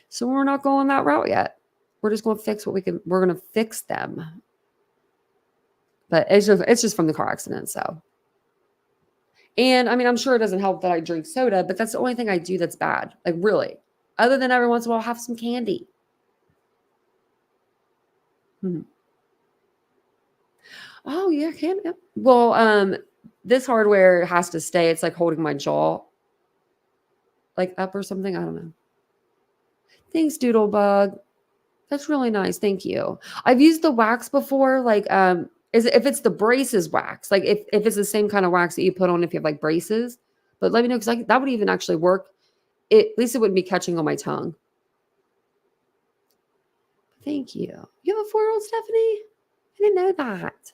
So we're not going that route yet. We're just going to fix what we can. We're going to fix them. But it's just from the car accident. So, and I mean, I'm sure it doesn't help that I drink soda, but that's the only thing I do that's bad. Like really, other than every once in a while, I'll have some candy. Oh yeah, candy. Well, this hardware has to stay. It's like holding my jaw like up or something. I don't know. Thanks, Doodlebug. That's really nice. Thank you. I've used the wax before. Like, if it's the braces wax, like if it's the same kind of wax that you put on if you have like braces. But let me know, because that would even actually work. At least it wouldn't be catching on my tongue. Thank you. You have a 4-year-old, Stephanie? I didn't know that.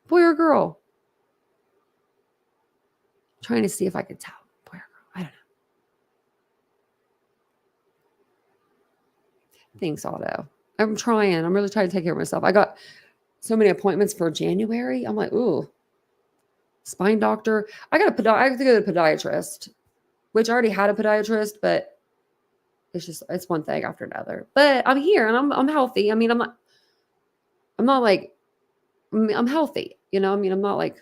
Boy or girl? I'm trying to see if I could tell. Boy or girl? I don't know. Thanks, Otto. I'm trying. I'm really trying to take care of myself. I got so many appointments for January. I'm like, ooh, spine doctor. I have to go to the podiatrist, which I already had a podiatrist, but it's one thing after another. But I'm here and I'm healthy. I mean, I'm healthy. You know, I mean, I'm not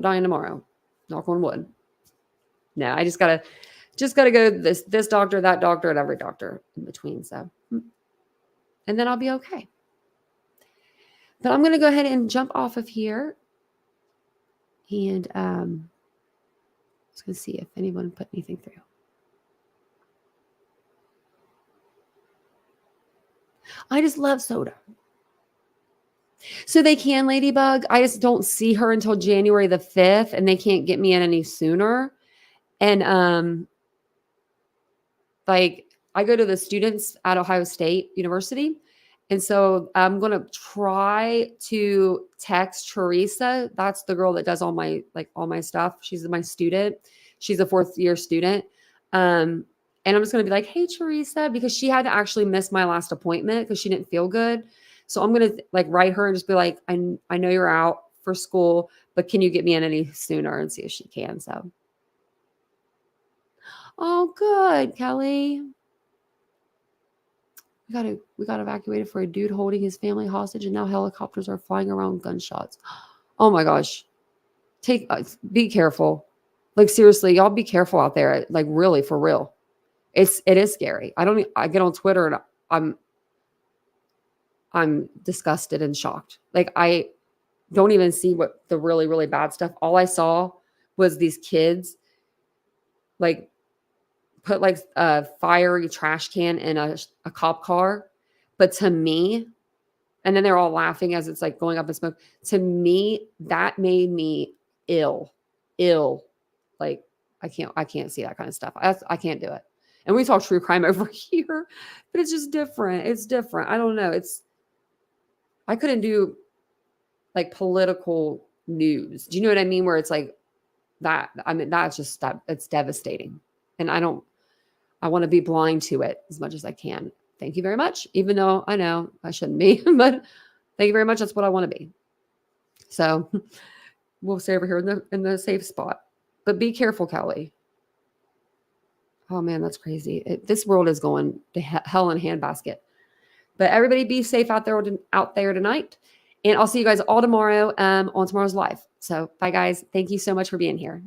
dying tomorrow. Knock on wood. No, I just gotta go to this doctor, that doctor, and every doctor in between. So, and then I'll be okay. But I'm gonna go ahead and jump off of here, and let's go see if anyone put anything through. I just love soda. So they can, Ladybug. I just don't see her until January the 5th, and they can't get me in any sooner. And like I go to the students at Ohio State University. And so I'm going to try to text Teresa. That's the girl that does all my stuff. She's my student. She's a 4th-year student. And I'm just going to be like, hey, Teresa, because she had to actually miss my last appointment because she didn't feel good. So I'm going to write her and just be like, I know you're out for school, but can you get me in any sooner, and see if she can. So. Oh, good, Kelly. We got evacuated for a dude holding his family hostage, and now helicopters are flying around gunshots. Oh my gosh. Be careful. Like seriously, y'all be careful out there. Like really, for real. It is scary. I get on Twitter and I'm disgusted and shocked. Like don't even see what the really, really bad stuff. All I saw was these kids like put like a fiery trash can in a cop car. But to me, and then they're all laughing as it's like going up in smoke. To me, that made me ill. Like I can't see that kind of stuff. I can't do it. And we talk true crime over here, but it's just different. It's different. I don't know. I couldn't do like political news. Do you know what I mean? Where it's like that. I mean, that's just that. It's devastating. And I want to be blind to it as much as I can. Thank you very much. Even though I know I shouldn't be, but thank you very much. That's what I want to be. So we'll stay over here in the safe spot. But be careful, Kelly. Oh man, that's crazy. This world is going to hell in a handbasket. But everybody be safe out there tonight. And I'll see you guys all tomorrow on tomorrow's live. So bye guys. Thank you so much for being here.